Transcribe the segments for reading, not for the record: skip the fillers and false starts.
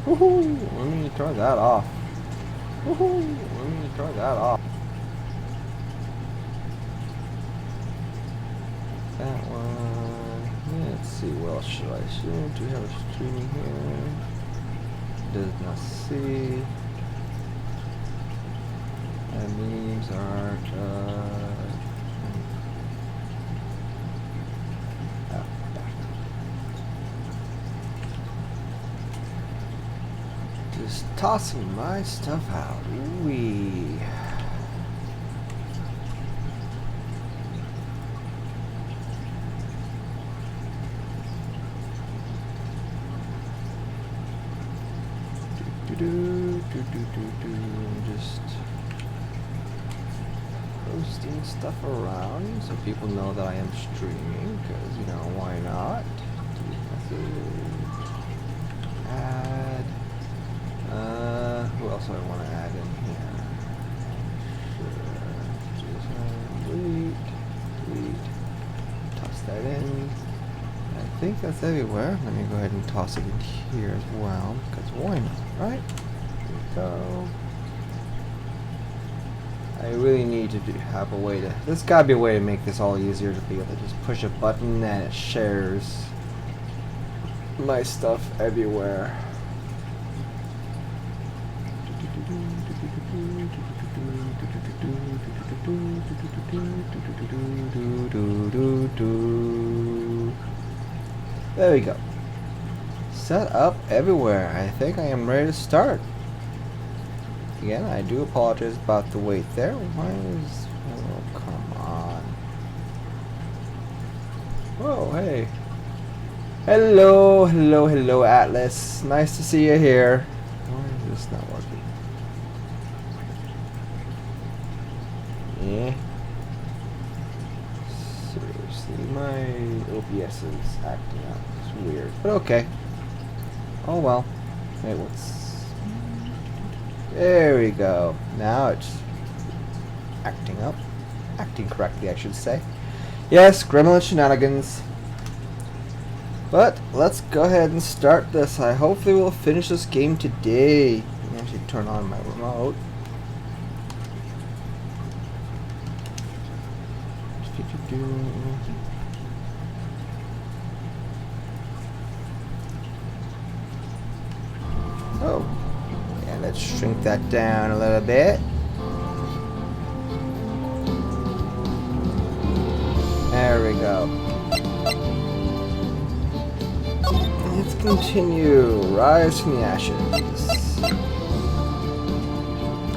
Woohoo! Let me turn that off. Woohoo! Let me turn that off. That one. Let's see. What else should I stream? Do we have a streaming here? Does not see. And memes are just tossing my stuff out. Wee. Just posting stuff around so people know that I am streaming, because, you know, why not? Message. Add. Who else do I want to add in here? Sure. Delete. Toss that in. I think that's everywhere. Let me go ahead and toss it in here as well, because why not, right? Here we go. I really need to have a way to... There's gotta be a way to make this all easier, to be able to just push a button and it shares my stuff everywhere. There we go. Set up everywhere. I think I am ready to start. Again, I do apologize about the wait there. Why is... Oh, come on. Whoa, hey. Hello, hello, hello, Atlas. Nice to see you here. Why is this not working? Yeah. Seriously, my OBS is acting up. It's weird, but okay. Oh well. Wait, what's... There we go. Now it's acting up. Acting correctly, I should say. Yes, gremlin shenanigans. But let's go ahead and start this. I hopefully will finish this game today. Let me actually turn on my remote. Oh. Yeah, let's shrink that down a little bit. There we go. Let's continue. Rise from the ashes.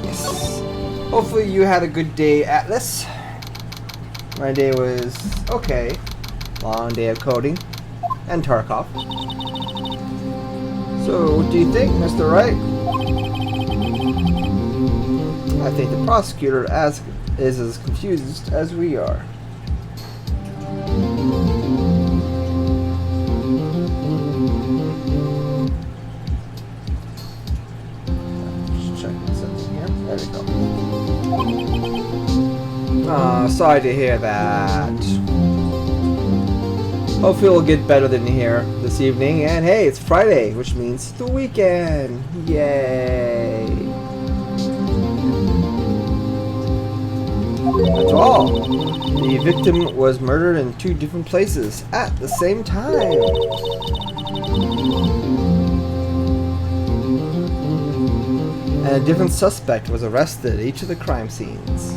Yes. Hopefully you had a good day, Atlas. My day was okay. Long day of coding. And Tarkov. So, what do you think, Mr. Wright? I think the prosecutor is as confused as we are. Just checking something here. There we go. Oh, sorry to hear that. Hopefully it'll get better than here this evening. And hey, it's Friday, which means the weekend. Yay! That's all. The victim was murdered in 2 different places at the same time. And a different suspect was arrested at each of the crime scenes.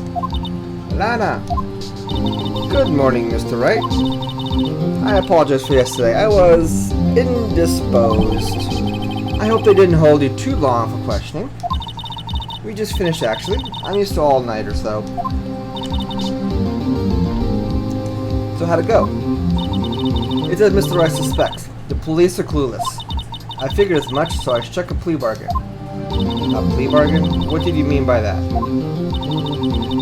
Lana! Good morning, Mr. Wright. I apologize for yesterday. I was indisposed. I hope they didn't hold you too long for questioning. We just finished, actually. I'm used to all-nighters, though. So how'd it go? It says Mr. Wright suspects. The police are clueless. I figured as much, so I struck a plea bargain. A plea bargain? What did you mean by that?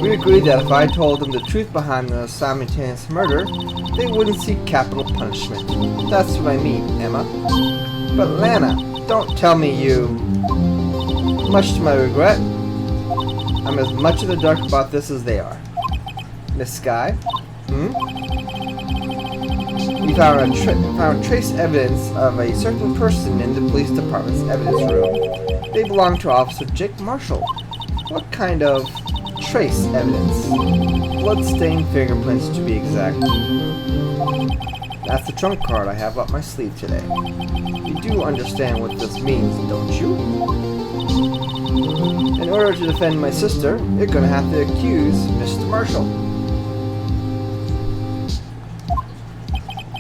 We agreed that if I told them the truth behind the simultaneous murder, they wouldn't seek capital punishment. That's what I mean, Emma. But Lana, don't tell me you... Much to my regret, I'm as much in the dark about this as they are. Miss Sky? We've found trace evidence of a certain person in the police department's evidence room. They belong to Officer Jake Marshall. What kind of trace evidence? Blood-stained fingerprints, to be exact. That's the trump card I have up my sleeve today. You do understand what this means, don't you? In order to defend my sister, you're gonna have to accuse Mr. Marshall.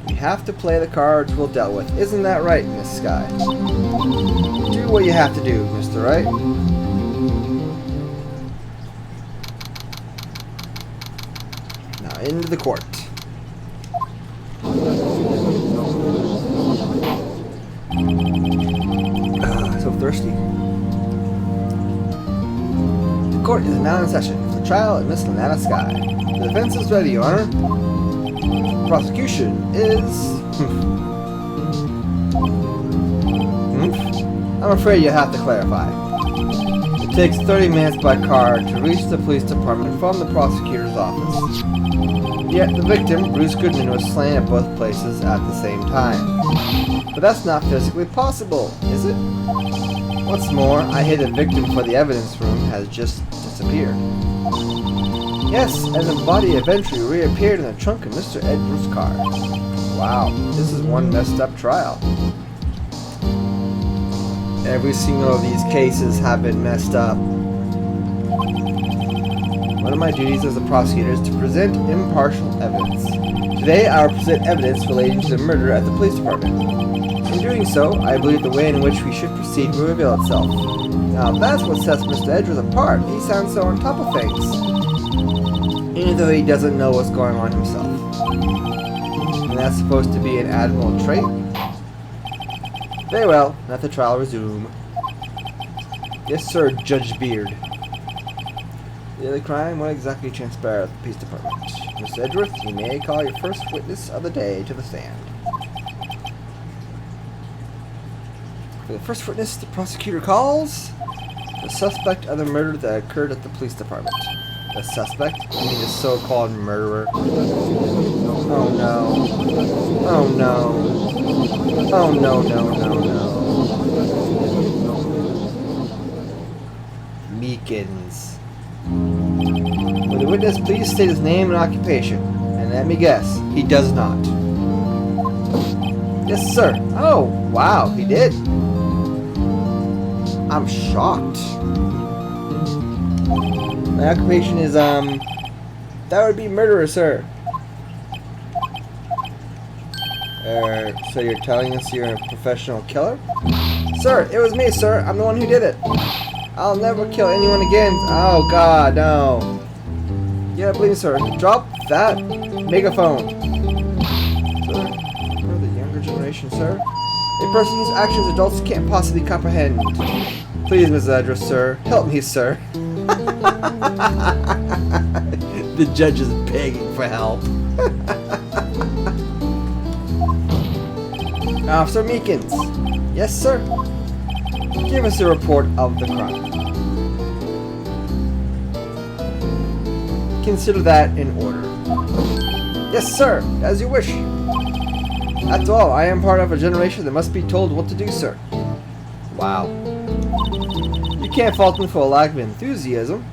We have to play the cards we'll dealt with. Isn't that right, Miss Sky? Do what you have to do, Mr. Right? Now into the court. So thirsty. The court is now in session for the trial of Miss Lana Sky. The defense is ready, Your Honor. The prosecution is... I'm afraid you have to clarify. It takes 30 minutes by car to reach the police department from the prosecutor's office. Yet the victim, Bruce Goodman, was slain at both places at the same time. But that's not physically possible, is it? What's more, I hid a victim for the evidence room has just disappeared. Yes, and the body eventually reappeared in the trunk of Mr. Edwards' car. Wow, this is one messed up trial. Every single of these cases have been messed up. One of my duties as a prosecutor is to present impartial evidence. Today, I will present evidence relating to the murder at the police department. In doing so, I believe the way in which we should proceed will reveal itself. Now, that's what sets Mr. Edwards apart. He sounds so on top of things, even though he doesn't know what's going on himself. And that's supposed to be an admirable trait? Very well, let the trial resume. Yes, sir, Judge Beard. The crime, what exactly transpired at the police department? Mr. Edwards, you may call your first witness of the day to the stand. For the first witness, the prosecutor calls the suspect of the murder that occurred at the police department. The suspect? I mean the so-called murderer. Oh no. Oh no. Oh no, no, no, no. Meekins. Will the witness please state his name and occupation? And let me guess, he does not. Yes, sir. Oh, wow, he did. I'm shocked. My occupation is, that would be murderer, sir. So you're telling us you're a professional killer? Sir, it was me, sir. I'm the one who did it. I'll never kill anyone again. Oh, God, no. Yeah, please, sir. Drop that megaphone. Sir, for the younger generation, sir. A person whose actions adults can't possibly comprehend. Please, Ms. Edwards, sir. Help me, sir. The judge is begging for help. Officer Meekins. Yes, sir. Give us a report of the crime. Consider that in order. Yes, sir. As you wish. After all, I am part of a generation that must be told what to do, sir. Wow. You can't fault me for a lack of enthusiasm.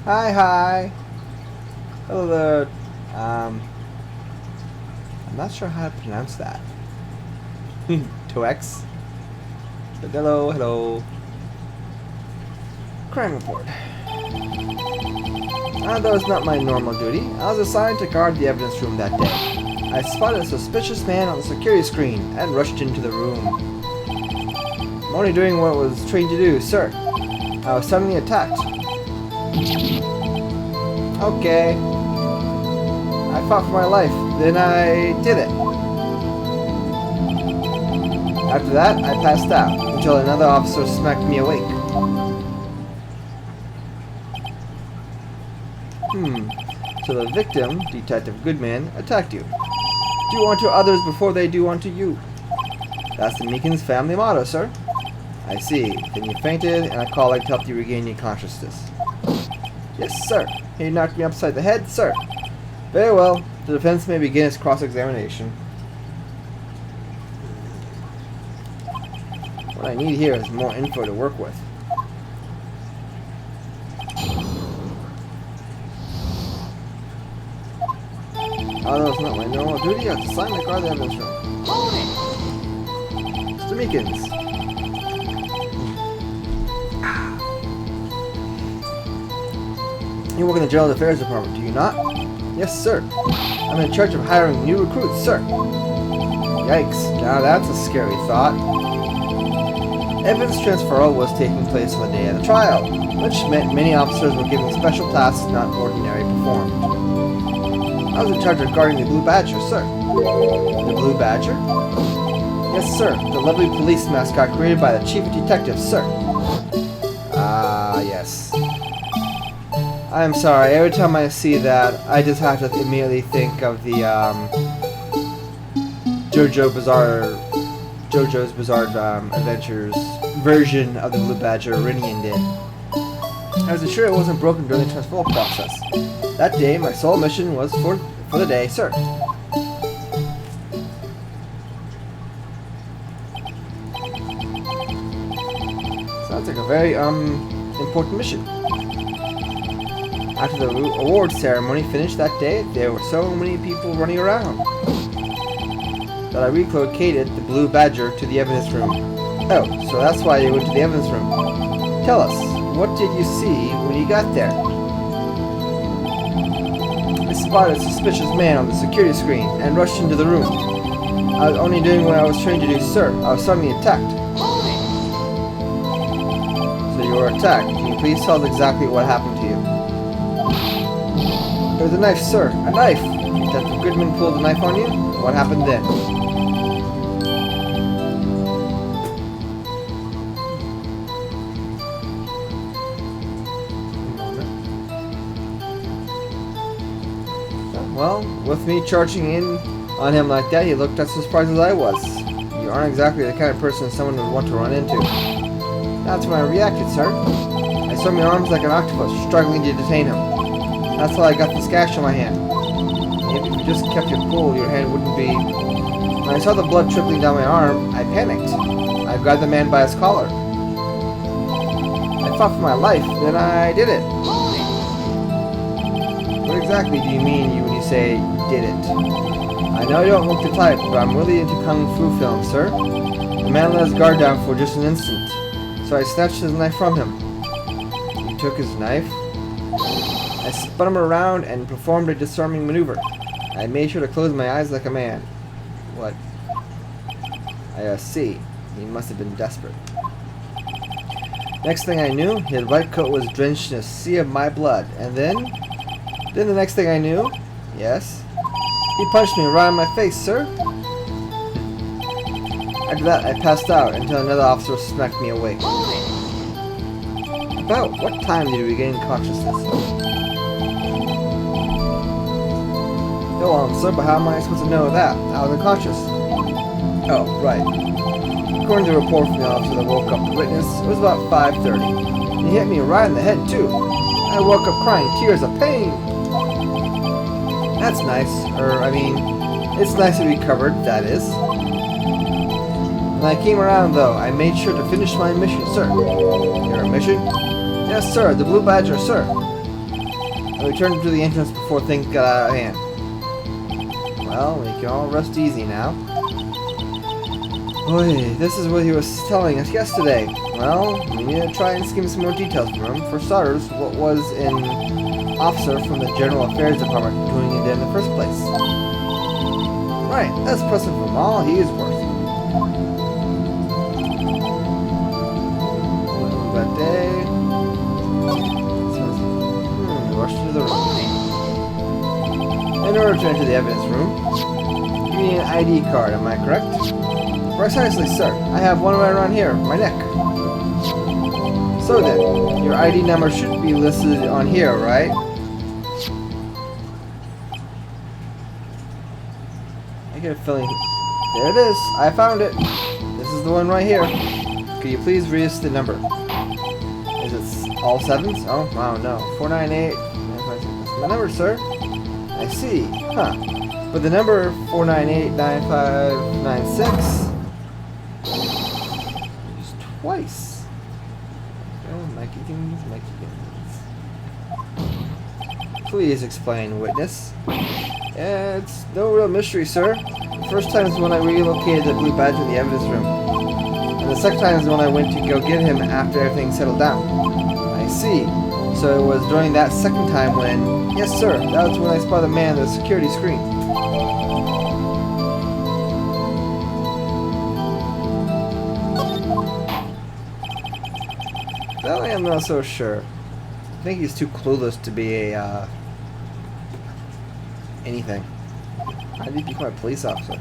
Hi, hi. Hello there. I'm not sure how to pronounce that. Toex. But hello, hello. Crime report. Though it's not my normal duty, I was assigned to guard the evidence room that day. I spotted a suspicious man on the security screen and rushed into the room. I'm only doing what I was trained to do, sir. I was suddenly attacked. Okay. I fought for my life, then I did it. After that, I passed out, until another officer smacked me awake. So the victim, Detective Goodman, attacked you. Do unto others before they do unto you. That's the Meekins family motto, sir. I see. Then you fainted, and a colleague helped you regain your consciousness. Yes, sir. He knocked me upside the head, sir. Very well. The defense may begin its cross-examination. What I need here is more info to work with. Although it's not my normal duty, I have to sign the guard the evidence room. Mr. Meekins. You work in the General Affairs Department, do you not? Yes, sir. I'm in charge of hiring new recruits, sir. Yikes. Now that's a scary thought. Evidence transferal was taking place on the day of the trial, which meant many officers were given special tasks not ordinarily performed. I was in charge of guarding the Blue Badger, sir. The Blue Badger? Yes, sir. The lovely police mascot created by the Chief of Detectives, sir. Ah, yes. I'm sorry, every time I see that, I just have to immediately think of the, JoJo's Bizarre Adventures version of the Blue Badger Rinian did. I was sure it wasn't broken during the transferal process. That day, my sole mission was for the day, sir. Sounds like a very, important mission. After the award ceremony finished that day, there were so many people running around that I relocated the Blue Badger to the evidence room. Oh, so that's why you went to the evidence room. Tell us, what did you see when you got there? I spotted a suspicious man on the security screen and rushed into the room. I was only doing what I was trained to do, sir. I was suddenly attacked. So you were attacked. Can you please tell us exactly what happened to you? There was a knife, sir. A knife! Detective Goodman pulled the knife on you? What happened then? Well, with me charging in on him like that, he looked as surprised as I was. You aren't exactly the kind of person someone would want to run into. That's when I reacted, sir. I swung my arms like an octopus, struggling to detain him. That's how I got this gash on my hand. Maybe if you just kept your cool, your hand wouldn't be... When I saw the blood trickling down my arm, I panicked. I grabbed the man by his collar. I fought for my life, then I did it. What exactly do you mean when you say, did it? I know you don't look the type, but I'm really into Kung Fu films, sir. The man let his guard down for just an instant, so I snatched his knife from him. You took his knife? I spun him around and performed a disarming maneuver. I made sure to close my eyes like a man. What? I see. He must have been desperate. Next thing I knew, his white coat was drenched in a sea of my blood, and then the next thing I knew, yes, he punched me right in my face, sir. After that, I passed out until another officer smacked me awake. About what time did you regain consciousness? Go on, sir, but how am I supposed to know that? I was unconscious. Oh, right. According to a report from the officer that woke up the witness, it was about 5:30. He hit me right in the head, too. I woke up crying tears of pain. That's nice. It's nice to be covered, that is. When I came around, though, I made sure to finish my mission, sir. Your mission? Yes, sir, the Blue Badger, sir. I returned to the entrance before things got out of hand. Well, we can all rest easy now. Boy, this is what he was telling us yesterday. Well, we need to try and skim some more details from him. For starters, what was an officer from the General Affairs Department doing it in the first place? Right, that's impressive from all he is worth. That day... rushed into the room. In order to enter the evidence room, you need an ID card, am I correct? Precisely, sir. I have one right around here, my neck. So then, your ID number should be listed on here, right? I get a feeling... There it is! I found it! This is the one right here. Could you please read us the number? Is it All sevens? Oh, wow, no. 498. That's my number, sir. I see. Huh. But the number 4989596 used twice. Oh, Mikey Games, Mikey Games. Please explain, witness. Yeah, it's no real mystery, sir. The first time is when I relocated the blue badge in the evidence room. And the second time is when I went to go get him after everything settled down. I see. So it was during that second time when... Yes, sir. That was when I spotted the man on the security screen. That I am not so sure. I think he's too clueless to be a, anything. How did he become a police officer?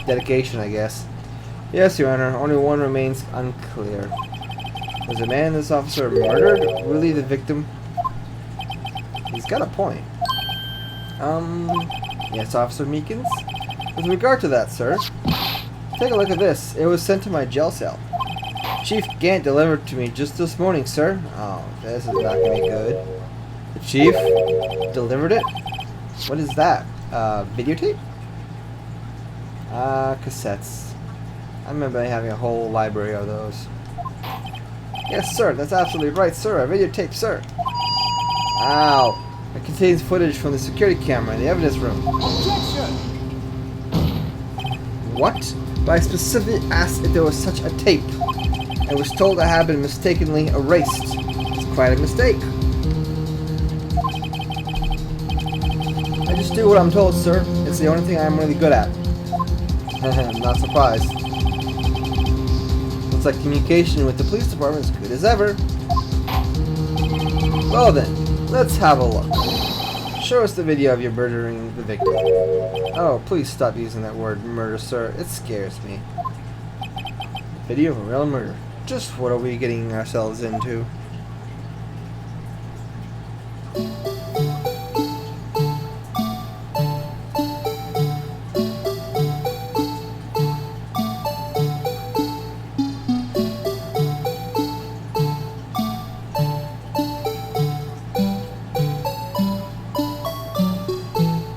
Dedication, I guess. Yes, Your Honor. Only one remains unclear. Was the man this officer murdered? Really the victim? He's got a point. Yes, Officer Meekins? With regard to that, sir, take a look at this. It was sent to my jail cell. Chief Gant delivered to me just this morning, sir. Oh, this is not going to be good. The chief delivered it? What is that? Videotape? Cassettes. I remember having a whole library of those. Yes, sir, that's absolutely right, sir. A videotape, sir. Ow. It contains footage from the security camera in the evidence room. Objection! What? But I specifically asked if there was such a tape. I was told I had been mistakenly erased. It's quite a mistake. I just do what I'm told, sir. It's the only thing I'm really good at. I'm not surprised. Looks like communication with the police department is good as ever. Well then, let's have a look. Show us the video of you murdering the victim. Oh, please stop using that word murder, sir. It scares me. Video of a real murder. Just what are we getting ourselves into?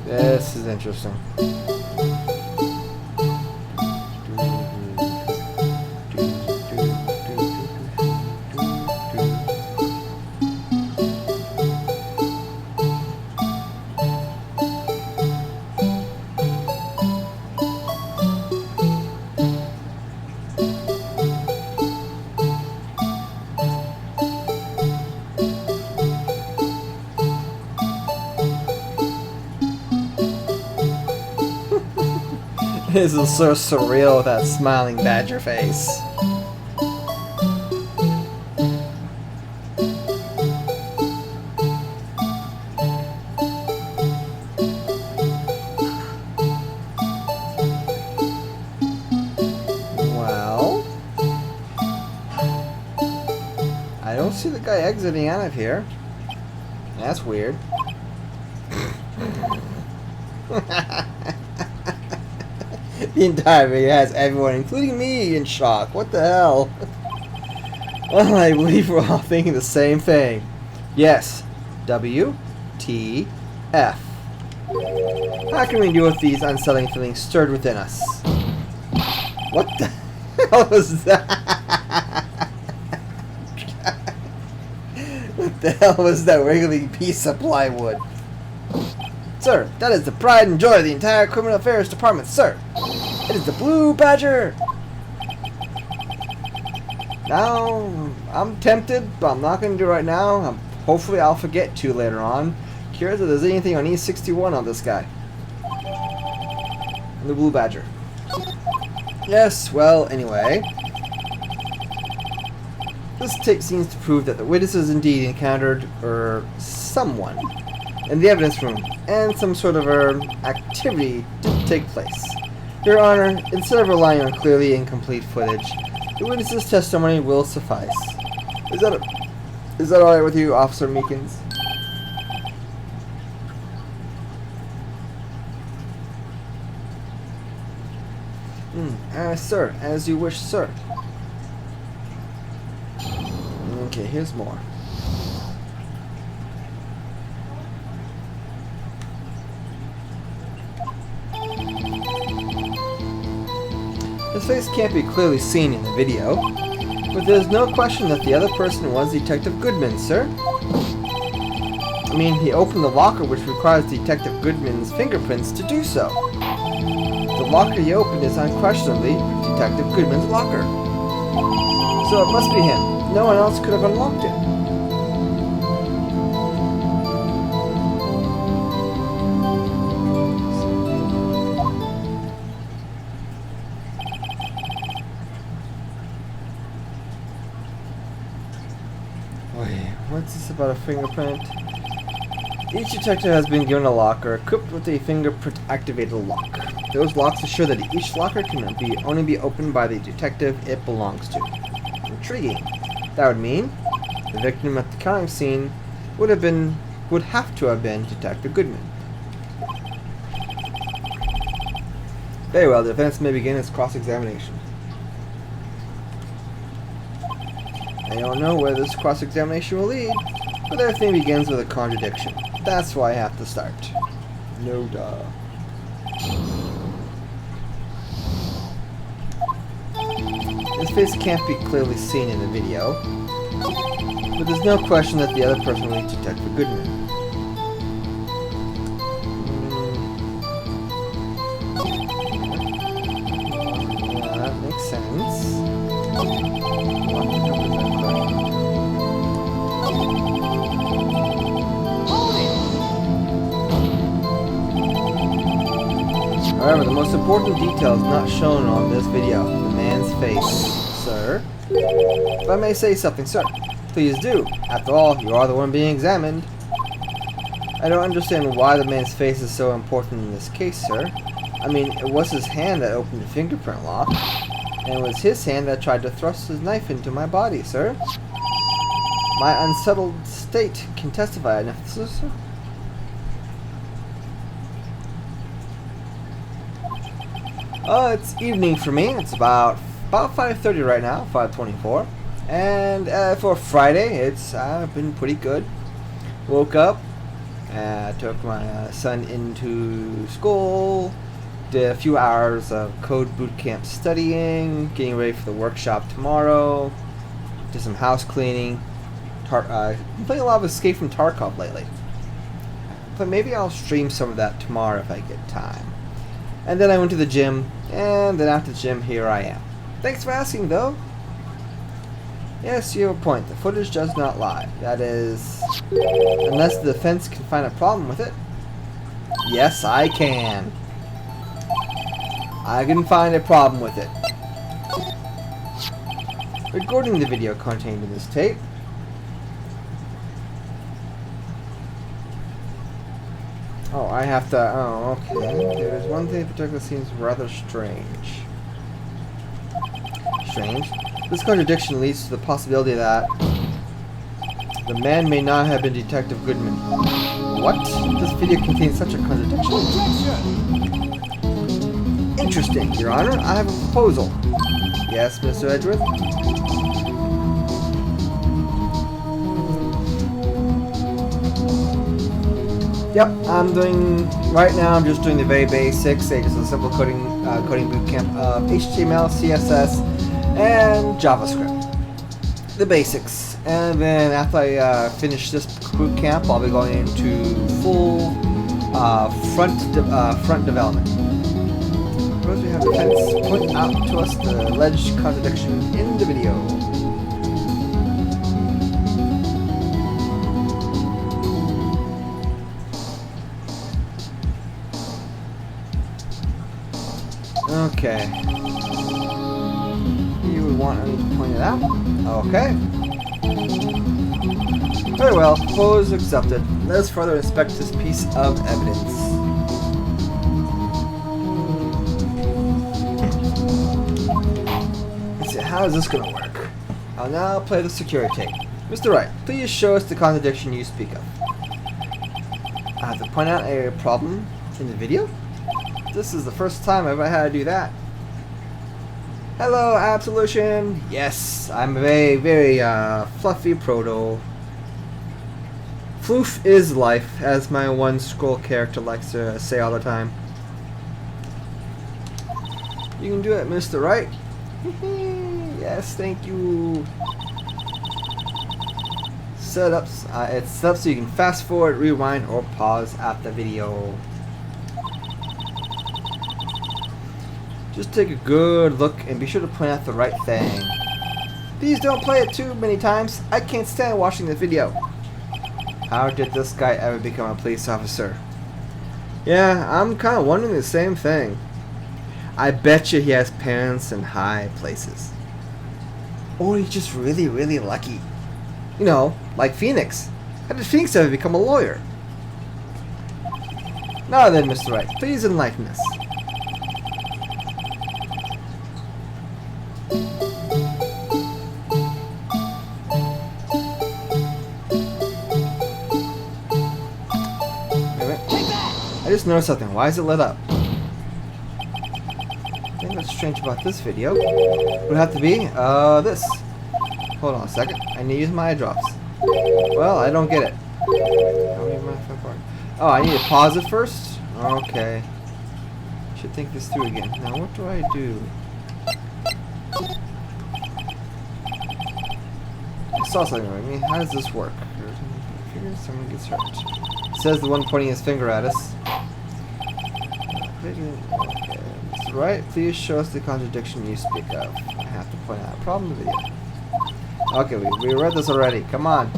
This is interesting. This is so surreal with that smiling badger face. Well, I don't see the guy exiting out of here. That's weird. The entire video has everyone, including me, in shock. What the hell? Well, I believe we're all thinking the same thing. Yes. WTF. How can we deal with these unsettling feelings stirred within us? What the hell was that? What the hell was that wiggly piece of plywood? Sir, that is the pride and joy of the entire Criminal Affairs Department, sir. It is the Blue Badger. Now, I'm tempted, but I'm not going to do it right now. Hopefully I'll forget to later on. Curious if there's anything on E61 on this guy. The Blue Badger. Yes, well, anyway. This tape seems to prove that the witnesses indeed encountered, someone in the evidence room, and some sort of activity did take place. Your Honor, instead of relying on clearly incomplete footage, the witness's testimony will suffice. Is that alright with you, Officer Meekins? Sir, as you wish, sir. Okay, here's more. His face can't be clearly seen in the video, but there's no question that the other person was Detective Goodman, sir. I mean, he opened the locker, which requires Detective Goodman's fingerprints to do so. The locker he opened is unquestionably Detective Goodman's locker. So it must be him. No one else could have unlocked it. Wait, what's this about a fingerprint? Each detective has been given a locker equipped with a fingerprint-activated lock. Those locks assure that each locker can only be opened by the detective it belongs to. Intriguing. That would mean the victim at the crime scene would have to have been Detective Goodman. Very well, the defense may begin its cross-examination. I don't know where this cross-examination will lead, but everything begins with a contradiction. That's why I have to start. No duh. His face can't be clearly seen in the video, but there's no question that the other person was Detective Goodman. Yeah, that makes sense. However, the most important detail is not shown on this video. The man's face. Sir? If I may say something, sir. Please do. After all, you are the one being examined. I don't understand why the man's face is so important in this case, sir. I mean, it was his hand that opened the fingerprint lock, and it was his hand that tried to thrust his knife into my body, sir. My unsettled state can testify enough, sir. It's evening for me. It's about 5:30 right now, 5:24. And for Friday, it's been pretty good. Woke up, took my son into school, did a few hours of code boot camp studying, getting ready for the workshop tomorrow, did some house cleaning. Been playing a lot of Escape from Tarkov lately. But maybe I'll stream some of that tomorrow if I get time. And then I went to the gym, and then after the gym, here I am. Thanks for asking, though. Yes, you have a point. The footage does not lie. That is, unless the defense can find a problem with it. Yes, I can. I can find a problem with it. Recording the video contained in this tape. Oh, I have to... Oh, okay. There's one thing in particular that seems rather strange. Strange? This contradiction leads to the possibility that the man may not have been Detective Goodman. What? This video contains such a contradiction? Interesting, Your Honor. I have a proposal. Yes, Mr. Edgeworth? Yep, right now I'm just doing the very basics, just a simple coding boot camp of HTML, CSS, and JavaScript. The basics. And then after I finish this boot camp, I'll be going into full front development. Suppose we have defense point out to us the alleged contradiction in the video. Okay. You would want me to point it out? Okay. Very well. Pose accepted. Let us further inspect this piece of evidence. Let's see, how is this going to work? I'll now play the security tape. Mr. Wright, please show us the contradiction you speak of. I have to point out a problem in the video? This is the first time I've ever had to do that. Hello, Absolution! Yes, I'm a very, very fluffy proto. Floof is life, as my one scroll character likes to say all the time. You can do it, Mr. Right. Yes, thank you. Setups. It's set up so you can fast forward, rewind, or pause at the video. Just take a good look and be sure to point out the right thing. Please don't play it too many times. I can't stand watching the video. How did this guy ever become a police officer? Yeah, I'm kind of wondering the same thing. I bet you he has parents in high places. Or he's just really, really lucky. You know, like Phoenix. How did Phoenix ever become a lawyer? Now then, Mr. Wright, please enlighten us. I just noticed something. Why is it lit up? The thing that's strange about this video would have to be this. Hold on a second. I need to use my eye drops. Well, I don't get it. Oh, I need to pause it first? Okay. Should think this through again. Now, what do I do? I saw something. I mean, how does this work? Someone gets hurt. Says the one pointing his finger at us. Okay. Right, please show us the contradiction you speak of. I have to point out a problem in the video. Okay, we read this already. Come on.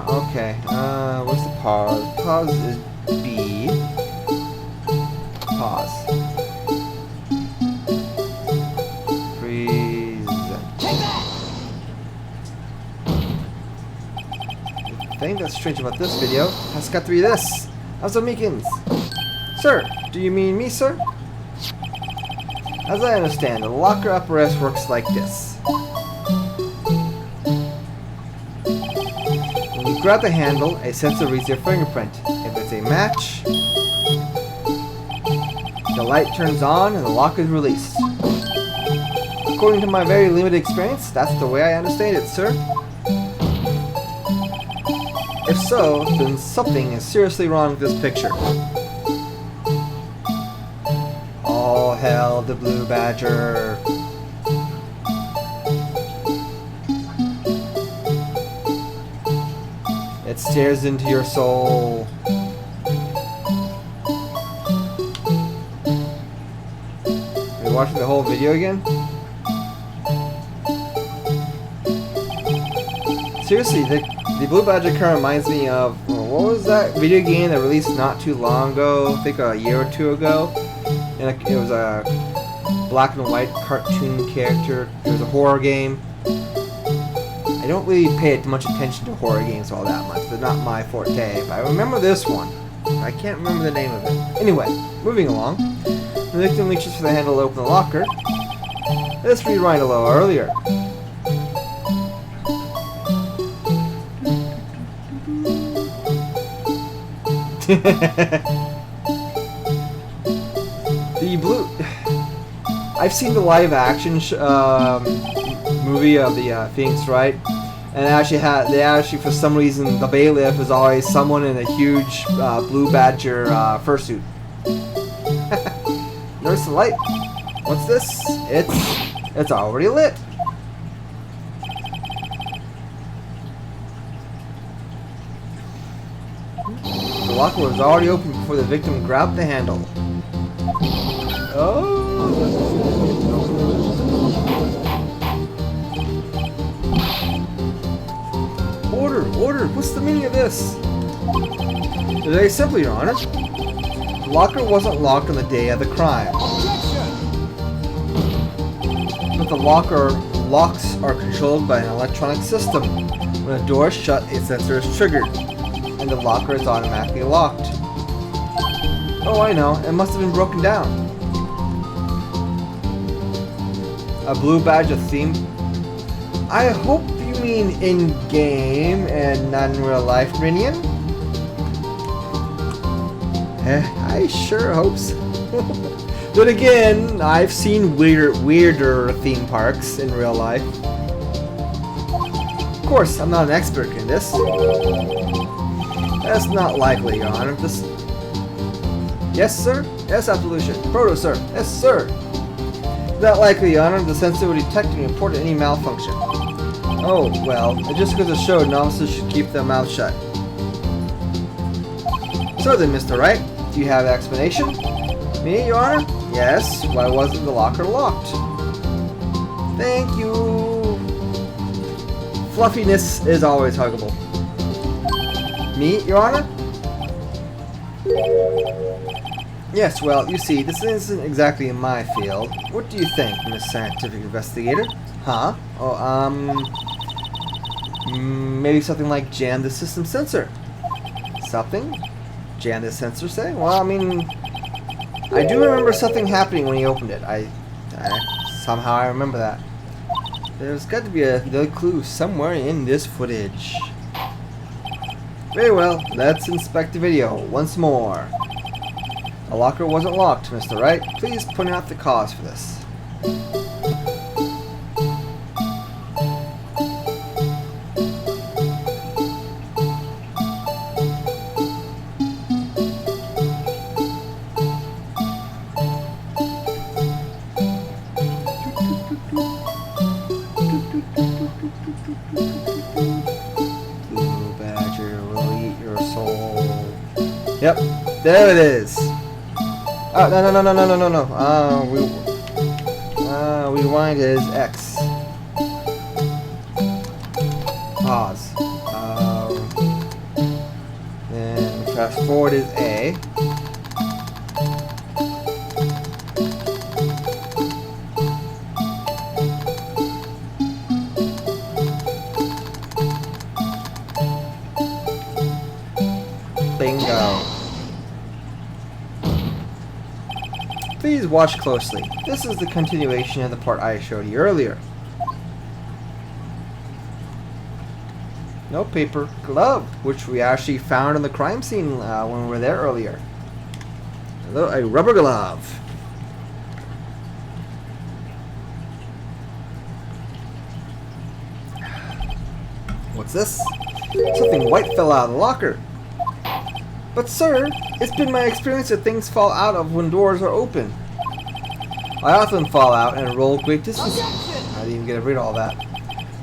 Okay. What's the pause? Pause is B. Pause. The thing that's strange about this video has got to be this. Azomikins. Sir, do you mean me, sir? As I understand, the locker apparatus works like this. When you grab the handle, a sensor reads your fingerprint. If it's a match, the light turns on and the lock is released. According to my very limited experience, that's the way I understand it, sir. If so, then something is seriously wrong with this picture. All hail the Blue Badger. It stares into your soul. Are you watching the whole video again? Seriously, the Blue Badger kind of reminds me of, what was that video game that released not too long ago, I think a year or two ago, and it was a black and white cartoon character. It was a horror game. I don't really pay much attention to horror games all that much, they're not my forte, but I remember this one. I can't remember the name of it. Anyway, moving along, the victim reaches for the handle to open the locker. Let's rewind a little earlier. The blue. I've seen the live action movie of the Phoenix Wright, and they actually for some reason the bailiff is always someone in a huge Blue Badger fursuit. Notice the light. What's this? It's already lit. The locker was already open before the victim grabbed the handle. Oh! Order! What's the meaning of this? Very simply, Your Honor. The locker wasn't locked on the day of the crime. But the locker locks are controlled by an electronic system. When a door is shut, a sensor is triggered, and the locker is automatically locked. Oh, I know. It must have been broken down. A Blue Badger theme? I hope you mean in-game and not in real life, Minion? I sure hope so. But again, I've seen weirder theme parks in real life. Of course, I'm not an expert in this. That's not likely, Your Honor. This... Yes, sir? Yes, Absolution. Proto, sir. Yes, sir. Not likely, Your Honor. The sensor would detect and report any malfunction. Oh, well, it just goes to show novices should keep their mouth shut. So then, Mr. Wright, do you have an explanation? Me, Your Honor? Yes. Why wasn't the locker locked? Thank you. Fluffiness is always huggable. Me, Your Honor? Yes, well, you see, this isn't exactly in my field. What do you think, Miss Scientific Investigator? Huh? Oh, maybe something like jam the system sensor. Something? Jam the sensor, say? Well, I mean, I do remember something happening when he opened it. Somehow I remember that. There's got to be the clue somewhere in this footage. Very well, let's inspect the video once more. The locker wasn't locked, Mr. Wright. Please point out the cause for this. Blue Badger will eat your soul. Yep, there it is. Oh, no. Rewind is X. Pause. Then fast forward is A. Bingo. Please watch closely. This is the continuation of the part I showed you earlier. No paper glove, which we actually found in the crime scene when we were there earlier. A rubber glove. What's this? Something white fell out of the locker. But sir, it's been my experience that things fall out of when doors are open. I often fall out and roll great distances. I didn't even get to read all that.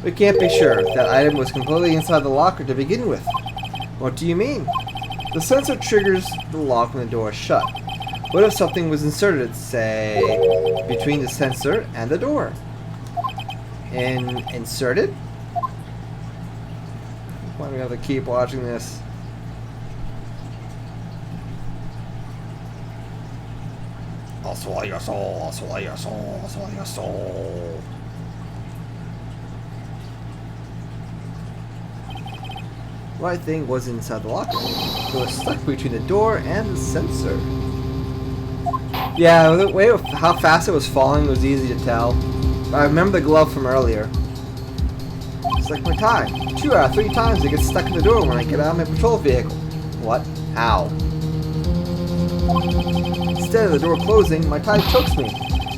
We can't be sure. That item was completely inside the locker to begin with. What do you mean? The sensor triggers the lock when the door is shut. What if something was inserted, say, between the sensor and the door? Inserted? Why do we have to keep watching this? I'll swallow your soul, I'll swallow your soul, I'll swallow your soul. The right thing was inside the locker. It was stuck between the door and the sensor. Yeah, the way how fast it was falling was easy to tell. I remember the glove from earlier. It's like my tie. 2 out of 3 times it gets stuck in the door when I get out of my patrol vehicle. What? How? Instead of the door closing, my tie chokes me.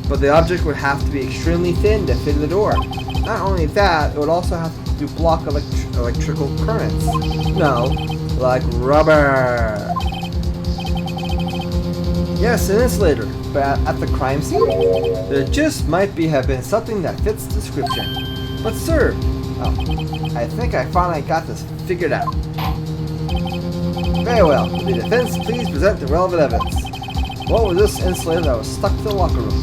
But the object would have to be extremely thin to fit in the door. Not only that, it would also have to block electrical currents. No, like rubber. Yes, an insulator. But at the crime scene, there just might have been something that fits the description. But sir, I think I finally got this figured out. Very well. The defense, please present the relevant evidence. What was this insulator that was stuck to the locker room?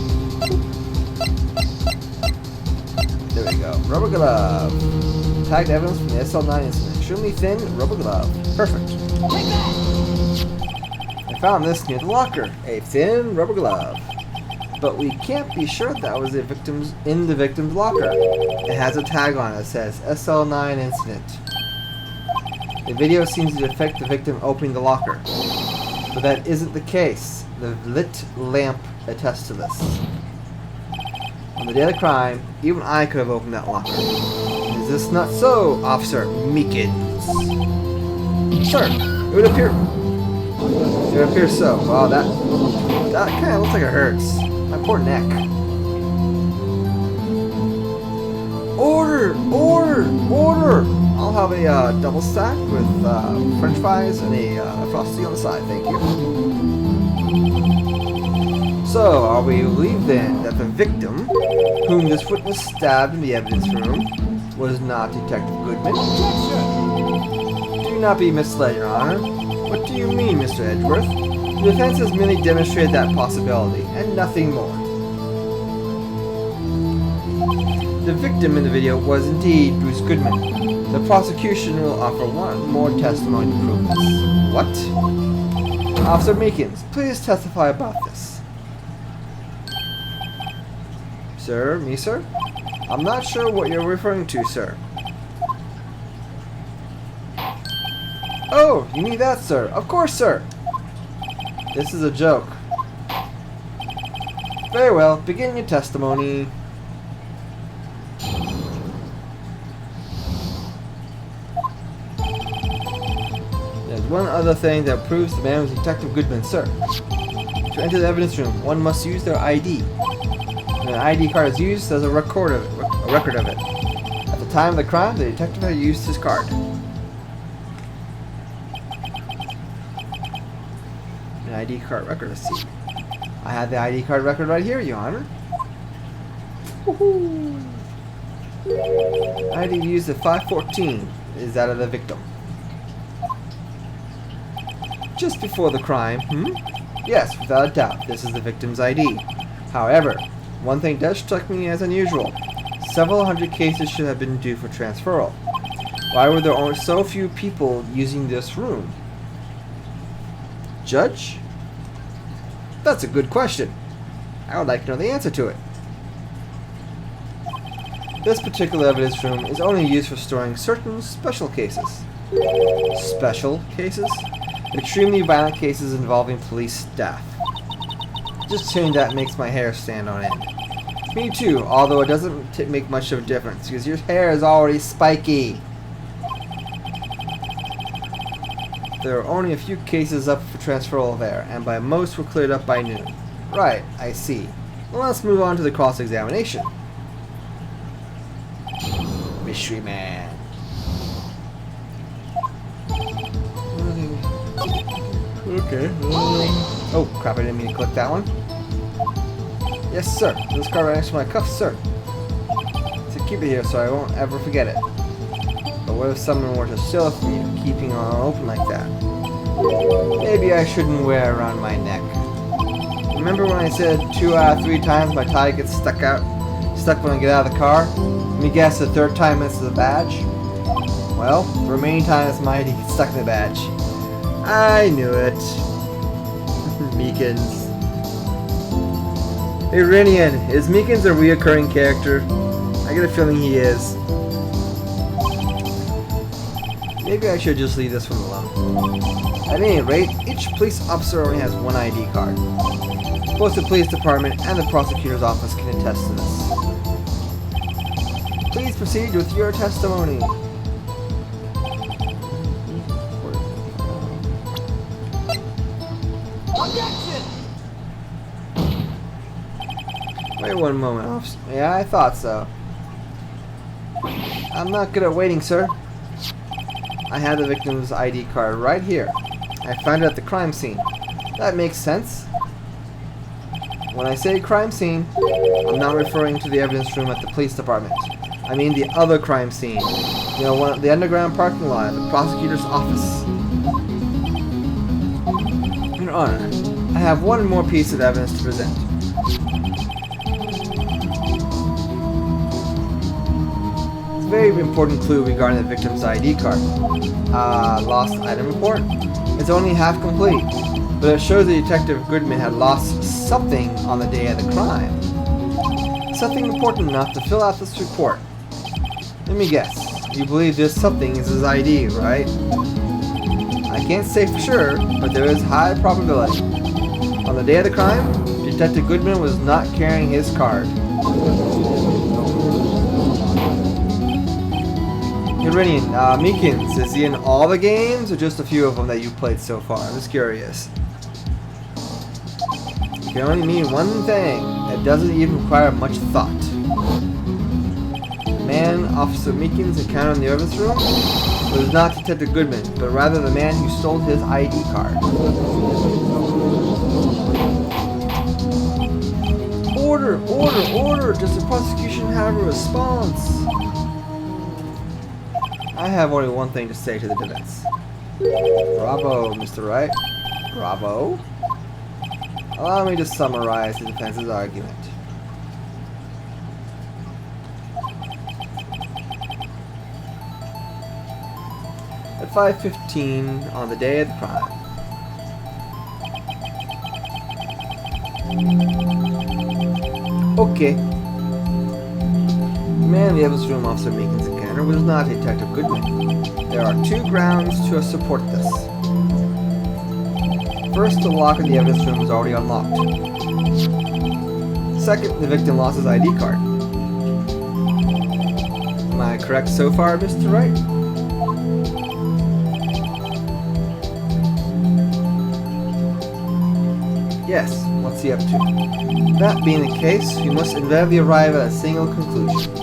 There we go. Rubber glove. Tagged evidence from the SL9 incident. Extremely thin rubber glove. Perfect. I found this near the locker. A thin rubber glove. But we can't be sure that was in the victim's locker. It has a tag on it that says SL9 incident. The video seems to depict the victim opening the locker. But that isn't the case. The lit lamp attests to this. On the day of the crime, even I could have opened that locker. Is this not so, Officer Meekins? Sir, it would appear so. Wow, that kind of looks like it hurts. My poor neck. Order! Order! Order! I'll have a double stack with french fries and a frosty on the side, thank you. So, are we to believe then that the victim, whom this witness stabbed in the evidence room, was not Detective Goodman? Do not be misled, Your Honor. What do you mean, Mr. Edgeworth? The defense has merely demonstrated that possibility, and nothing more. The victim in the video was indeed Bruce Goodman. The prosecution will offer one more testimony to prove this. What? Officer Meekins, please testify about this. Sir? Me, sir? I'm not sure what you're referring to, sir. Oh, you mean that, sir? Of course, sir. This is a joke. Very well, begin your testimony. There's one other thing that proves the man was Detective Goodman, sir. To enter the evidence room, one must use their ID. When an ID card is used, there's a record of it. At the time of the crime, the detective had used his card. An ID card record, let's see. I have the ID card record right here, Your Honor. Woohoo! ID used at 5:14 is that of the victim. Just before the crime, Yes, without a doubt, this is the victim's ID. However, one thing does strike me as unusual. Several hundred cases should have been due for transferal. Why were there only so few people using this room? Judge? That's a good question. I would like to know the answer to it. This particular evidence room is only used for storing certain special cases. Special cases? Extremely violent cases involving police staff. Just hearing that makes my hair stand on end. Me too, although it doesn't make much of a difference, because your hair is already spiky. There are only a few cases up for transferal there, and by most were cleared up by noon. Right, I see. Well, let's move on to the cross-examination. Mystery Man. Okay. Oh, crap, I didn't mean to click that one. Yes, sir. This card right next to my cuff, sir. So keep it here so I won't ever forget it. But what if someone were to steal it from you, keeping it open like that? Maybe I shouldn't wear it around my neck. Remember when I said 2 out of 3 times my tie gets stuck when I get out of the car? Let me guess, the 3rd time it's the badge? Well, the remaining times my ID gets stuck in the badge. I knew it. Meekins. Hey Rinian, is Meekins a reoccurring character? I get a feeling he is. Maybe I should just leave this one alone. At any rate, each police officer only has one ID card. Both the police department and the prosecutor's office can attest to this. Please proceed with your testimony. Objection! Wait one moment, officer. Yeah, I thought so. I'm not good at waiting, sir. I have the victim's ID card right here. I found it at the crime scene. That makes sense. When I say crime scene, I'm not referring to the evidence room at the police department. I mean the other crime scene. You know, the underground parking lot at the prosecutor's office. Your Honor, I have one more piece of evidence to present. It's a very important clue regarding the victim's ID card. Lost item report. It's only half complete, but it shows that Detective Goodman had lost something on the day of the crime. Something important enough to fill out this report. Let me guess. You believe this something is his ID, right? I can't say for sure, but there is high probability. On the day of the crime, Detective Goodman was not carrying his card. Irinian, Meekins, is he in all the games or just a few of them that you've played so far? I'm just curious. It can only mean one thing. It doesn't even require much thought. The man Officer Meekins encountered in the evidence room It was not Detective Goodman, but rather the man who stole his ID card. Order! Order! Order! Does the prosecution have a response? I have only one thing to say to the defense. Bravo, Mr. Wright. Bravo. Allow me to summarize the defense's argument. At 5:15 on the day of the crime. Okay. The man in the evidence room, Officer Meekins encounter, was not Detective Goodman. There are two grounds to support this. First, the lock in the evidence room is already unlocked. Second, the victim lost his ID card. Am I correct so far, Mr. Wright? Yes, what's he up to? That being the case, we must inevitably arrive at a single conclusion.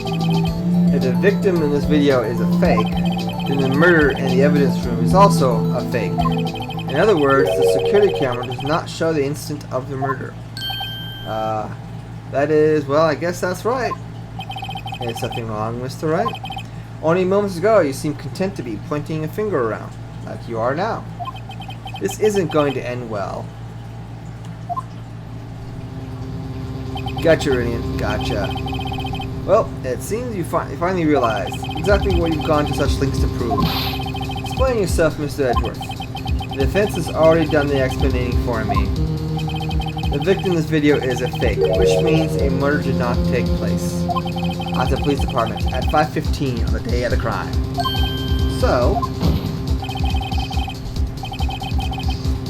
If the victim in this video is a fake, then the murder in the evidence room is also a fake. In other words, the security camera does not show the instant of the murder. That is, well, I guess that's right. Is something wrong, Mr. Wright? Only moments ago, you seemed content to be pointing a finger around, like you are now. This isn't going to end well. Gotcha, Iridian. Gotcha. Well, it seems you finally realized exactly what you've gone to such lengths to prove. Explain yourself, Mr. Edgeworth. The defense has already done the explaining for me. The victim in this video is a fake, which means a murder did not take place at the police department at 5:15 on the day of the crime. So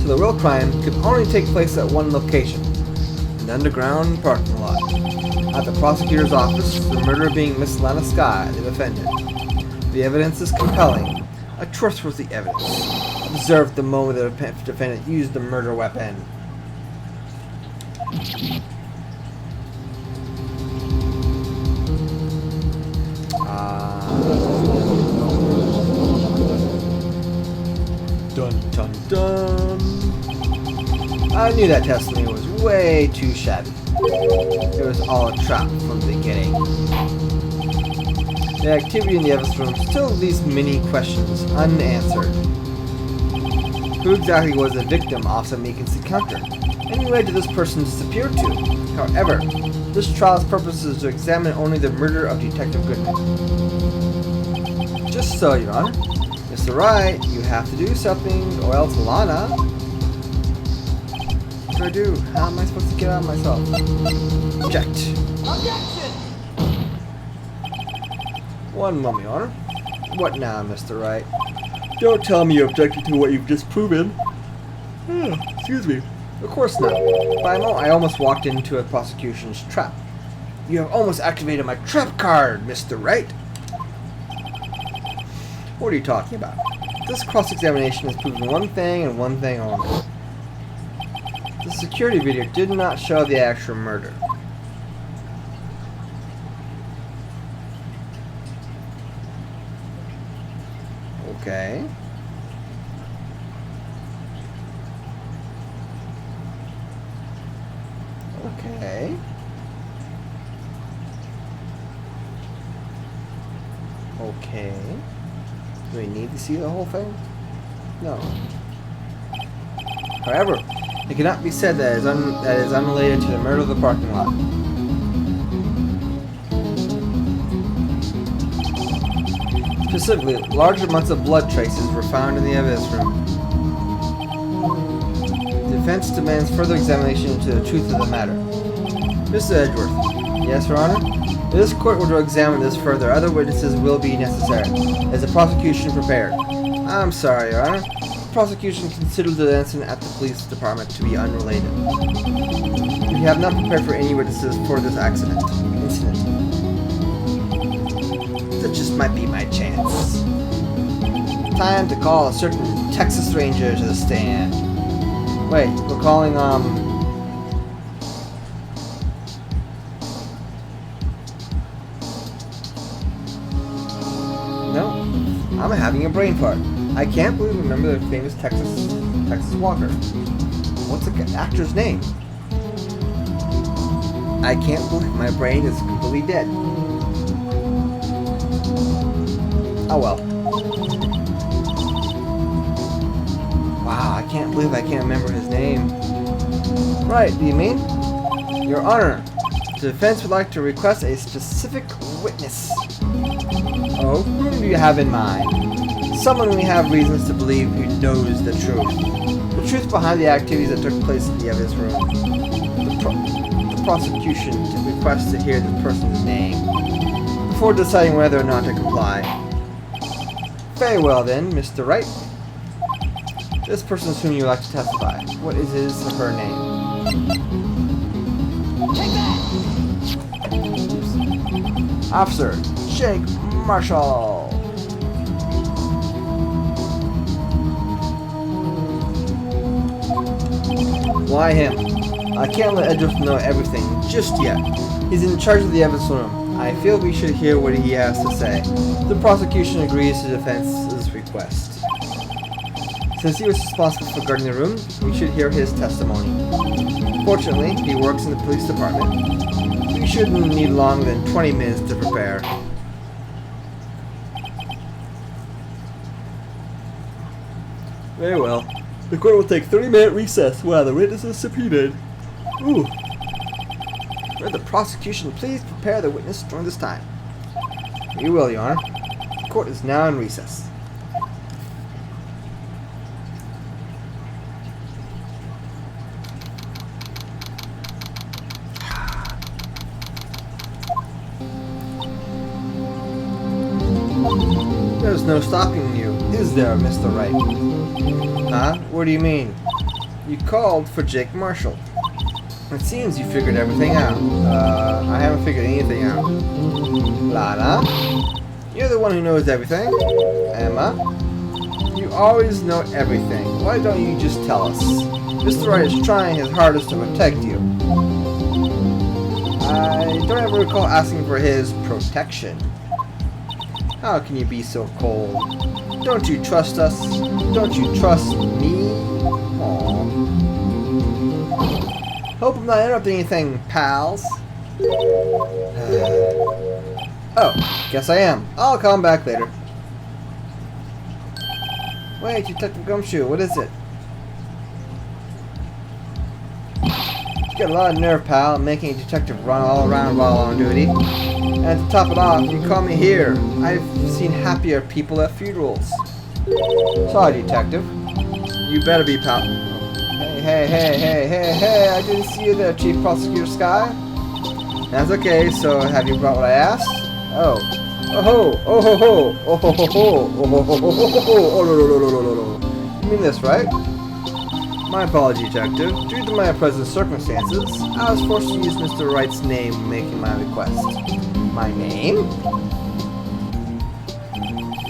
the real crime could only take place at one location, an underground parking lot. At the prosecutor's office, the murder being Miss Lana Skye, the defendant. The evidence is compelling, a trustworthy evidence. Observe the moment the defendant used the murder weapon. Dun dun dun. I knew that testimony was way too shabby. It was all a trap from the beginning. The activity in the evidence room still leaves many questions unanswered. Who exactly was the victim Officer Meekins encountered? And where did this person disappear to? However, this trial's purpose is to examine only the murder of Detective Goodman. Just so, Your Honor. Mr. Wright, you have to do something, or else Lana... What do I do? How am I supposed to get out of myself? Object. Objection! One moment, Your Honor. What now, Mr. Wright? Don't tell me you objected to what you've just proven. Excuse me. Of course not. By a moment, I almost walked into a prosecution's trap. You have almost activated my trap card, Mr. Wright. What are you talking about? This cross-examination has proven one thing and one thing only. The security video did not show the actual murder. Okay. Okay. Okay. Do we need to see the whole thing? No. However, it cannot be said that it is unrelated to the murder of the parking lot. Specifically, large amounts of blood traces were found in the evidence room. The defense demands further examination into the truth of the matter. Mr. Edgeworth. Yes, Your Honor? If this court were to examine this further, other witnesses will be necessary. Is the prosecution prepared? I'm sorry, Your Honor. The prosecution considers the incident at the police department to be unrelated. We have not prepared for any witnesses for this incident. That just might be my chance. Time to call a certain Texas Ranger to the stand. Wait, we're calling, No? I'm having a brain fart. I can't believe I remember the famous Texas Walker. What's the actor's name? I can't believe my brain is completely dead. Oh well. Wow, I can't believe I can't remember his name. Right, do you mean? Your Honor, the defense would like to request a specific witness. Oh, whom do you have in mind? Someone we have reasons to believe who knows the truth. The truth behind the activities that took place in the evidence room. The prosecution requests to hear the person's name before deciding whether or not to comply. Very well then, Mr. Wright. This person is whom you would like to testify. What is his or her name? Take that! Oops. Officer Jake Marshall. Why him? I can't let Edgeworth know everything just yet. He's in charge of the evidence room. I feel we should hear what he has to say. The prosecution agrees to the defense's request. Since he was responsible for guarding the room, we should hear his testimony. Fortunately, he works in the police department. We shouldn't need longer than 20 minutes to prepare. Very well. The court will take a 30-minute recess while the witness is subpoenaed. Ooh. Will the prosecution please prepare the witness during this time? You will, Your Honor. The court is now in recess. There's no stopping you, is there, Mr. Wright? Huh? What do you mean? You called for Jake Marshall. It seems you figured everything out. I haven't figured anything out. Lana? You're the one who knows everything. Emma? You always know everything. Why don't you just tell us? Mr. Wright is trying his hardest to protect you. I don't ever recall asking for his protection. How can you be so cold? Don't you trust us? Don't you trust me? Aww. Hope I'm not interrupting anything, pals. Oh, guess I am. I'll come back later. Wait, Detective Gumshoe, what is it? You got a lot of nerve, pal, making a detective run all around while on duty. And to top it off, you call me here. I've seen happier people at funerals. Sorry, detective. You better be, pal. Hey, I didn't see you there, Chief Prosecutor Sky. That's okay, so have you brought what I asked? Oh. Oh ho, oh ho ho, oh ho ho ho, oh ho ho ho ho ho ho, oh no no no no no no. You mean this, right? My apology, detective. Due to my present circumstances, I was forced to use Mr. Wright's name when making my request. My name?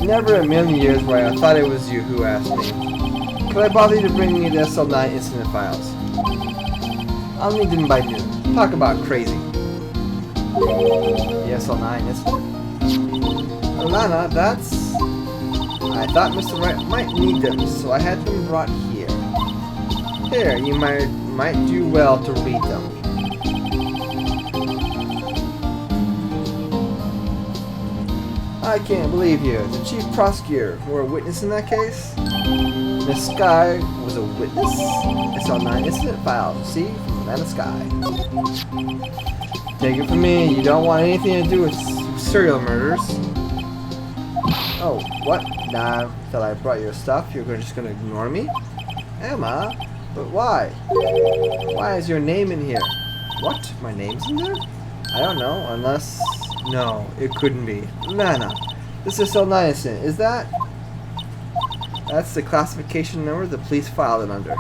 Never a million years where I thought it was you who asked me. Could I bother you to bring me the SL9 incident files? I'll need them by noon. Talk about crazy. The SL9 incident? Alana, that's... I thought Mr. Wright might need them, so I had them brought here. Here, you might do well to read them. I can't believe you. The chief prosecutor were a witness in that case? Miss Sky was a witness? SL9 incident files, see? From Amanda Sky. Take it from me, you don't want anything to do with serial murders. Oh, what? Now that I brought your stuff, you're just gonna ignore me? Emma? But why? Why is your name in here? What? My name's in there? I don't know, unless... No, it couldn't be. Lana, this is SL9 incident, is that? That's the classification number the police filed it under.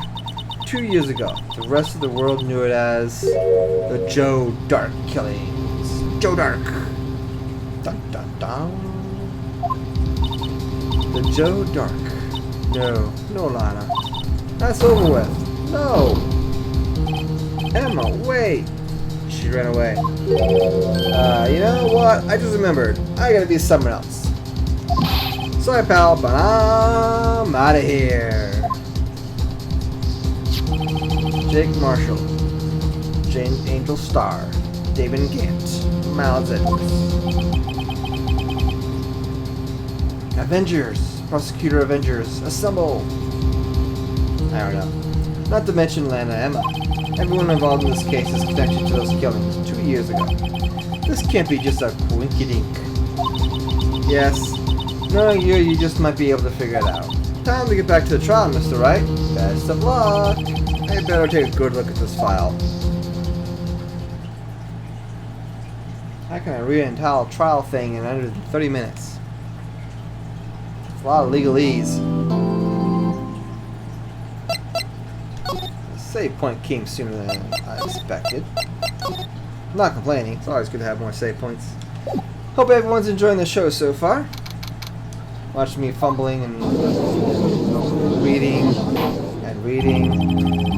2 years ago. The rest of the world knew it as the Joe Dark killings. Joe Dark. Dun dun dun. The Joe Dark. No, Lana. That's over with. No. Emma, wait. She ran away. You know what? I just remembered. I gotta be someone else. Sorry, pal, but I'm out of here. Jake Marshall, Jane Angel Star, David Gant, Miles Edwards. Avengers, Prosecutor Avengers, assemble! I don't know. Not to mention Lana Emma. Everyone involved in this case is connected to those killings 2 years ago. This can't be just a coinkydink. Yes. Knowing you just might be able to figure it out. Time to get back to the trial, Mr. Wright. Best of luck. I better take a good look at this file. How can I read an entire trial thing in under 30 minutes? It's a lot of legalese. The save point came sooner than I expected. I'm not complaining. It's always good to have more save points. Hope everyone's enjoying the show so far. Watch me fumbling and reading and reading.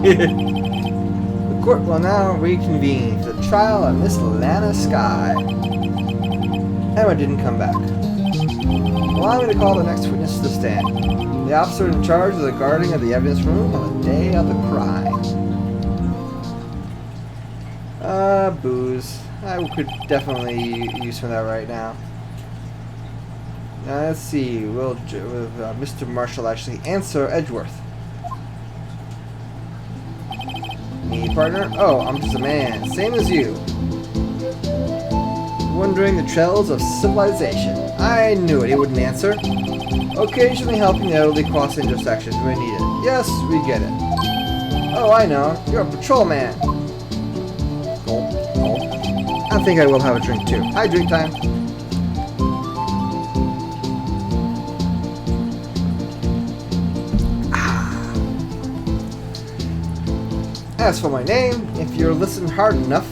The court will now reconvene for the trial of Miss Lana Skye. Emma didn't come back. Allow me to call the next witness to the stand. The officer in charge of the guarding of the evidence room on the day of the crime. Booze. I could definitely use some of that right now. Now let's see. Will Mr. Marshall actually answer Edgeworth? Me, partner? Oh, I'm just a man. Same as you. Wandering the trails of civilization. I knew it. He wouldn't answer. Occasionally helping the elderly cross intersections when needed. Yes, we get it. Oh, I know. You're a patrolman. Gulp, gulp. I think I will have a drink too. Hi, drink time. As for my name, if you're listening hard enough,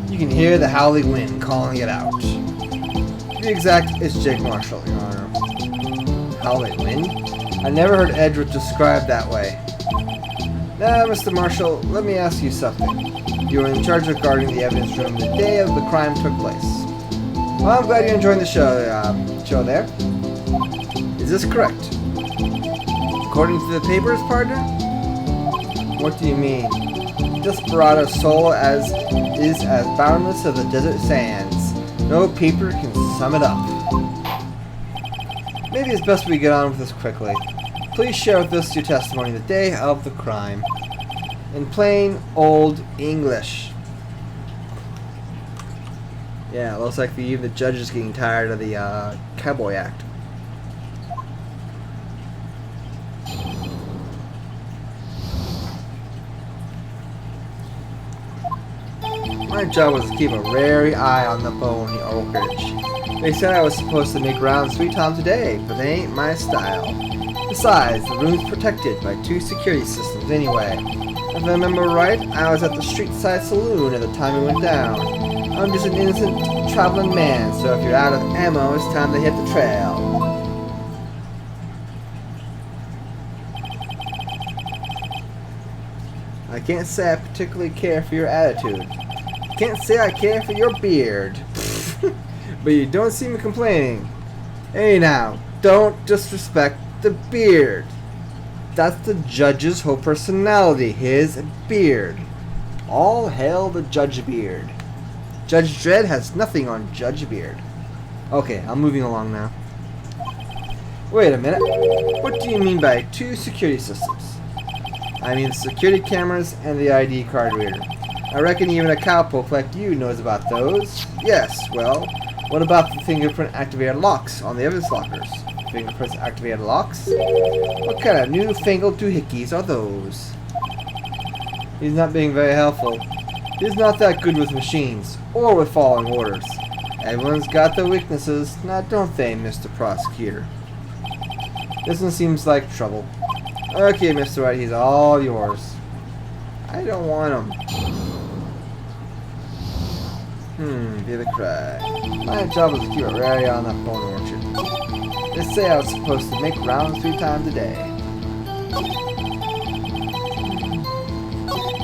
you can hear the howling wind calling it out. To be exact, it's Jake Marshall, Your Honor. Howling wind? I never heard Edgeworth described that way. Now, Mr. Marshall, let me ask you something. You were in charge of guarding the evidence room the day of the crime took place. Well, I'm glad you're enjoying the show there. Is this correct? According to the papers, partner? What do you mean? Desperado's soul is as boundless as the desert sands. No paper can sum it up. Maybe it's best we get on with this quickly. Please share with us your testimony the day of the crime. In plain old English. Yeah, it looks like even the judge is getting tired of the cowboy act. My job was to keep a wary eye on the bone Oak Ridge. They said I was supposed to make rounds 3 times a day, but they ain't my style. Besides, the room's protected by 2 security systems anyway. If I remember right, I was at the street side saloon at the time it went down. I'm just an innocent traveling man, so if you're out of ammo, it's time to hit the trail. I can't say I particularly care for your attitude. Can't say I care for your beard. But you don't seem to complaining. Hey now, don't disrespect the beard. That's the judge's whole personality, his beard. All hail the Judge Beard. Judge Dredd has nothing on Judge Beard. Okay, I'm moving along now. Wait a minute. What do you mean by 2 security systems? I mean the security cameras and the ID card reader. I reckon even a cowpoke like you knows about those. Yes, well, what about the fingerprint activated locks on the evidence lockers? Fingerprints activated locks? What kind of newfangled doohickeys are those? He's not being very helpful. He's not that good with machines, or with following orders. Everyone's got their weaknesses, now don't they, Mr. Prosecutor? This one seems like trouble. Okay, Mr. Wright, he's all yours. I don't want him. Give a cry. My job was to keep a rare eye on that bone orchard. They say I was supposed to make rounds 3 times a day.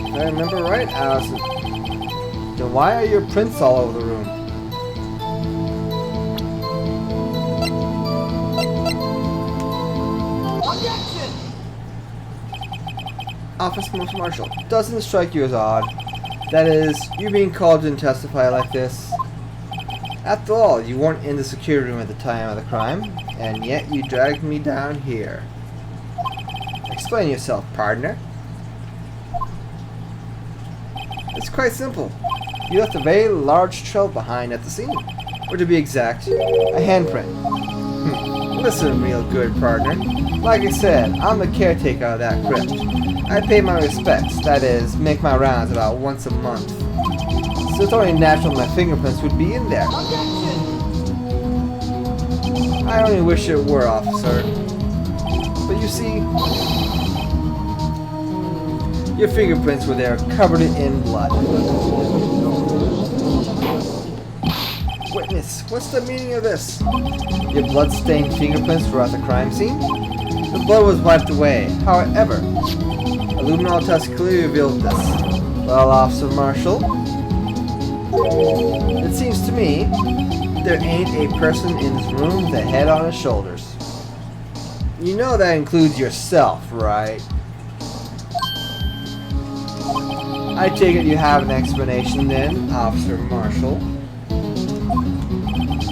If I remember right, Allison. Then why are your prints all over the room? Officer Marshal, doesn't strike you as odd? That is, you being called in to testify like this. After all, you weren't in the security room at the time of the crime, and yet you dragged me down here. Explain yourself, partner. It's quite simple. You left a very large trail behind at the scene. Or to be exact, a handprint. Listen, real good partner. Like I said, I'm the caretaker of that crypt. I pay my respects, that is, make my rounds about once a month. So it's only natural my fingerprints would be in there. I only wish it were, officer. But you see, your fingerprints were there, covered in blood. Witness, what's the meaning of this? Your blood-stained fingerprints were at the crime scene? The blood was wiped away. However, a luminol test clearly revealed this. Well, Officer Marshal, it seems to me there ain't a person in this room with a head on his shoulders. You know that includes yourself, right? I take it you have an explanation then, Officer Marshal.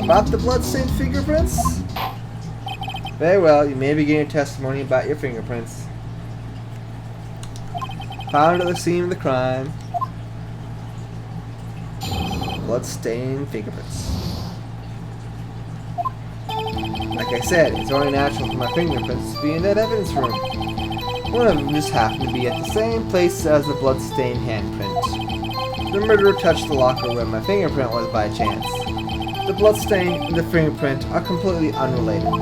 About the blood-stained fingerprints? Very well, you may begin your testimony about your fingerprints. Found at the scene of the crime. Blood-stained fingerprints. Like I said, it's only natural for my fingerprints to be in that evidence room. One of them just happened to be at the same place as the blood-stained handprint. The murderer touched the locker where my fingerprint was by chance. The bloodstain and the fingerprint are completely unrelated.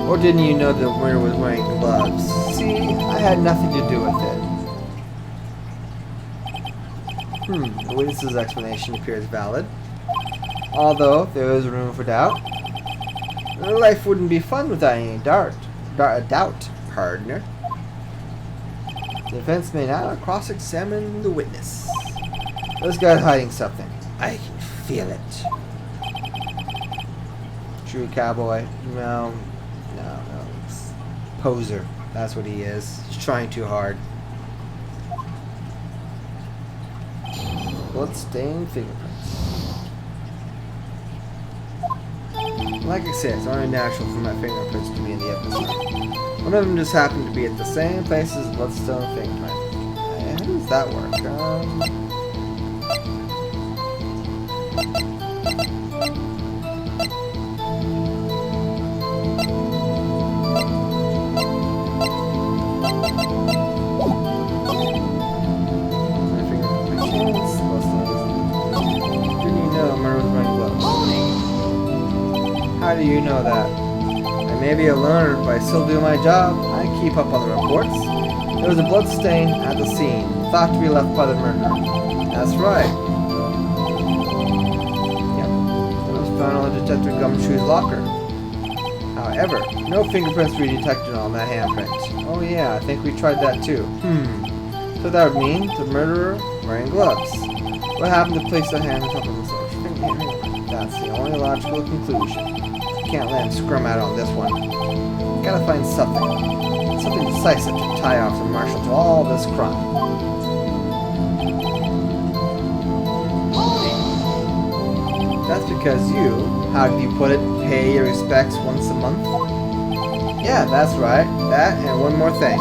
Or didn't you know the murderer was wearing gloves? See, I had nothing to do with it. The witness's explanation appears valid. Although there is room for doubt. Life wouldn't be fun without any doubt, partner. The defense may now cross-examine the witness. This guy's hiding something. I can feel it. True cowboy. No. Poser. That's what he is. He's trying too hard. Blood-stained fingerprints. Like I said, it's only natural for my fingerprints to be in the evidence room. One of them just happened to be at the same place as the bloodstone fingerprint. How does that work? How do you know that? I may be a learner, but I still do my job. I keep up on the reports. There was a blood stain at the scene, thought to be left by the murderer. That's right. Yep. It was found on Detective Gumshoe's locker. However, no fingerprints were detected on that handprint. Oh yeah, I think we tried that too. So that would mean the murderer wearing gloves. What happened to place the hand on top of himself? That's the only logical conclusion. Can't let him scrum out on this one. Gotta find something decisive to tie Officer Marshal to all this crime. That's because you, how do you put it, pay your respects once a month? Yeah, that's right. That and one more thing.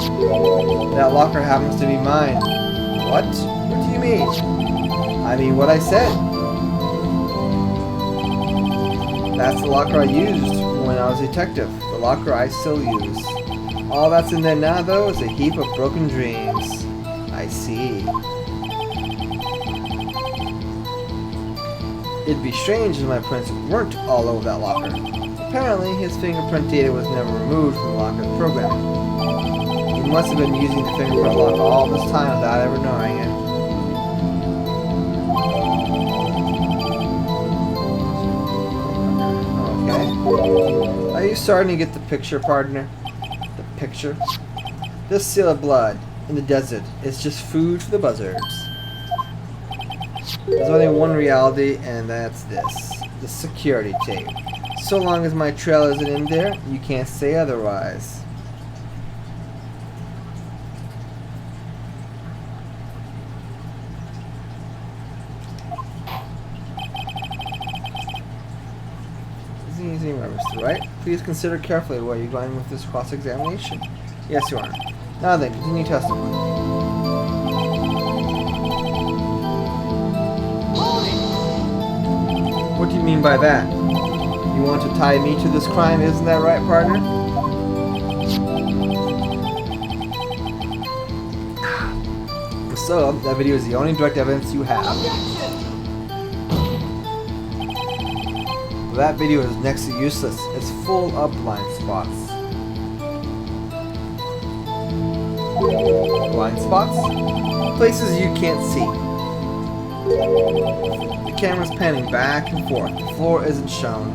That locker happens to be mine. What? What do you mean? I mean what I said. That's the locker I used when I was a detective. The locker I still use. All that's in there now, though, is a heap of broken dreams. I see. It'd be strange if my prints weren't all over that locker. Apparently, his fingerprint data was never removed from the locker's programming. He must have been using the fingerprint lock all this time without ever knowing it. Are you starting to get the picture, partner? The picture? This seal of blood in the desert is just food for the buzzards. There's only one reality, and that's this. The security tape. So long as my trail isn't in there, you can't say otherwise. Easy, Mr. Wright. Please consider carefully where you're going with this cross-examination. Yes, you are. Now then, continue testimony. What do you mean by that? You want to tie me to this crime, isn't that right, partner? So, that video is the only direct evidence you have. That video is next to useless. It's full of blind spots. Blind spots? Places you can't see. The camera's panning back and forth. The floor isn't shown.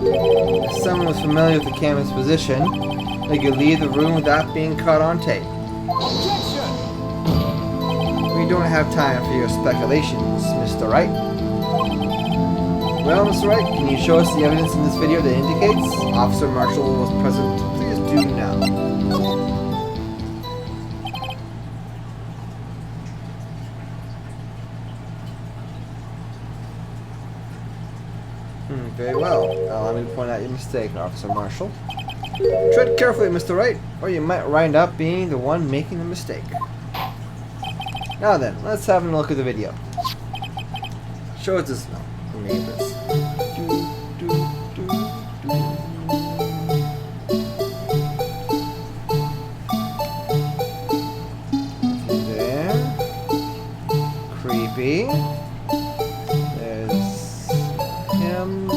If someone was familiar with the camera's position, they could leave the room without being caught on tape. We don't have time for your speculations, Mr. Wright. Well, Mr. Wright, can you show us the evidence in this video that indicates Officer Marshall was present? Please do now. Very well. Allow me to point out your mistake, Officer Marshall. Tread carefully, Mr. Wright, or you might wind up being the one making the mistake. Now then, let's have a look at the video. Show us this now. Neighbors. There. Creepy. There's him.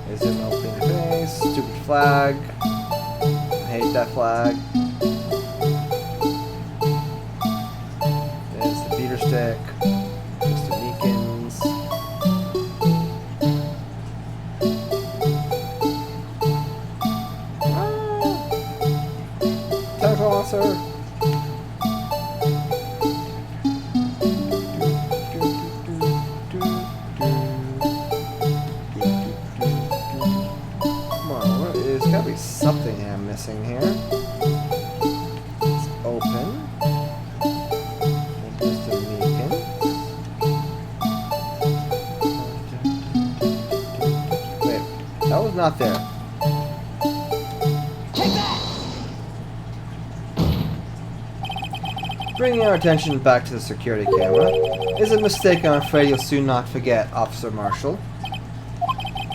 There's him opening the face. Stupid flag. I hate that flag. Stick, Mr. Meekins. Tentacle monster. Come on, there's gotta be something I'm missing here. It's open. That was not there. Take that! Bringing our attention back to the security camera is a mistake I'm afraid you'll soon not forget, Officer Marshall.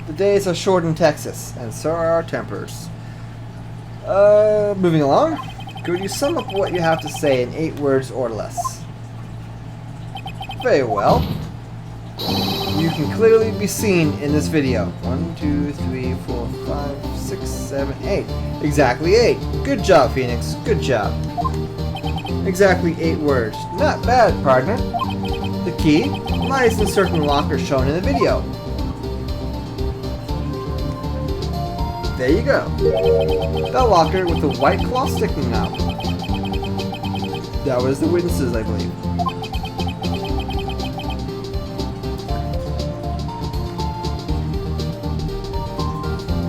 The days are short in Texas, and so are our tempers. Moving along. Could you sum up what you have to say in 8 words or less? Very well. You can clearly be seen in this video. 1, 2, 3, 4, 5, 6, 7, 8. Exactly 8. Good job, Phoenix. Good job. Exactly 8 words. Not bad, partner. The key lies in certain lockers shown in the video. There you go. The locker with the white cloth sticking out. That was the witnesses, I believe.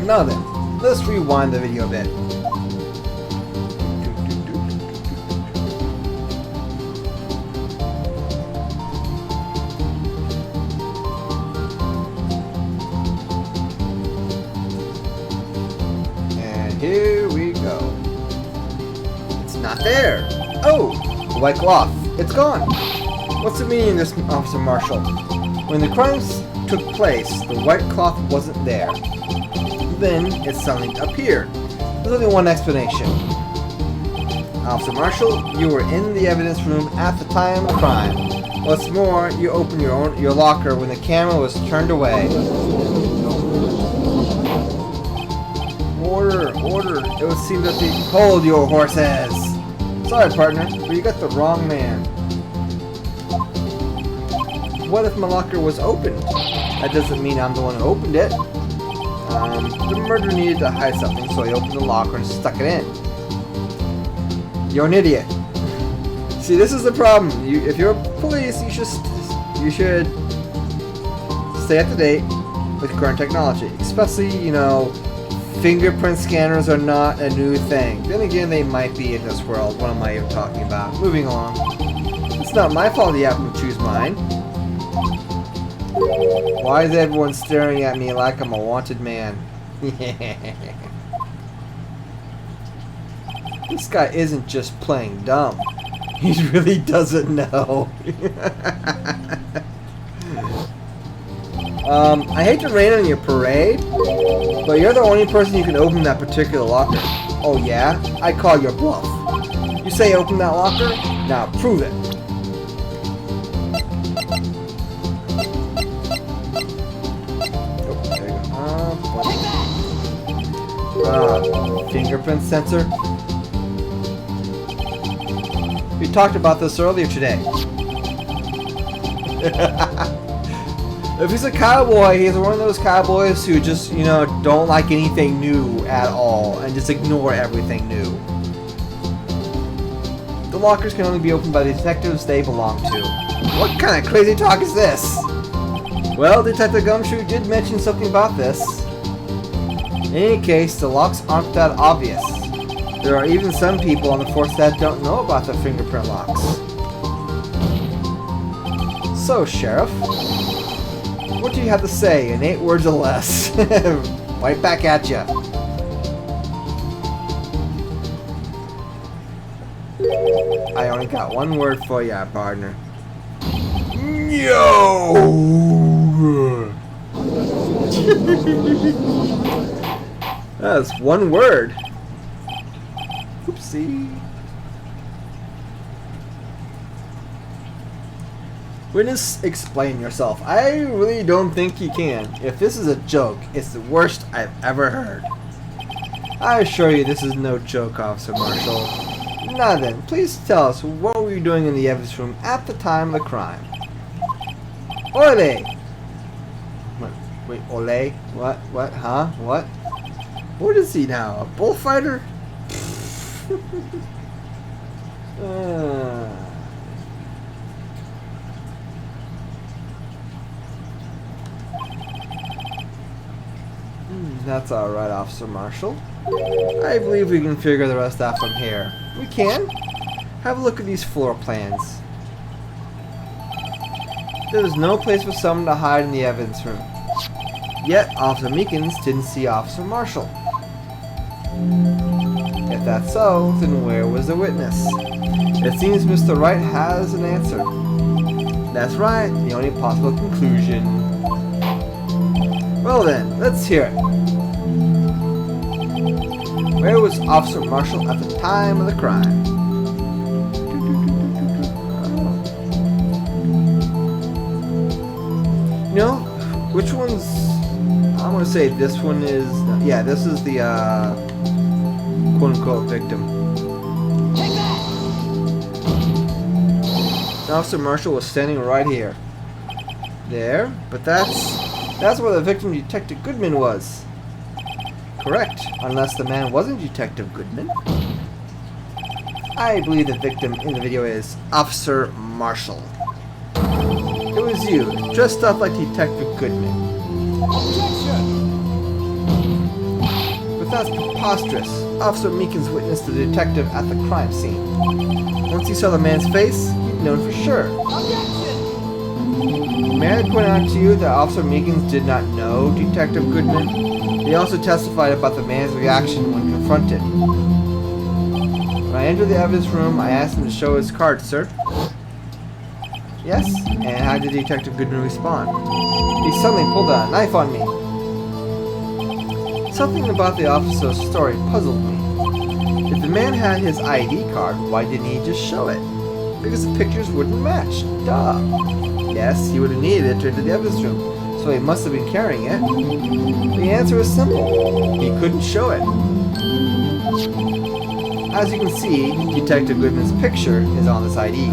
Now then, let's rewind the video a bit. And here we go. It's not there. Oh, the white cloth. It's gone. What's the meaning of this, Officer Marshall? When the crimes took place, the white cloth wasn't there. Then it suddenly appeared. There's only one explanation. Officer Marshall, you were in the evidence room at the time of the crime. What's more, you opened your locker when the camera was turned away. Order, order. It would seem that they hold your horses. Sorry, partner, but you got the wrong man. What if my locker was opened? That doesn't mean I'm the one who opened it. The murderer needed to hide something, so he opened the locker and stuck it in. You're an idiot. See, this is the problem. If you're police, you should stay up to date with current technology. Especially, you know, fingerprint scanners are not a new thing. Then again, they might be in this world. What am I even talking about? Moving along. It's not my fault you happen to choose mine. Why is everyone staring at me like I'm a wanted man? This guy isn't just playing dumb. He really doesn't know. I hate to rain on your parade, but you're the only person who can open that particular locker. Oh yeah? I call your bluff. You say open that locker? Now prove it. Oh, there you go. Fingerprint sensor. We talked about this earlier today. If he's a cowboy, he's one of those cowboys who just, you know, don't like anything new at all and just ignore everything new. The lockers can only be opened by the detectives they belong to. What kind of crazy talk is this? Well, Detective Gumshoe did mention something about this. In any case, the locks aren't that obvious. There are even some people on the force that don't know about the fingerprint locks. So, Sheriff, what do you have to say in 8 words or less? Right back at ya. I only got 1 word for ya, partner. No! That's 1 word. Oopsie. Witness, explain yourself. I really don't think you can. If this is a joke, it's the worst I've ever heard. I assure you this is no joke, Officer Marshall. Now then, please tell us what were you doing in the evidence room at the time of the crime? Ole! Wait, ole? What? Huh? What? What is he now? A bullfighter? That's alright, Officer Marshall. I believe we can figure the rest out from here. We can? Have a look at these floor plans. There was no place for someone to hide in the evidence room. Yet, Officer Meekins didn't see Officer Marshall. If that's so, then where was the witness? It seems Mr. Wright has an answer. That's right, the only possible conclusion. Well then, let's hear it. Where was Officer Marshall at the time of the crime? You know, which one's... I'm gonna say this one is... Yeah, this is the, quote-unquote victim. Take that! Officer Marshall was standing right here. There, but that's where the victim, Detective Goodman, was. Correct, unless the man wasn't Detective Goodman. I believe the victim in the video is Officer Marshall. It was you, dressed up like Detective Goodman. Objection! But that's preposterous. Officer Meekins witnessed the detective at the crime scene. Once he saw the man's face, he'd known for sure. Objection! May I point out to you that Officer Meekins did not know Detective Goodman? He also testified about the man's reaction when confronted. When I entered the evidence room, I asked him to show his card, sir. Yes, and how did Detective Goodman respond? He suddenly pulled out a knife on me. Something about the officer's story puzzled me. If the man had his ID card, why didn't he just show it? Because the pictures wouldn't match. Duh. Yes, he would have needed it to enter the evidence room, so he must have been carrying it. The answer is simple. He couldn't show it. As you can see, Detective Goodman's picture is on this ID.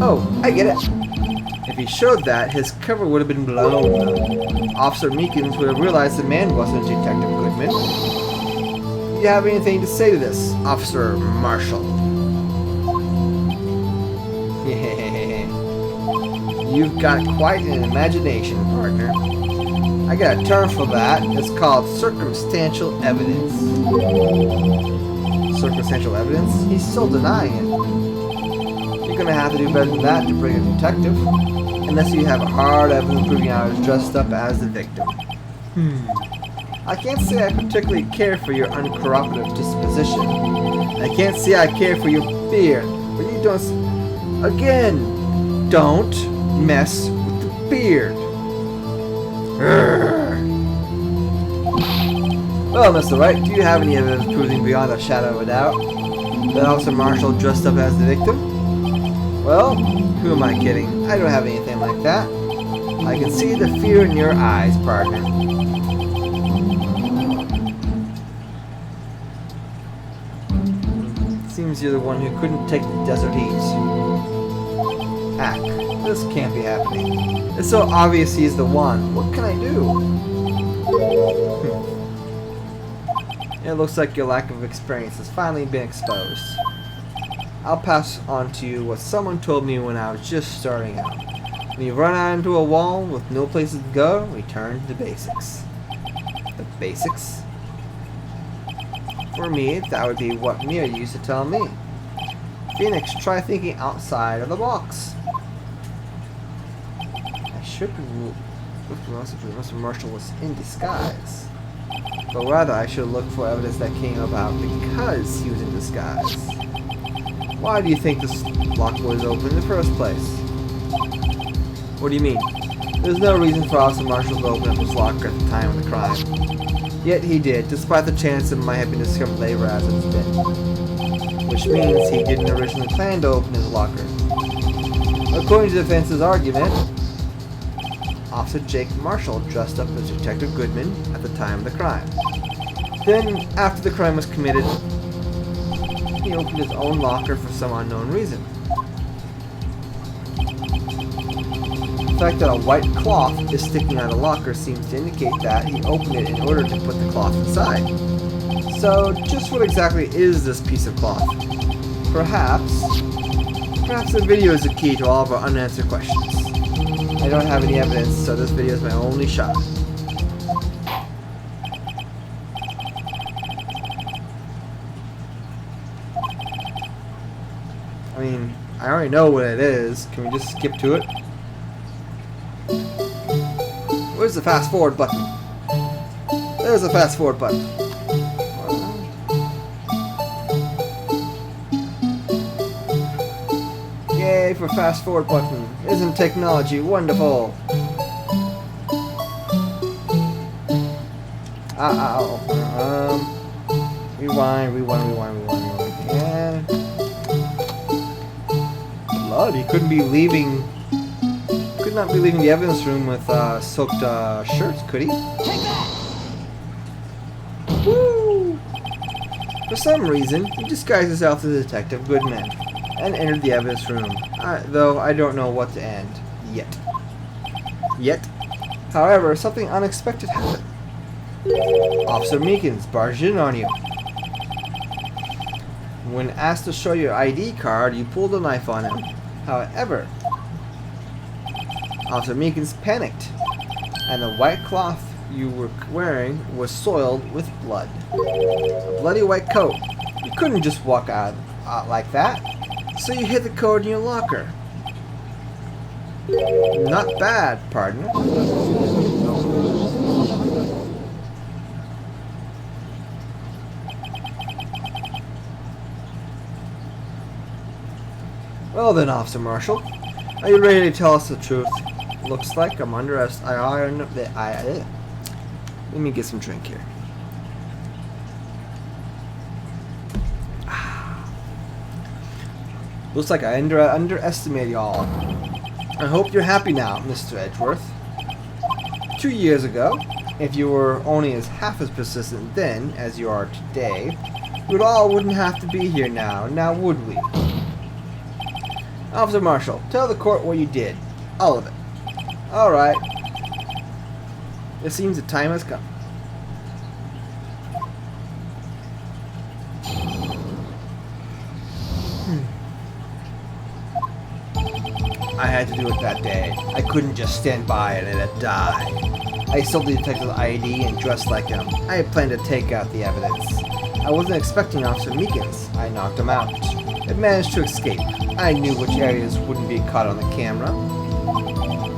Oh, I get it. If he showed that, his cover would have been blown. Officer Meekins would have realized the man wasn't Detective Goodman. Do you have anything to say to this, Officer Marshall? You've got quite an imagination, partner. I got a term for that. It's called circumstantial evidence. Circumstantial evidence? He's still denying it. You're gonna have to do better than that to bring a detective. Unless you have a hard evidence proving I was dressed up as the victim. I can't say I particularly care for your uncooperative disposition. I can't say I care for your beard, but you don't... Again, don't mess with the beard. Urgh. Well, Mr. Wright, do you have any evidence proving beyond a shadow of a doubt that Officer Marshall dressed up as the victim? Well, who am I kidding? I don't have anything like that. I can see the fear in your eyes, partner. Seems you're the one who couldn't take the desert heat. Hack. This can't be happening. It's so obvious he's the one. What can I do? It looks like your lack of experience has finally been exposed. I'll pass on to you what someone told me when I was just starting out. When you run out into a wall with no places to go, return to the basics. The basics? For me, that would be what Mia used to tell me. Phoenix, try thinking outside of the box. I should look for Mr. Marshall was in disguise. But rather, I should look for evidence that came about because he was in disguise. Why do you think this lock was open in the first place? What do you mean? There's no reason for Officer Marshall to open up his locker at the time of the crime. Yet he did, despite the chance it might have been discovered later as it's been. Which means he didn't originally plan to open his locker. According to the defense's argument, Officer Jake Marshall dressed up as Detective Goodman at the time of the crime. Then, after the crime was committed, he opened his own locker for some unknown reason. The fact that a white cloth is sticking out of the locker seems to indicate that he opened it in order to put the cloth inside. So, just what exactly is this piece of cloth? Perhaps the video is the key to all of our unanswered questions. I don't have any evidence, so this video is my only shot. I mean, I already know what it is. Can we just skip to it? Where's the fast forward button? There's the fast forward button. Yay for fast forward button. Isn't technology wonderful? Rewind. Yeah. Blood, he couldn't be leaving. Could not be leaving the evidence room with soaked shirts, could he? Take that! Woo! For some reason, he disguised himself as Detective Goodman and entered the evidence room. Though I don't know what to end yet. However, something unexpected happened. Officer Meekins barged in on you. When asked to show your ID card, you pulled a knife on him. However, Officer Meekins panicked, and the white cloth you were wearing was soiled with blood. A bloody white coat. You couldn't just walk out like that, so you hid the code in your locker. Not bad, partner. Well then, Officer Marshall, are you ready to tell us the truth? Looks like I'm under arrest. Let me get some drink here. Looks like I underestimated y'all. I hope you're happy now, Mr. Edgeworth. 2 years ago, if you were only half as persistent then as you are today, we all wouldn't have to be here now would we? Officer Marshall, tell the court what you did. All of it. Alright. It seems the time has come. I had to do it that day. I couldn't just stand by and let it die. I stole the detective's ID and dressed like him. I had planned to take out the evidence. I wasn't expecting Officer Meekins. I knocked him out. It managed to escape. I knew which areas wouldn't be caught on the camera.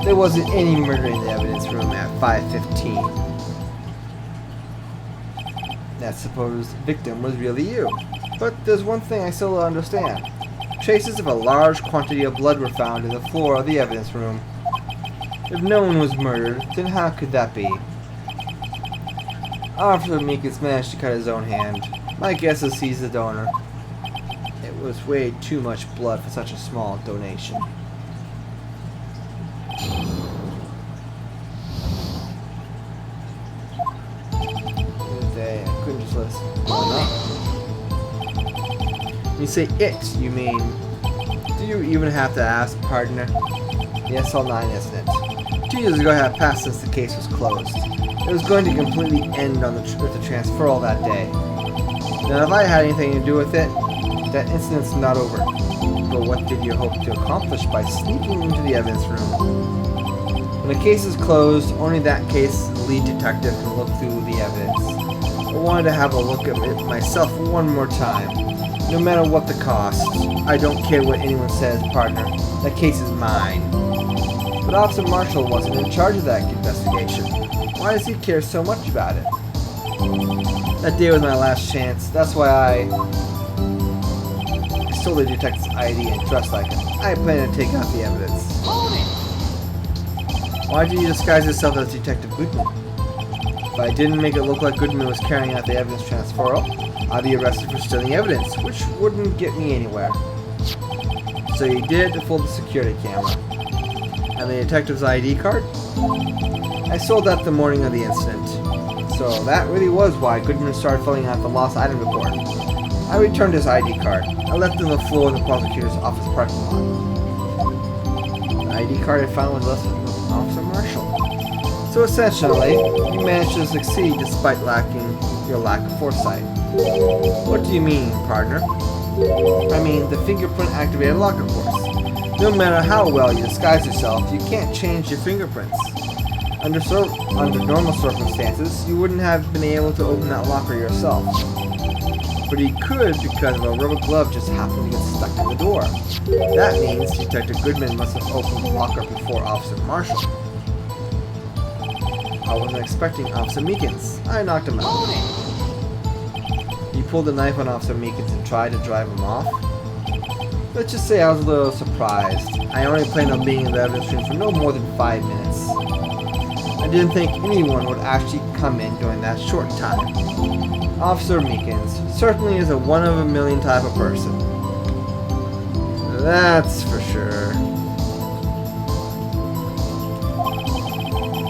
There wasn't any murder in the evidence room at 5:15. That supposed victim was really you. But there's one thing I still don't understand. Traces of a large quantity of blood were found in the floor of the evidence room. If no one was murdered, then how could that be? Officer Meekins managed to cut his own hand. My guess is he's the donor. It was way too much blood for such a small donation. I couldn't just listen. When you say it, you mean... Do you even have to ask, partner? The SL9 incident. 2 years ago had passed since the case was closed. It was going to completely end on with the transferal that day. Now, if I had anything to do with it, that incident's not over. But what did you hope to accomplish by sneaking into the evidence room? When a case is closed, only that case's lead detective can look through the evidence. I wanted to have a look at it myself one more time. No matter what the cost. I don't care what anyone says, partner. That case is mine. But Officer Marshall wasn't in charge of that investigation. Why does he care so much about it? That day was my last chance. That's why I stole the detective's ID and dressed like him. I planned to take out the evidence. Why did you disguise yourself as Detective Goodman? If I didn't make it look like Goodman was carrying out the evidence transferal, I'd be arrested for stealing evidence, which wouldn't get me anywhere. So you did it to fool the security camera. And the detective's ID card? I sold that the morning of the incident. So that really was why Goodman started filling out the lost item report. I returned his ID card. I left it on the floor in the prosecutor's office parking lot. The ID card I found was left with Officer Marshall. So essentially, you managed to succeed despite your lack of foresight. What do you mean, partner? I mean, the fingerprint activated lock, of course. No matter how well you disguise yourself, you can't change your fingerprints. Under normal circumstances, you wouldn't have been able to open that locker yourself. But you could because of a rubber glove just happened to get stuck in the door. That means Detective Goodman must have opened the locker before Officer Marshall. I wasn't expecting Officer Meekins. I knocked him out. You pulled the knife on Officer Meekins and tried to drive him off? Let's just say I was a little surprised. I only planned on being in the evidence room for no more than 5 minutes. I didn't think anyone would actually come in during that short time. Officer Meekins certainly is a one-of-a-million type of person. That's for sure.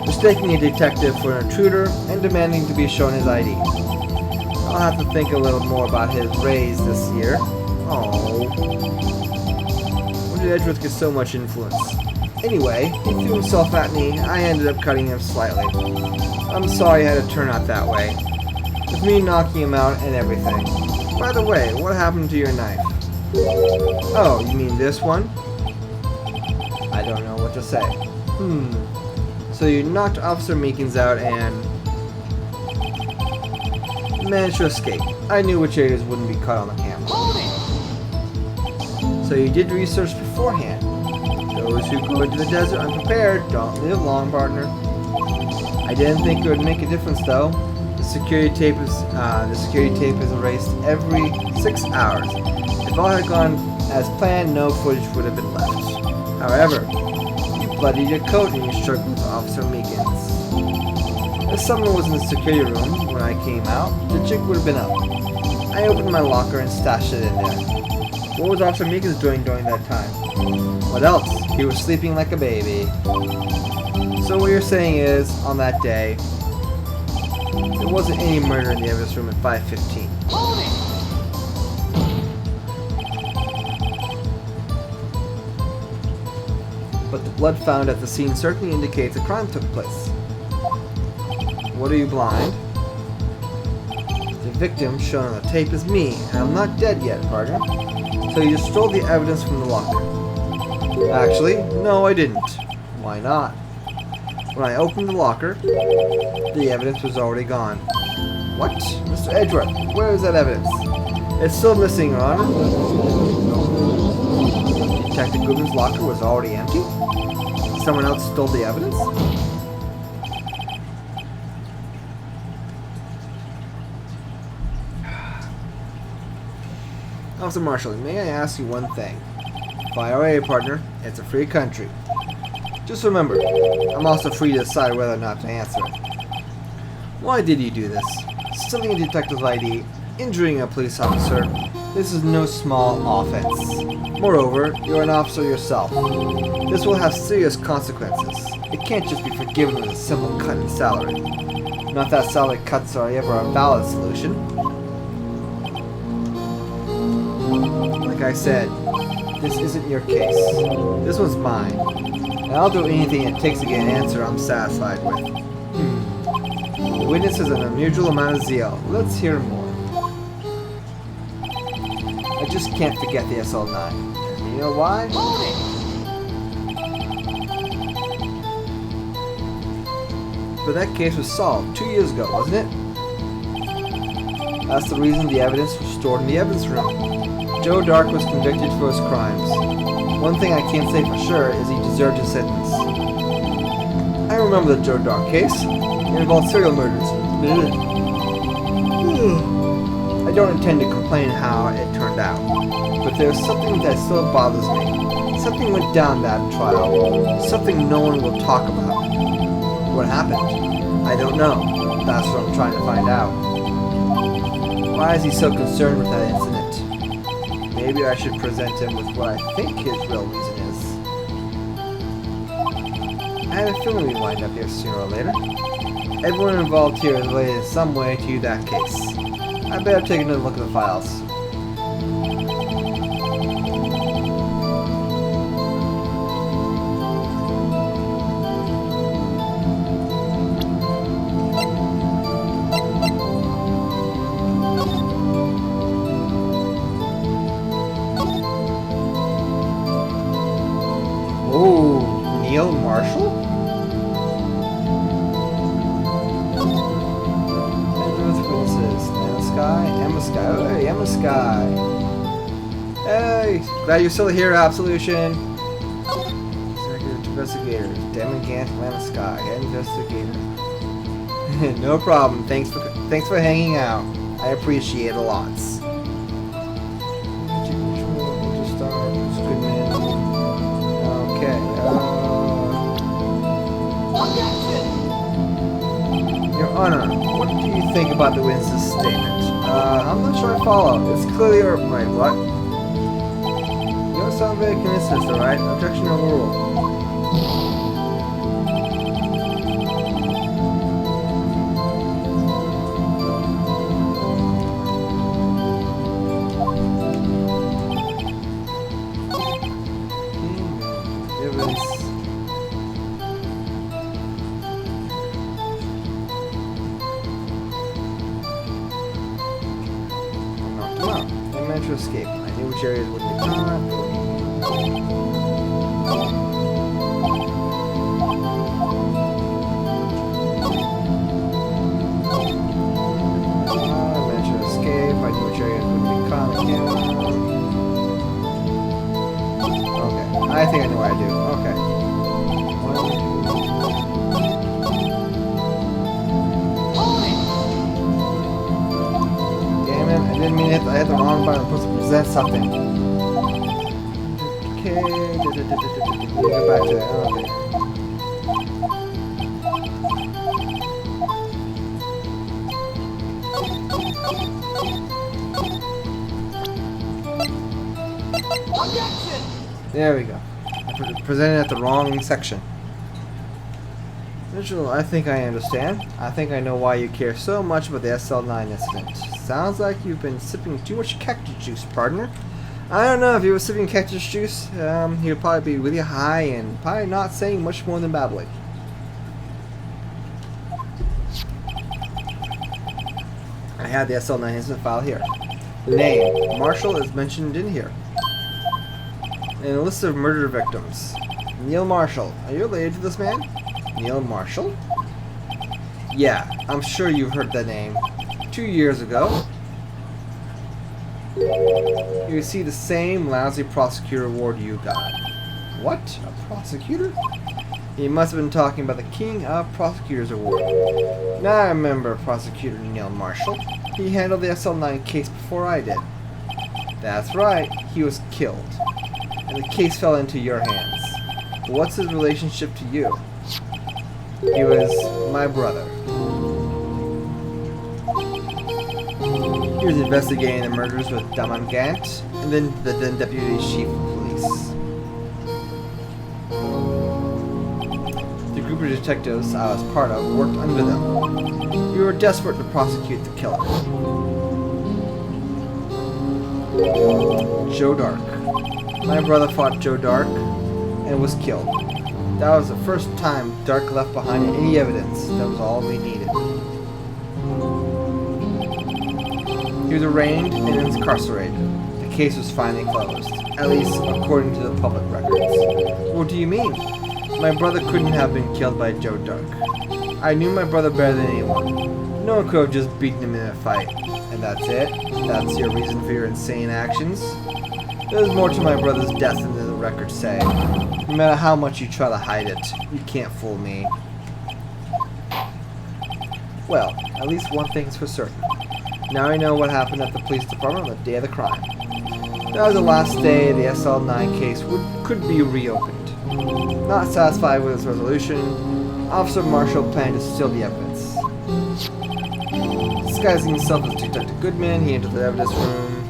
Mistaking a detective for an intruder and demanding to be shown his ID. I'll have to think a little more about his raise this year. Oh. When did Edgeworth get so much influence? Anyway, he threw himself at me. I ended up cutting him slightly. I'm sorry it had to turn out that way. With me knocking him out and everything. By the way, what happened to your knife? Oh, you mean this one? I don't know what to say. So you knocked Officer Meekins out and managed to escape. I knew which areas wouldn't be caught on the camera. So you did research beforehand. Those who go into the desert unprepared don't live long, partner. I didn't think it would make a difference though. The security tape is erased every 6 hours. If all had gone as planned, no footage would have been left. However, you bloodied your coat and you struggled with Officer Meekins. If someone was in the security room when I came out, the jig would have been up. I opened my locker and stashed it in there. What was Officer Meekins doing during that time? What else? He was sleeping like a baby. So what you're saying is, on that day, there wasn't any murder in the evidence room at 5:15. But the blood found at the scene certainly indicates a crime took place. What are you, blind? The victim shown on the tape is me, and I'm not dead yet, partner. So you just stole the evidence from the locker. Actually, no, I didn't. Why not? When I opened the locker, the evidence was already gone. What? Mr. Edgeworth, where is that evidence? It's still missing, Your Honor. Detective Goodman's locker was already empty? Someone else stole the evidence? Officer Marshall, may I ask you one thing? Fire away, partner. It's a free country. Just remember, I'm also free to decide whether or not to answer it. Why did you do this? Stealing a detective's ID, injuring a police officer, this is no small offense. Moreover, you're an officer yourself. This will have serious consequences. It can't just be forgiven with a simple cut in salary. Not that salary cuts are ever a valid solution. Like I said, this isn't your case. This one's mine. And I'll do anything it takes to get an answer I'm satisfied with. The witness has an unusual amount of zeal. Let's hear more. I just can't forget the SL9. You know why? Hold it! But that case was solved 2 years ago, wasn't it? That's the reason the evidence was stored in the evidence room. Joe Dark was convicted for his crimes. One thing I can't say for sure is he deserved his sentence. I remember the Joe Dark case. It involved serial murders. I don't intend to complain how it turned out, but there's something that still bothers me. Something went down that trial. Something no one will talk about. What happened? I don't know. That's what I'm trying to find out. Why is he so concerned with that incident? Maybe I should present him with what I think his real reason is. I have a feeling we wind up here sooner or later. Everyone involved here is related in some way to that case. I better take another look at the files. Oh, Neil Marshall? Emma Sky. Hey, Emma Sky. Hey, glad you're still here, Absolution. Executive Investigator. Demon Gant, Emma Sky. Investigator. No problem. Thanks for hanging out. I appreciate it a lot. Okay. Your Honor, what do you think about the witness's statement? I'm not sure I follow. It's clearly your... Wait, what? You don't sound very convinced, alright? Objection overruled. To escape. I knew which areas would be caught. Managed to escape. I knew which areas would be caught. Okay. I think I know what I do. Okay. Damn it, I didn't mean it. I hit the wrong button. I'm supposed to present something. Okay. Go back to that. Okay. Objection! There we go. I presented at the wrong section. Mitchell, I think I understand. I think I know why you care so much about the SL9 incident. Sounds like you've been sipping too much cactus juice, partner. I don't know, if you were sipping cactus juice, he would probably be really high and probably not saying much more than babbling. I have the SL9 incident file here. Name, Marshall is mentioned in here. and a list of murder victims. Neil Marshall. Are you related to this man? Neil Marshall? Yeah, I'm sure you've heard that name. 2 years ago, you received the same lousy prosecutor award you got. What? A prosecutor? You must have been talking about the King of Prosecutors Award. Now I remember Prosecutor Neil Marshall. He handled the SL9 case before I did. That's right, he was killed. And the case fell into your hands. What's his relationship to you? He was my brother. He was investigating the murders with Daman Gant, and then the Deputy Chief of Police. The group of detectives I was part of worked under them. We were desperate to prosecute the killer. Joe Dark. My brother fought Joe Dark and was killed. That was the first time Dark left behind any evidence. That was all we needed. He was arraigned and incarcerated. The case was finally closed, at least according to the public records. What do you mean? My brother couldn't have been killed by Joe Dark. I knew my brother better than anyone. No one could have just beaten him in a fight. And that's it? That's your reason for your insane actions? There's more to my brother's death than the records say. No matter how much you try to hide it, you can't fool me. Well, at least one thing's for certain. Now I know what happened at the police department on the day of the crime. That was the last day the SL9 case could be reopened. Not satisfied with its resolution, Officer Marshall planned to steal the evidence. Disguising himself as Detective Goodman, he entered the evidence room.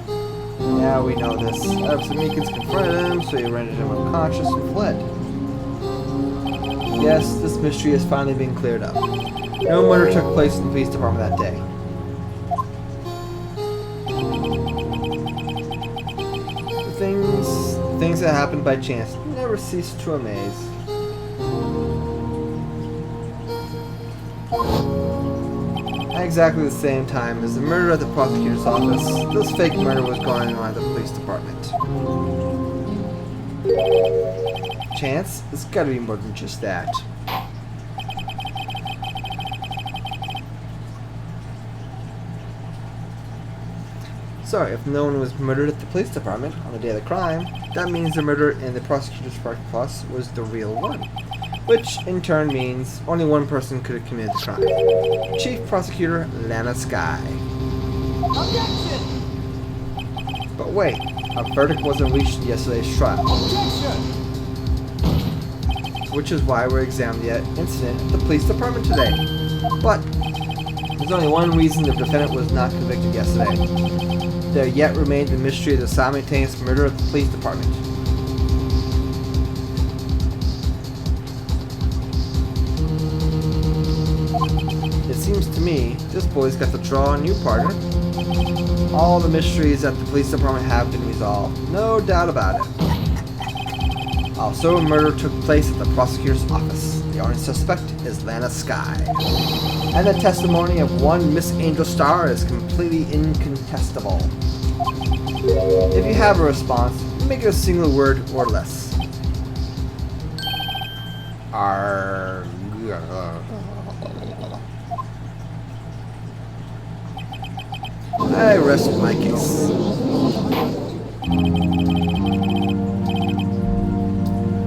Yeah, we know this. Officer Meekins confronted him, so he rendered him unconscious and fled. Yes, this mystery has finally been cleared up. No murder took place in the police department that day. Things that happened by chance never cease to amaze. At exactly the same time as the murder at the prosecutor's office, this fake murder was going on at the police department. Chance? It's gotta be more than just that. So, if no one was murdered at the police department on the day of the crime, that means the murder in the prosecutor's park plus was the real one. Which, in turn, means only one person could have committed the crime. Chief Prosecutor Lana Sky. Objection! But wait, a verdict wasn't reached in yesterday's trial. Objection! Which is why we're examining the incident at the police department today. But, there's only one reason the defendant was not convicted yesterday. There yet remained the mystery of the simultaneous murder at the police department. It seems to me this boy's got to draw a new partner. All the mysteries at the police department have been resolved, no doubt about it. Also, a murder took place at the prosecutor's office. The only suspect is Lana Sky. And the testimony of one Miss Angel Star is completely incontestable. If you have a response, make it a single word or less. I rest my case.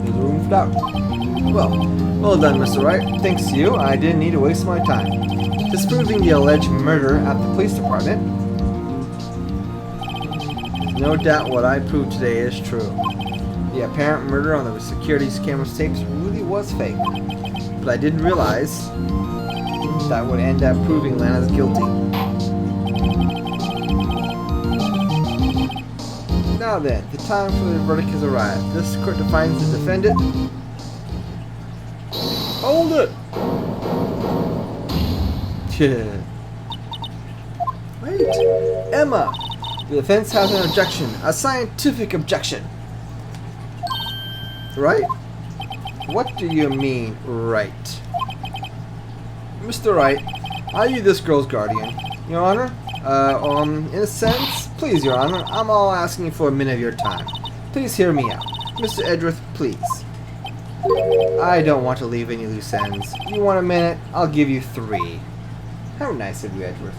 There's room for doubt. Well done, Mr. Wright. Thanks to you, I didn't need to waste my time. Disproving the alleged murder at the police department. There's no doubt what I proved today is true. The apparent murder on the security camera tapes really was fake. But I didn't realize that would end up proving Lana's guilty. Now then, the time for the verdict has arrived. This court defines the defendant. Hold it! Wait, Emma! The defense has an objection, a scientific objection. Right? What do you mean, right? Mr. Wright, are you this girl's guardian? Your Honor? In a sense, please, Your Honor, I'm all asking for a minute of your time. Please hear me out. Mr. Edgeworth, please. I don't want to leave any loose ends. You want a minute? I'll give you 3. How nice of you, Edgeworth.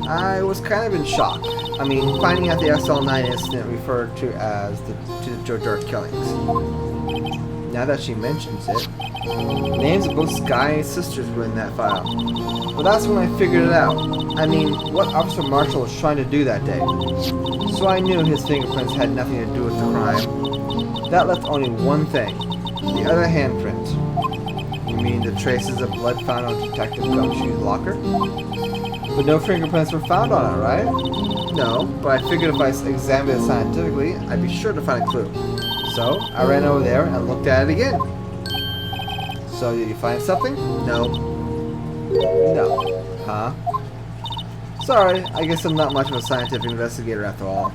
I was kind of in shock. I mean, finding out the SL9 incident referred to as the Joe Dirt killings. Now that she mentions it, names of both Sky and his sisters were in that file. But that's when I figured it out. I mean, what Officer Marshall was trying to do that day. So I knew his fingerprints had nothing to do with the crime. That left only one thing. The other handprint. You mean the traces of blood found on Detective Gumshoe's locker? But no fingerprints were found on it, right? No, but I figured if I examined it scientifically, I'd be sure to find a clue. So, I ran over there and looked at it again. So, did you find something? No. No. Huh? Sorry, I guess I'm not much of a scientific investigator after all.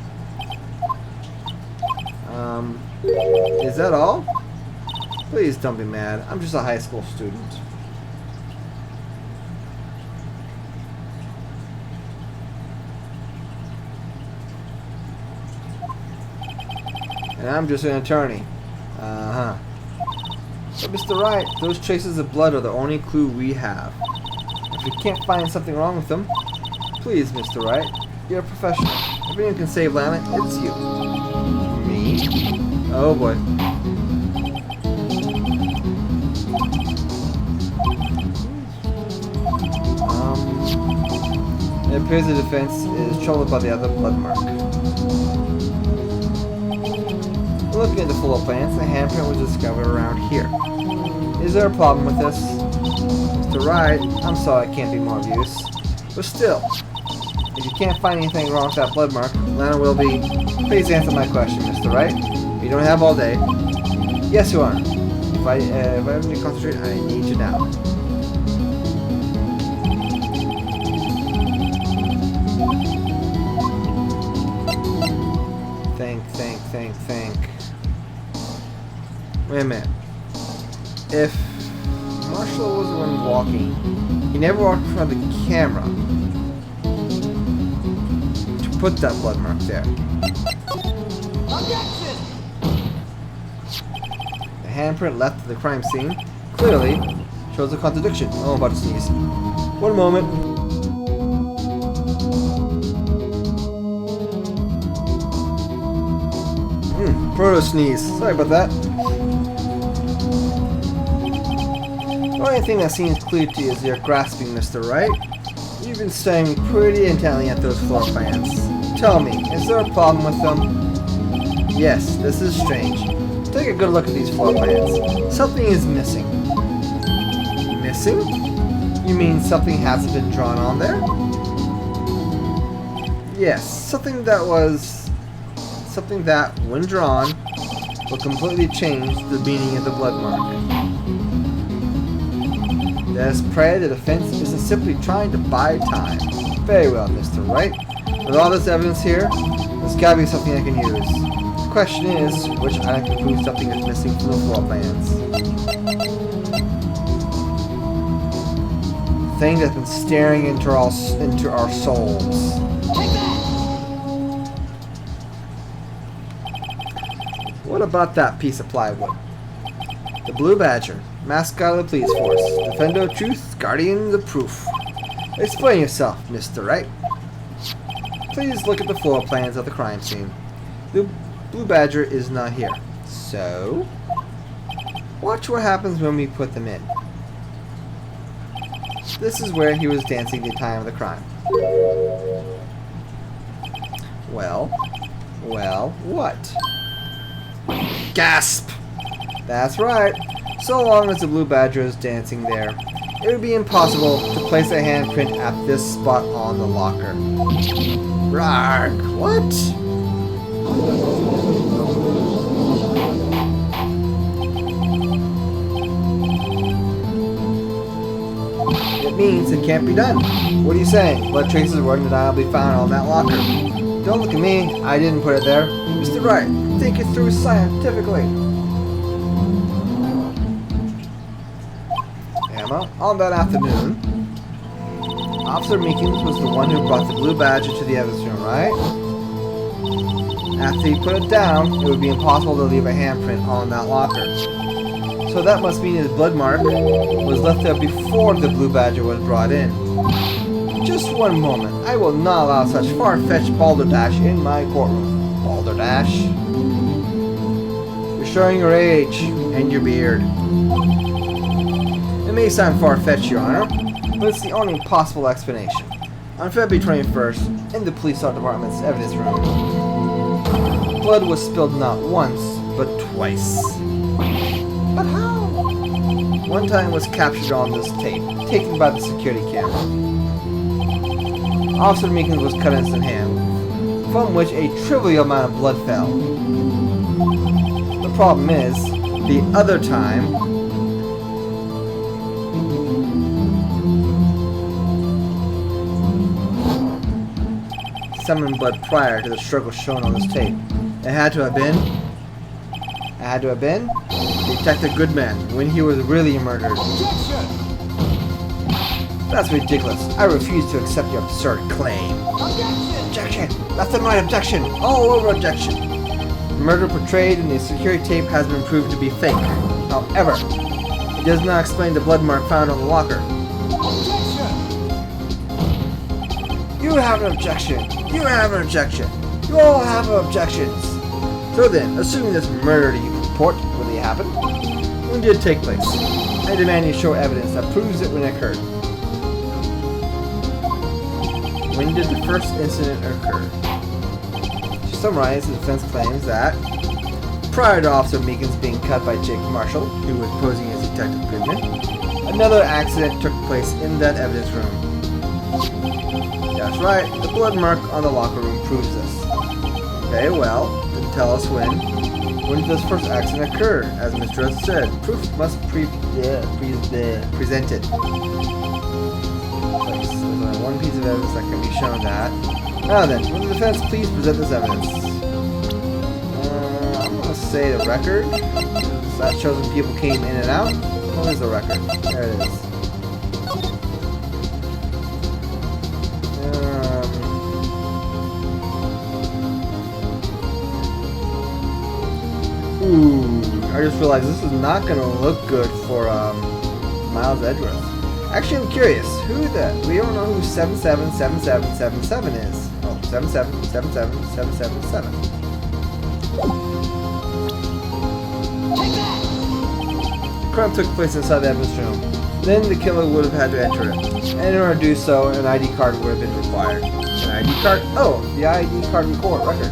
Is that all? Please don't be mad. I'm just a high school student. And I'm just an attorney. Uh-huh. But Mr. Wright, those traces of blood are the only clue we have. If we can't find something wrong with them, please, Mr. Wright, you're a professional. If anyone can save Lana, it's you. Me? Oh boy. It appears the defense is troubled by the other blood mark. Looking at the floor plans, a handprint was discovered around here. Is there a problem with this? Mr. Wright, I'm sorry I can't be more of use. But still, if you can't find anything wrong with that blood mark, Lana will be... Please answer my question, Mr. Wright. You don't have all day. Yes, you are. If I have to concentrate, I need you now. Think. Wait a minute. If Marshall was the one walking, he never walked in front of the camera to put that blood mark there. Objection! The handprint left at the crime scene clearly shows a contradiction. Oh, I'm about to sneeze. One moment. Proto sneeze. Sorry about that. The only thing that seems clear to you is you're grasping, Mr. Wright. You've been staring pretty intently at those floor plans. Tell me, is there a problem with them? Yes, this is strange. Take a good look at these floor plans. Something is missing. Missing? You mean something hasn't been drawn on there? Yes, something that, when drawn, will completely change the meaning of the blood mark. Let's pray the defense isn't simply trying to buy time. Very well, Mr. Wright. With all this evidence here, there's gotta be something I can use. The question is, which item can prove something is missing from the floor plans? The thing that's been staring into our souls. What about that piece of plywood? The Blue Badger, mascot of the police force, defender of truth, guardian of proof. Explain yourself, Mr. Wright. Please look at the floor plans of the crime scene. The Blue Badger is not here. So, watch what happens when we put them in. This is where he was dancing the time of the crime. Well, what? Gasp! That's right. So long as the Blue Badger is dancing there, it would be impossible to place a handprint at this spot on the locker. Rarg! What? It means it can't be done. What are you saying? Blood traces were undeniably found on that locker. Don't look at me. I didn't put it there. Mr. Wright, think it through scientifically. Emma, on that afternoon, Officer Meekins was the one who brought the Blue Badger to the evidence room, right? After he put it down, it would be impossible to leave a handprint on that locker. So that must mean his blood mark was left there before the blue badger was brought in. Just one moment. I will not allow such far-fetched balderdash in my courtroom. Balderdash? You're showing your age and your beard. It may sound far-fetched, Your Honor, but it's the only possible explanation. On February 21st, in the police department's evidence room, blood was spilled not once, but twice. But how? One time was captured on this tape, taken by the security camera. Officer Meekins was cut in his hand, from which a trivial amount of blood fell. The problem is, the other time, summoned blood prior to the struggle shown on this tape. It had to have been Detective Goodman when he was really murdered. Objection! That's ridiculous. I refuse to accept your absurd claim. Objection! Objection! Left and right objection! All over objection! The murder portrayed in the security tape has been proved to be fake. However, it does not explain the blood mark found on the locker. Objection! You have an objection! You have an objection! You all have objections! So then, assuming this murder you purport really happened, when did it take place? I demand you show evidence that proves it when it occurred. When did the first incident occur? To summarize, the defense claims that prior to Officer Meekins being cut by Jake Marshall, who was posing as Detective Goodman, another accident took place in that evidence room. That's right, the blood mark on the locker room proves this. Okay, well, then tell us when did this first accident occur? As Mr. S said, proof must be presented. There's only one piece of evidence that can be shown that. Now then, will the defense please present this evidence? I'm going to say the record. So that shows when people came in and out. What is the record? There it is. Ooh, I just realized this is not going to look good for Miles Edgeworth. Actually, I'm curious. We don't know who 777777 is. Oh, 7777777. The crime took place inside the evidence room. Then the killer would have had to enter it. And in order to do so, an ID card would have been required. An ID card? Oh, the ID card record.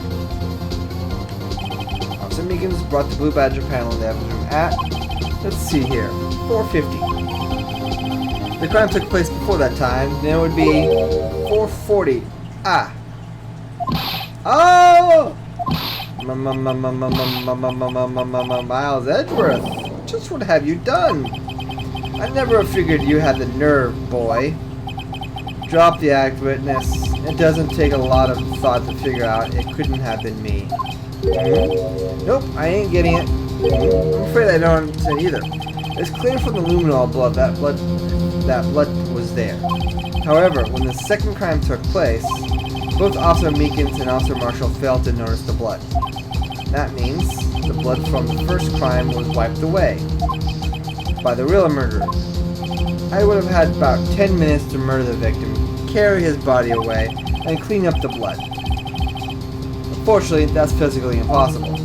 Officer Meekins brought the blue badger panel in the evidence room at, let's see here, 4:50. The crime took place before that time, then it would be 4:40. Ah. Oh! Miles Edgeworth, just what have you done? I never figured you had the nerve, boy. Drop the act, witness. It doesn't take a lot of thought to figure out it couldn't have been me. Nope, I ain't getting it. I'm afraid I don't understand either. It's clear from the luminol blood that blood was there. However, when the second crime took place, both Officer Meekins and Officer Marshall failed to notice the blood. That means the blood from the first crime was wiped away by the real murderer. I would have had about 10 minutes to murder the victim, carry his body away, and clean up the blood. Unfortunately, that's physically impossible.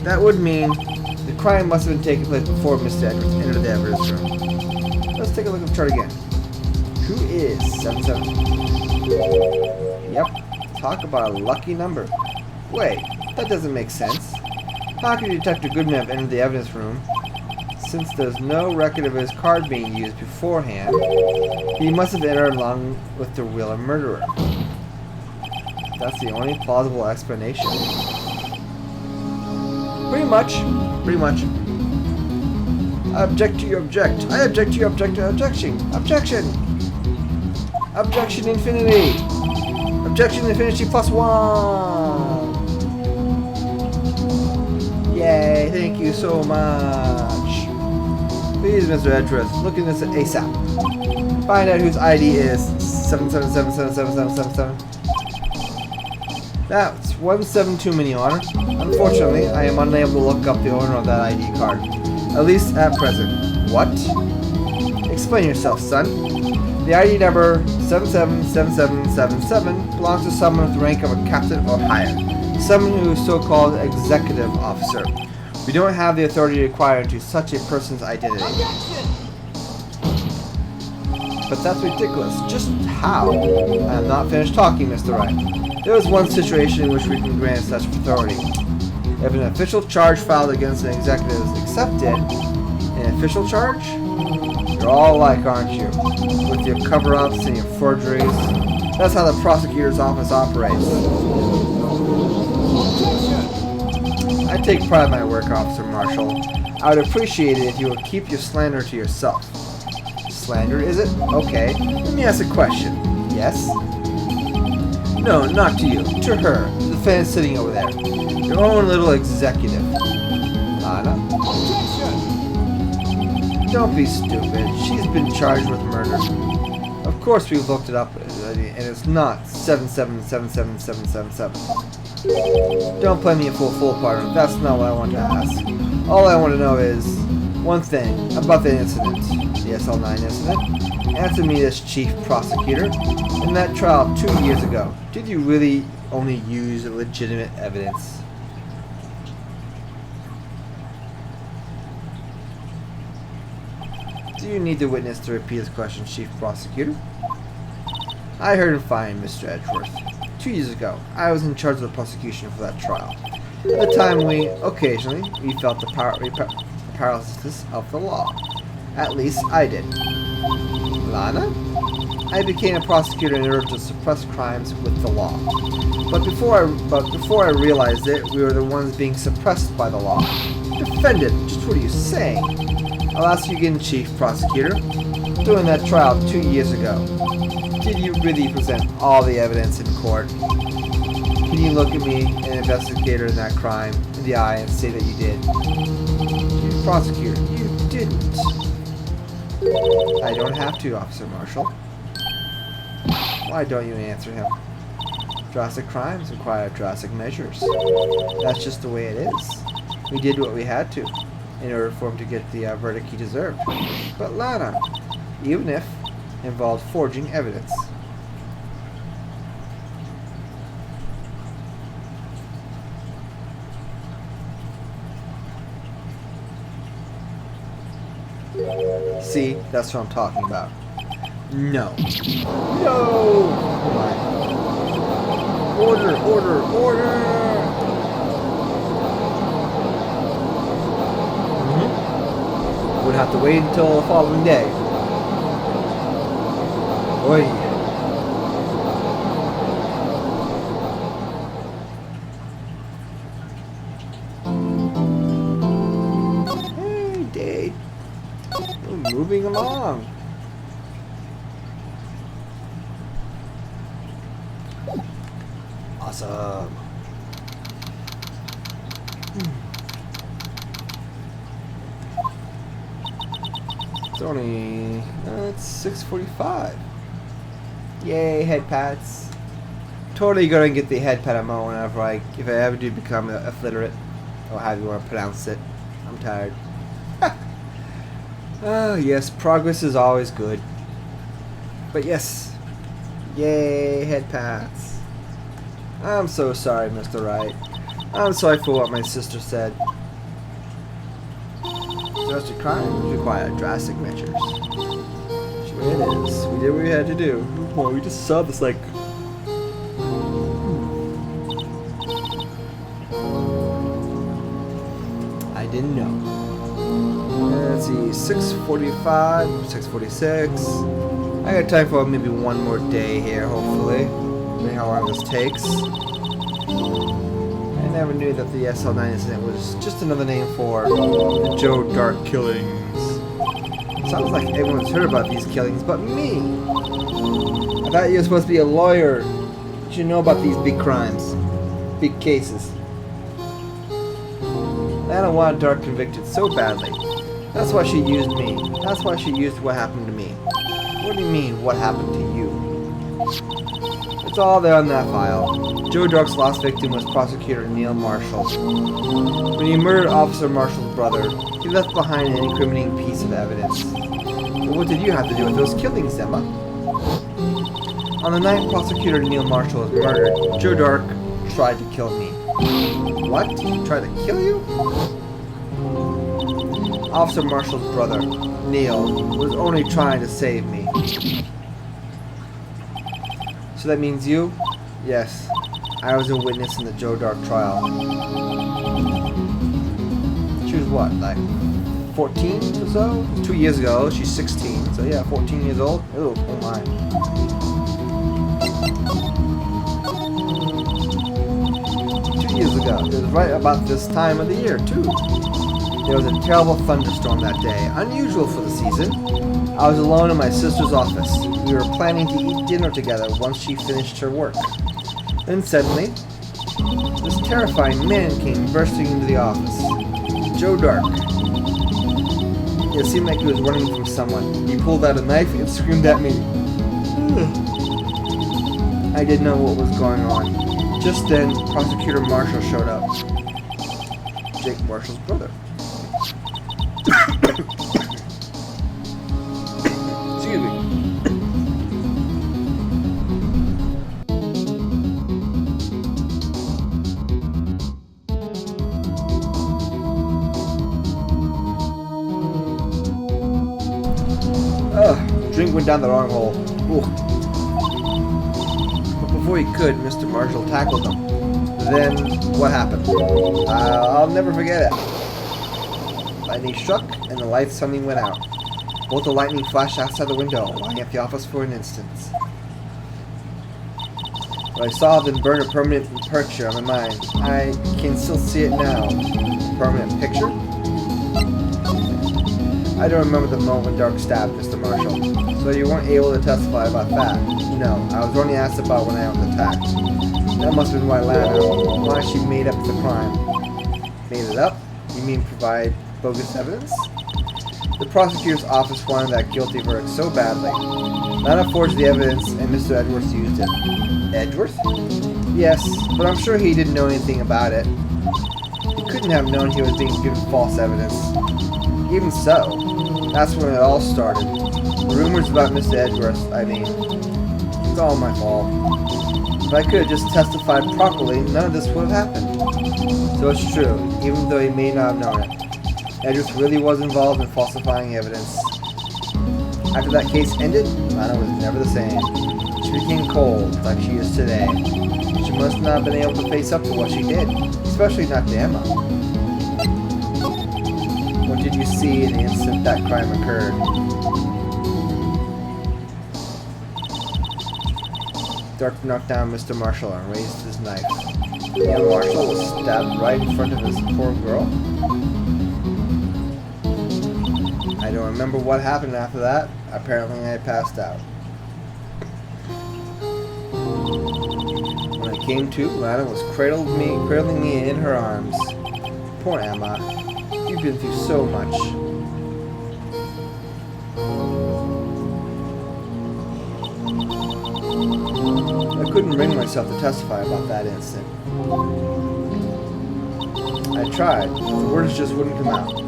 That would mean the crime must have been taking place before Mr. Edwards entered the evidence room. Let's take a look at the chart again. Who is 77? Yep, talk about a lucky number. Wait, that doesn't make sense. How could Detective Goodman have entered the evidence room? Since there's no record of his card being used beforehand, he must have entered along with the real murderer. That's the only plausible explanation. Pretty much. I object to your object. I object to your objection. Objection infinity. Objection infinity plus 1. Yay, thank you so much. Please, Mr. Edgeworth, look into this ASAP. Find out whose ID is 7777777. That's 1/7 too many, Your Honor. Unfortunately, I am unable to look up the owner of that ID card. At least at present. What? Explain yourself, son. The ID number 777777 belongs to someone with the rank of a captain or higher. Someone who is so-called executive officer. We don't have the authority required into such a person's identity. Objection! But that's ridiculous. Just how? I am not finished talking, Mr. Wright. There is one situation in which we can grant such authority. If an official charge filed against an executive is accepted, an official charge? You're all alike, aren't you? With your cover-ups and your forgeries. That's how the prosecutor's office operates. Objection! I take pride in my work, Officer Marshall. I would appreciate it if you would keep your slander to yourself. Slander, is it? Okay. Let me ask a question. Yes? No, not to you. To her. The fan sitting over there. Your own little executive. Lana? Objection! Don't be stupid. She's been charged with murder. Of course we've looked it up, and it's not 777777. Don't play me a fool, partner. That's not what I want to ask. All I want to know is one thing about the incident. The SL9 incident. Answer me this, Chief Prosecutor. In that trial 2 years ago, did you really only use legitimate evidence? Do you need the witness to repeat his question, Chief Prosecutor? I heard him fine, Mr. Edgeworth. 2 years ago, I was in charge of the prosecution for that trial. At the time, we felt the paralysis of the law. At least I did. Lana? I became a prosecutor in order to suppress crimes with the law. But before I realized it, we were the ones being suppressed by the law. Defendant, just what are you saying? I'll ask you again, Chief Prosecutor. During that trial 2 years ago, did you really present all the evidence in court? Can you look at me, an investigator in that crime, in the eye and say that you did? Chief Prosecutor, you didn't. I don't have to, Officer Marshall. Why don't you answer him? Drastic crimes require drastic measures. That's just the way it is. We did what we had to in order for him to get the verdict he deserved. But Lana, even if involved forging evidence. See, that's what I'm talking about. No. No! Order, order, order! Would have to wait until the following day. Oi. Hey, Dade. We're moving along. Awesome. It's only it's 6:45. Yay, head pats. Totally gonna get the head pat ammo whenever if I ever do become illiterate, or however you want to pronounce it. I'm tired. Yes, progress is always good. But yes, yay, head pats. I'm so sorry, Mr. Wright. I'm sorry for what my sister said. Drastic crimes require drastic measures. Sure it is. We did what we had to do. Well, we just saw this like... I didn't know. Let's see, 6:45, 6:46. I got time for maybe one more day here, hopefully. See how long this takes. I never knew that the SL9 incident was just another name for the Joe Dark killings. Sounds like everyone's heard about these killings but me. I thought you were supposed to be a lawyer. You should know about these big crimes. Big cases. I don't want Dark convicted so badly. That's why she used me. That's why she used what happened to me. What do you mean, what happened to you? It's all there on that file. Joe Dark's last victim was prosecutor Neil Marshall. When he murdered Officer Marshall's brother, he left behind an incriminating piece of evidence. But what did you have to do with those killings, Emma? On the night Prosecutor Neil Marshall was murdered, Joe Dark tried to kill me. What? He tried to kill you? Officer Marshall's brother, Neil, was only trying to save me. So that means you? Yes. I was a witness in the Joe Dark trial. She was what, like 14 or so? 2 years ago, she's 16, so yeah, 14 years old. Oh my. 2 years ago. It was right about this time of the year, too. There was a terrible thunderstorm that day, unusual for the season. I was alone in my sister's office. We were planning to eat dinner together once she finished her work. Then suddenly, this terrifying man came bursting into the office. Joe Dark. It seemed like he was running from someone. He pulled out a knife and screamed at me. I didn't know what was going on. Just then, Prosecutor Marshall showed up. Jake Marshall's brother. Excuse me. Drink went down the wrong hole. Ooh. But before he could, Mr. Marshall tackled him. Then, what happened? I'll never forget it. Lightning struck, and the lights suddenly went out. Both the lightning flashed outside the window, lighting up the office for an instant. What I saw then burned a permanent picture on my mind. I can still see it now. Permanent picture? I don't remember the moment when Dark stabbed Mr. Marshall, so you weren't able to testify about that. No, I was only asked about when I was attacked. That must have been why she made up the crime. Made it up? You mean provide bogus evidence? The prosecutor's office wanted that guilty verdict so badly. Lana forged the evidence and Mr. Edwards used it. Edwards? Yes, but I'm sure he didn't know anything about it. He couldn't have known he was being given false evidence. Even so, that's when it all started. The rumors about Mr. Edwards, I mean. It's all my fault. If I could have just testified properly, none of this would have happened. So it's true, even though he may not have known it. Edwards really was involved in falsifying evidence. After that case ended, Lana was never the same. She became cold, like she is today. She must not have been able to face up to what she did, especially not to Emma. What did you see in the instant that crime occurred? Dark knocked down Mr. Marshall and raised his knife. Neil Marshall was stabbed right in front of his poor girl. I don't remember what happened after that. Apparently I passed out. When I came to, Lana was cradling me in her arms. Poor Emma. You've been through so much. I couldn't bring myself to testify about that incident. I tried, but the words just wouldn't come out.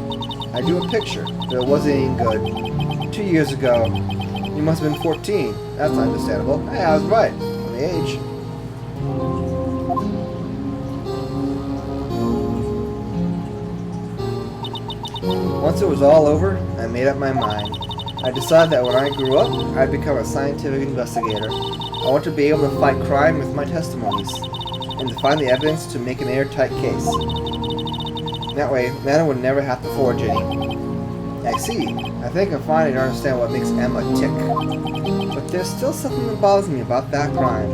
I drew a picture, but it wasn't any good. 2 years ago, you must have been 14. That's understandable. Hey, I was right on the age. Once it was all over, I made up my mind. I decided that when I grew up, I'd become a scientific investigator. I want to be able to fight crime with my testimonies, and to find the evidence to make an airtight case. That way, Lana would never have to forge any. I see. I think I'm finally to understand what makes Emma tick. But there's still something that bothers me about that crime.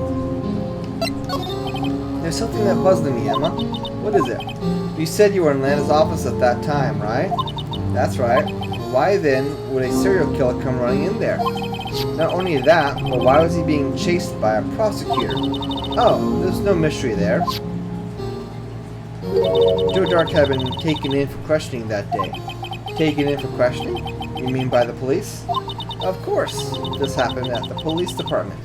There's something that bothers me, Emma. What is it? You said you were in Lana's office at that time, right? That's right. Why then would a serial killer come running in there? Not only that, but why was he being chased by a prosecutor? Oh, there's no mystery there. Joe Dark had been taken in for questioning that day. Taken in for questioning? You mean by the police? Of course. This happened at the police department.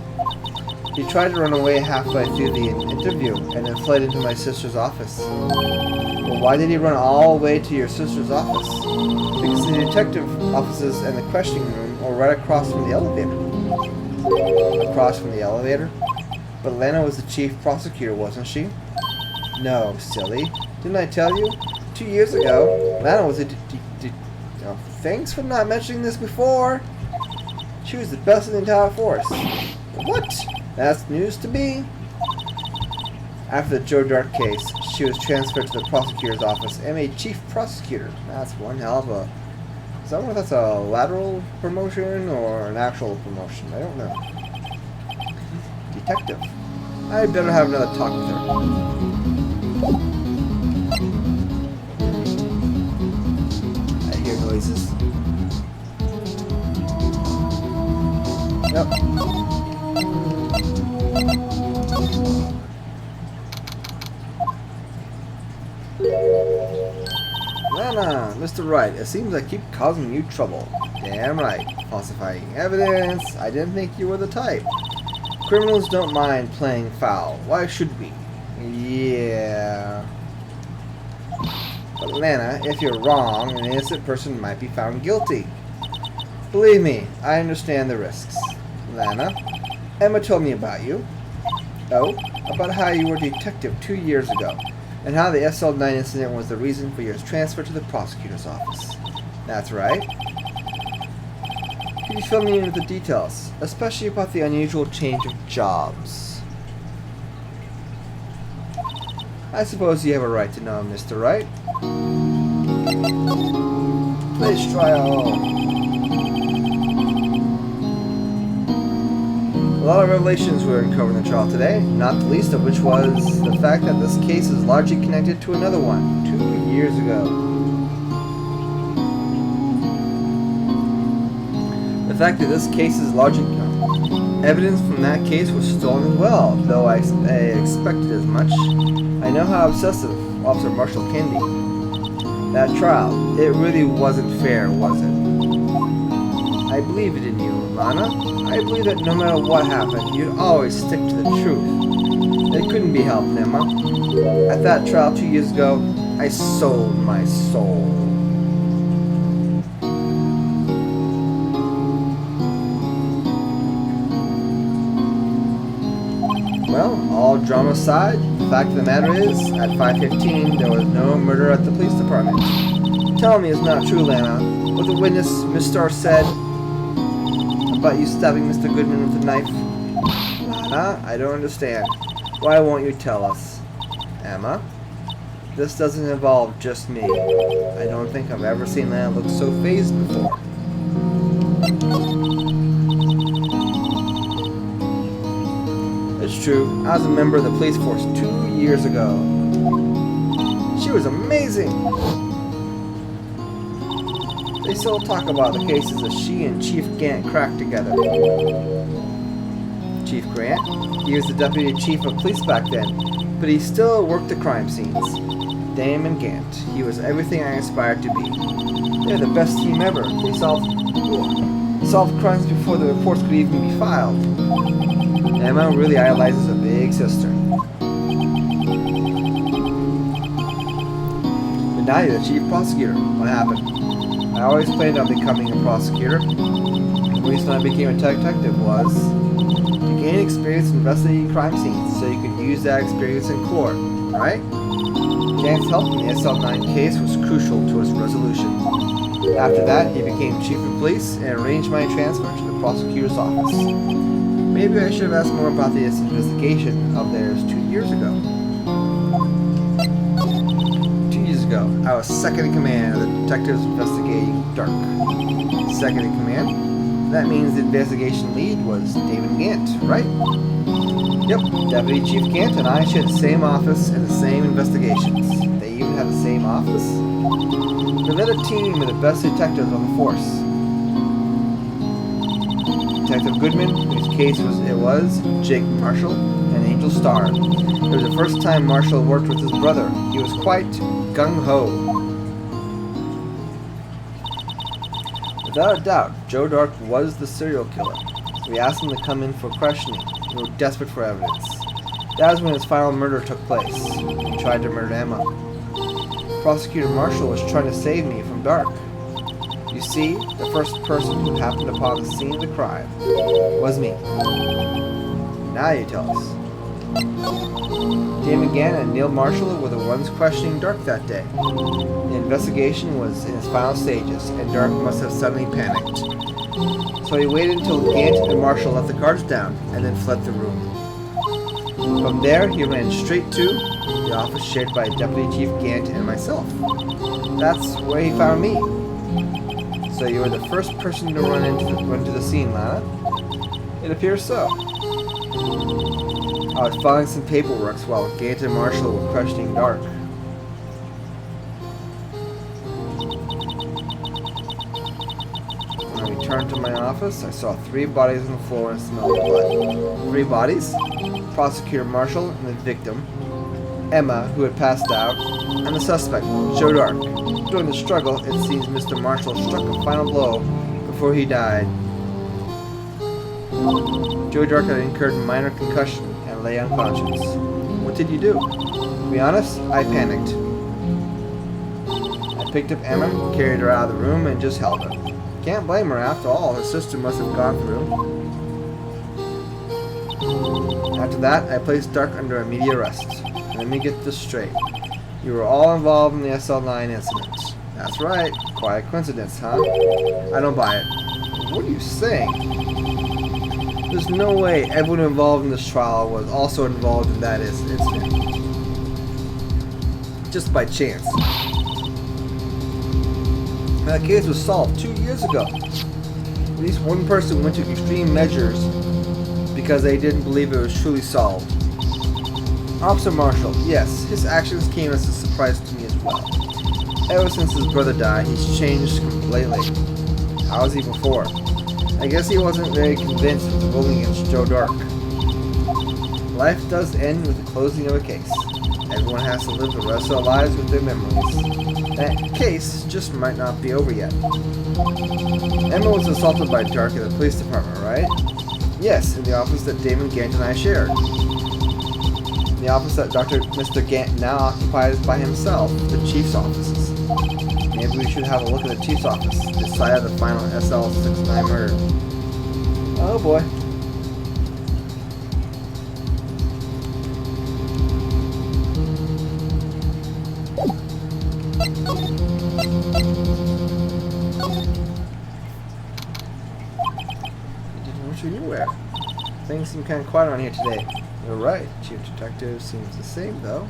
He tried to run away halfway through the interview and then fled into my sister's office. Well, why did he run all the way to your sister's office? Because the detective offices and the questioning room are right across from the elevator. Across from the elevator? But Lana was the chief prosecutor, wasn't she? No, silly. Didn't I tell you? 2 years ago, Lana was a oh, thanks for not mentioning this before. She was the best in the entire force. What? That's news to me. After the Joe Dark case, she was transferred to the prosecutor's office and made chief prosecutor. That's one hell of a... I don't know if that's a lateral promotion or an actual promotion. I don't know. Detective. I'd better have another talk with her. I hear noises. Yep. Lana, Mr. Wright, it seems I keep causing you trouble. Damn right. Falsifying evidence. I didn't think you were the type. Criminals don't mind playing foul. Why should we? Yeah. But Lana, if you're wrong, an innocent person might be found guilty. Believe me, I understand the risks. Lana, Emma told me about you. Oh, about how you were a detective 2 years ago, and how the SL9 incident was the reason for your transfer to the prosecutor's office. That's right. Could you fill me in with the details, especially about the unusual change of jobs? I suppose you have a right to know, Mr. Wright. Please try all. A lot of revelations were uncovered in the trial today, not the least of which was the fact that this case is largely connected to another one, 2 years ago. The fact that this case is largely... Evidence from that case was stolen as well, though I expected as much. I know how obsessive Officer Marshall can be. That trial, it really wasn't fair, was it? I believe it in you, Lana. I believe that no matter what happened, you'd always stick to the truth. It couldn't be helped, Emma. At that trial 2 years ago, I sold my soul. Well, all drama aside, the fact of the matter is, at 5:15, there was no murder at the police department. Tell me it's not true, Lana. What the witness, Miss Starr, said about you stabbing Mr. Goodman with a knife. Lana, I don't understand. Why won't you tell us? Emma, this doesn't involve just me. I don't think I've ever seen Lana look so fazed before. It's true. I was a member of the police force 2 years ago. She was amazing. They still talk about the cases that she and Chief Gant cracked together. Chief Grant? He was the deputy chief of police back then, but he still worked the crime scenes. Damon Gant. He was everything I aspired to be. They're the best team ever. They solved crimes before the reports could even be filed. Emma really idolizes a big sister. But now you're the chief prosecutor. What happened? I always planned on becoming a prosecutor. The reason I became a detective was to gain experience investigating crime scenes so you could use that experience in court, right? Gant's help in the SL9 case was crucial to its resolution. After that, he became chief of police and arranged my transfer to the prosecutor's office. Maybe I should have asked more about this investigation of theirs 2 years ago. 2 years ago, I was second in command of the detectives investigating Dark. Second in command? That means the investigation lead was Damon Gant, right? Yep, Deputy Chief Gant and I shared the same office and the same investigations. They even had the same office? We led a team of the best detectives on the force. Detective Goodman, whose case it was, Jake Marshall, and Angel Starr. It was the first time Marshall worked with his brother. He was quite gung-ho. Without a doubt, Joe Dark was the serial killer. We asked him to come in for questioning. You were desperate for evidence. That was when his final murder took place. He tried to murder Emma. Prosecutor Marshall was trying to save me from Dark. You see, the first person who happened upon the scene of the crime was me. Now you tell us. Damon Gannon and Neil Marshall were the ones questioning Dark that day. The investigation was in its final stages, and Dark must have suddenly panicked. So he waited until Gant and Marshall left the guards down, and then fled the room. From there, he ran straight to the office shared by Deputy Chief Gant and myself. That's where he found me. So you were the first person to run to the scene, Lana? It appears so. I was filing some paperwork while Gant and Marshall were questioning Dark. When I returned to my office, I saw 3 bodies on the floor and smelled blood. 3 bodies? Prosecutor Marshall and the victim, Emma, who had passed out, and the suspect, Joe Dark. During the struggle, it seems Mr. Marshall struck a final blow before he died. Joe Dark had incurred minor concussion and lay unconscious. What did you do? To be honest, I panicked. I picked up Emma, carried her out of the room, and just held her. Can't blame her after all her sister must have gone through. After that, I placed Dark under immediate arrest. Let me get this straight. You were all involved in the SL9 incident. That's right. Quite a coincidence, huh? I don't buy it. What are you saying? There's no way everyone involved in this trial was also involved in that incident. Just by chance. That case was solved 2 years ago. At least one person went to extreme measures because they didn't believe it was truly solved. Officer Marshall, yes, his actions came as a surprise to me as well. Ever since his brother died, he's changed completely. How was he before? I guess he wasn't very convinced of the ruling against Joe Dark. Life does end with the closing of a case. Everyone has to live the rest of their lives with their memories. That case just might not be over yet. Emma was assaulted by Dark at the police department, right? Yes, in the office that Damon Gant and I shared. The office that Mr. Gant now occupies by himself, the Chief's offices. Maybe we should have a look at the Chief's office, the site of the final SL69 murder. Oh boy. What you knew where? Things seem kind of quiet around here today. You're right. Chief Detective seems the same, though.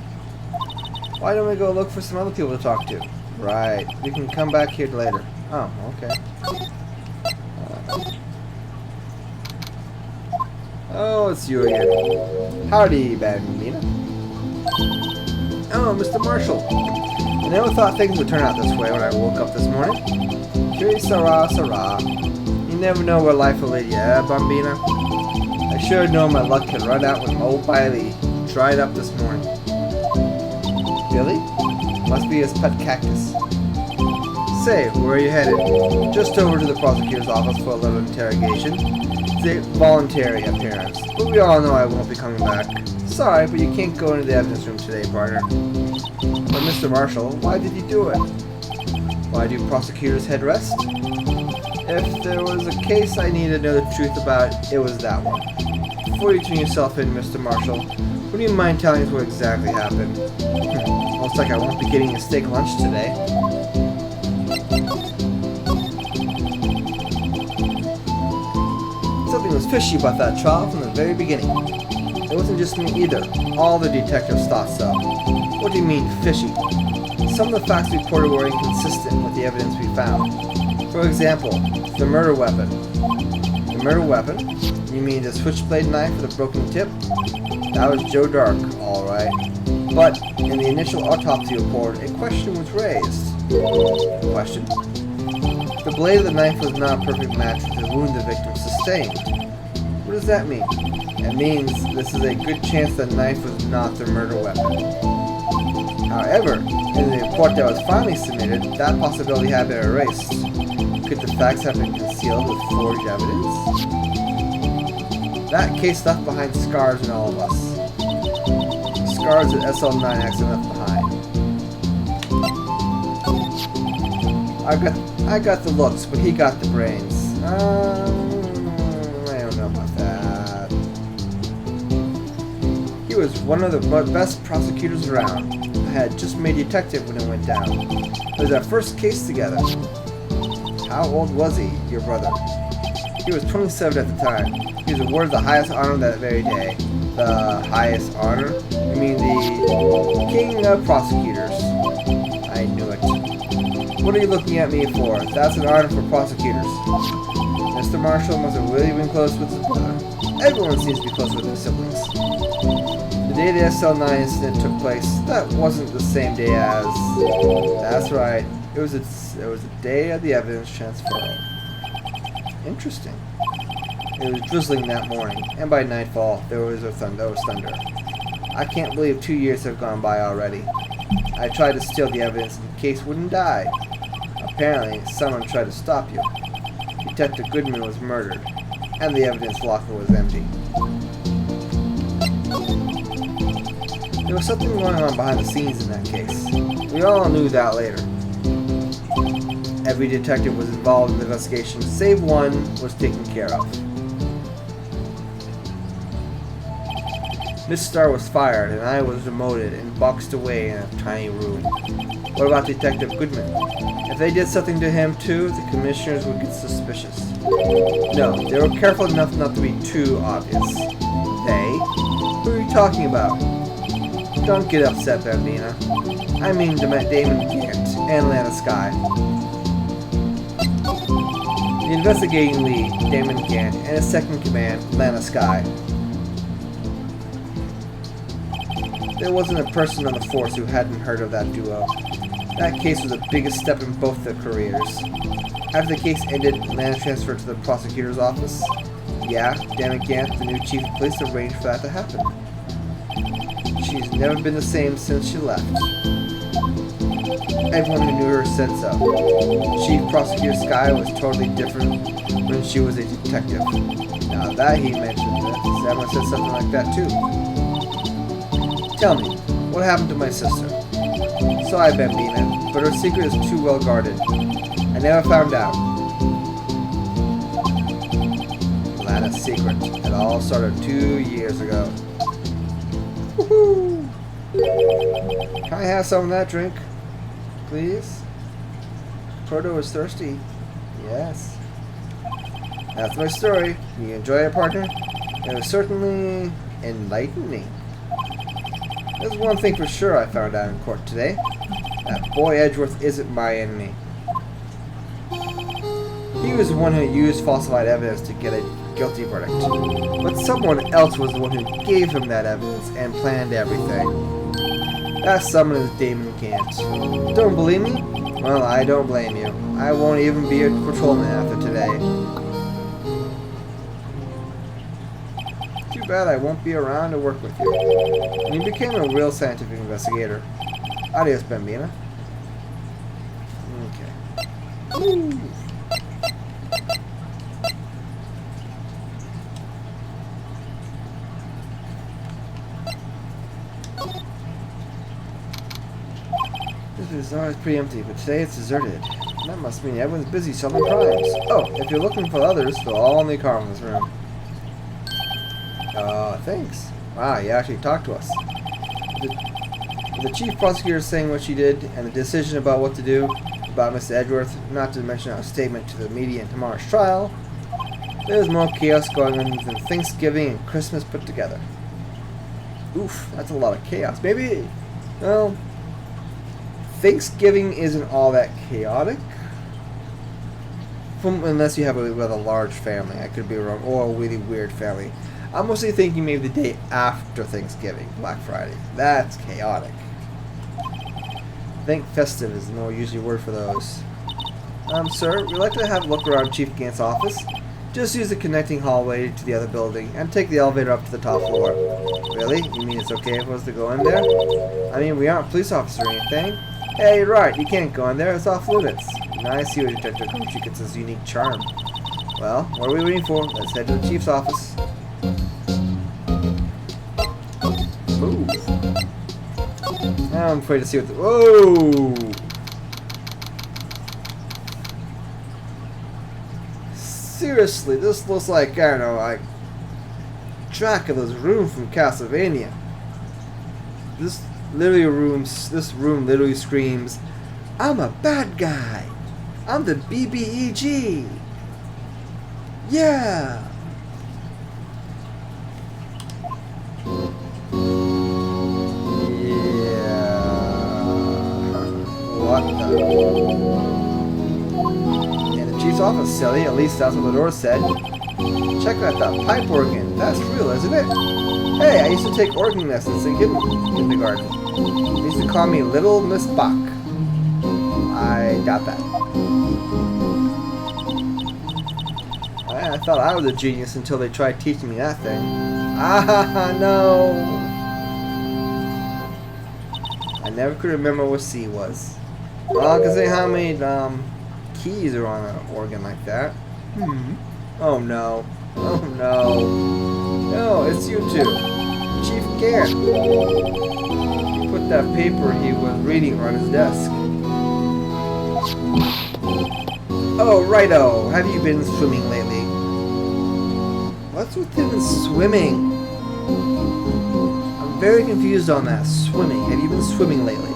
Why don't we go look for some other people to talk to? Right. We can come back here later. Oh, okay. Oh, it's you again. Howdy, Bambina. Oh, Mr. Marshall. I never thought things would turn out this way when I woke up this morning. Kiri Sarah Sarah. You never know where life will lead you, eh, Bambina? I sure know my luck had run out when old Biley dried up this morning. Billy? Must be his pet cactus. Say, where are you headed? Just over to the prosecutor's office for a little interrogation. It's a voluntary appearance, but we all know I won't be coming back. Sorry, but you can't go into the evidence room today, partner. But Mr. Marshall, why did you do it? Why do prosecutors head rest? If there was a case I needed to know the truth about, it was that one. Before you turn yourself in, Mr. Marshall, would you mind telling us what exactly happened? Looks like I won't be getting a steak lunch today. Something was fishy about that trial from the very beginning. It wasn't just me either. All the detectives thought so. What do you mean, fishy? Some of the facts reported were inconsistent with the evidence we found. For example, the murder weapon. The murder weapon? You mean the switchblade knife with a broken tip? That was Joe Dark, alright. But in the initial autopsy report, a question was raised. Question? The blade of the knife was not a perfect match with the wound the victim sustained. What does that mean? It means this is a good chance the knife was not the murder weapon. However, in the report that was finally submitted, that possibility had been erased. Could the facts have been concealed with forged evidence? That case left behind scars in all of us. Scars that SL9 accidentally left behind. I got the looks, but he got the brains. I don't know about that. He was one of the best prosecutors around. I had just made detective when it went down. It was our first case together. How old was he, your brother? He was 27 at the time. He was awarded the highest honor that very day. The highest honor? I mean the king of prosecutors. I knew it. What are you looking at me for? That's an honor for prosecutors. Mr. Marshall must have really been close with his brother. Everyone seems to be close with their siblings. The day the SL9 incident took place, that wasn't the same day as... That's right. It was the day of the evidence transfer. Interesting. It was drizzling that morning, and by nightfall, there was thunder. I can't believe 2 years have gone by already. I tried to steal the evidence and the case wouldn't die. Apparently, someone tried to stop you. Detective Goodman was murdered, and the evidence locker was empty. There was something going on behind the scenes in that case. We all knew that later. Every detective was involved in the investigation, save one was taken care of. Miss Starr was fired, and I was demoted and boxed away in a tiny room. What about Detective Goodman? If they did something to him too, the commissioners would get suspicious. No, they were careful enough not to be too obvious. They? Who are you talking about? Don't get upset, Bambina. I mean Damon Gant and Lana Sky. The investigating lead, Damon Gant, and his second command, Lana Sky. There wasn't a person on the force who hadn't heard of that duo. That case was the biggest step in both their careers. After the case ended, Lana transferred to the prosecutor's office. Yeah, Damon Gant, the new chief of police, arranged for that to happen. She's never been the same since she left. Everyone who knew her said so. Chief Prosecutor Sky was totally different when she was a detective. Now that he mentioned it, Sam said something like that too. Tell me, what happened to my sister? Sorry, Bambina, but her secret is too well guarded. I never found out. Lana's secret. It all started 2 years ago. Woohoo! Can I have some of that drink? Please? Proto is thirsty. Yes. That's my story. You enjoy it, partner? It was certainly enlightening. There's one thing for sure I found out in court today. That boy Edgeworth isn't my enemy. He was the one who used falsified evidence to get a guilty verdict. But someone else was the one who gave him that evidence and planned everything. That someone is Damon Gant. Don't believe me? Well, I don't blame you. I won't even be a patrolman after today. Too bad I won't be around to work with you. And you became a real scientific investigator. Adios, Bambina. Okay. Woo. This is always pretty empty, but today it's deserted. That must mean everyone's busy solving crimes. Oh, if you're looking for others, they're all in the car in this room. Thanks. Wow, you actually talked to us. The chief prosecutor saying what she did, and the decision about what to do about Mr. Edgeworth, not to mention our statement to the media in tomorrow's trial, there's more chaos going on than Thanksgiving and Christmas put together. Oof, that's a lot of chaos. Maybe, well, Thanksgiving isn't all that chaotic. Unless you have a rather large family. I could be wrong. Or a really weird family. I'm mostly thinking maybe the day after Thanksgiving, Black Friday. That's chaotic. I think festive is the more usually word for those. Sir, we'd like to have a look around Chief Gant's office. Just use the connecting hallway to the other building and take the elevator up to the top floor. Really? You mean it's okay for us to go in there? I mean, we aren't police officers or anything. Hey, you're right. You can't go in there. It's off limits. Now I see what Detective Coach gets his unique charm. Well, what are we waiting for? Let's head to the chief's office. Now I'm afraid to see what the... Whoa! Seriously, this looks like, I don't know, like Dracula's room from Castlevania. This room literally screams, I'm a bad guy. I'm the BBEG. Yeah. What the? In the chief's office, silly. At least that's what the door said. Check out that pipe organ. That's real, isn't it? Hey, I used to take organ lessons in kindergarten. They used to call me Little Miss Bach. I got that. I thought I was a genius until they tried teaching me that thing. Ah, no! I never could remember what C was. Well, considering how many keys are on an organ like that. Oh no. Oh no. No, it's you two. Chief Garrett. He put that paper he was reading on his desk. Oh, righto. Have you been swimming lately? What's with him and swimming? I'm very confused on that. Swimming. Have you been swimming lately?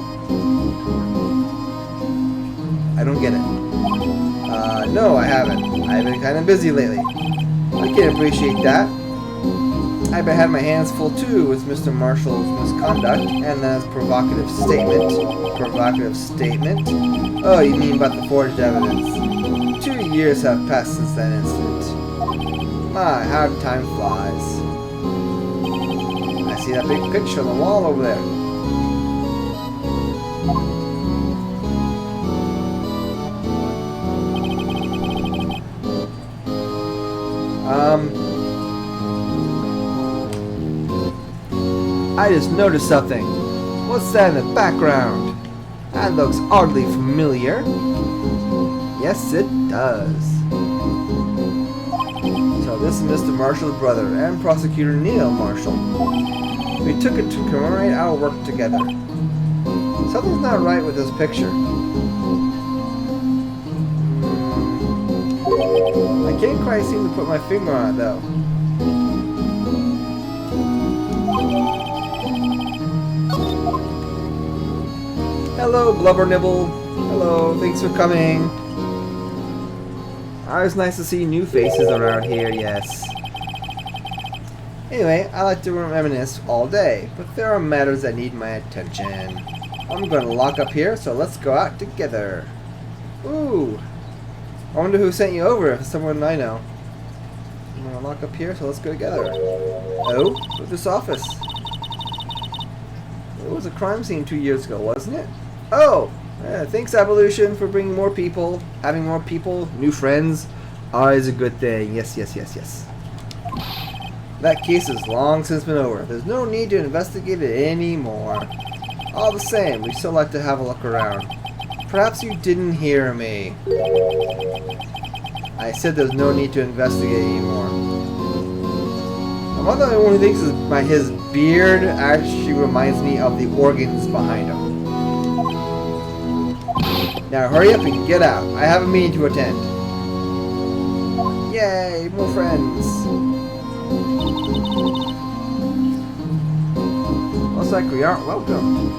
I don't get it. No, I haven't. I've been kind of busy lately. I can appreciate that. I've had my hands full too with Mr. Marshall's misconduct and that provocative statement. Provocative statement? Oh, you mean about the forged evidence. 2 years have passed since that incident. My, how time flies. I see that big picture on the wall over there. I just noticed something. What's that in the background? That looks oddly familiar. Yes, it does. So this is Mr. Marshall's brother and Prosecutor Neil Marshall. We took it to commemorate our work together. Something's not right with this picture. I can't quite seem to put my finger on it though. Hello, Blubber Nibble. Hello, thanks for coming. Always nice to see new faces around here, yes. Anyway, I like to reminisce all day, but there are matters that need my attention. I'm going to lock up here, so let's go out together. Ooh. I wonder who sent you over, if it's someone I know. I'm going to lock up here, so let's go together. Oh, what's this office? It was a crime scene 2 years ago, wasn't it? Oh! Thanks, Evolution, for bringing more people. Having more people, new friends, always a good thing. Yes, yes, yes, yes. That case is long since been over. There's no need to investigate it anymore. All the same, we still like to have a look around. Perhaps you didn't hear me. I said there's no need to investigate anymore. I'm not the only one who thinks his beard actually reminds me of the organs behind him. Now hurry up and get out. I have a meeting to attend. Yay, more friends. Looks like we aren't welcome.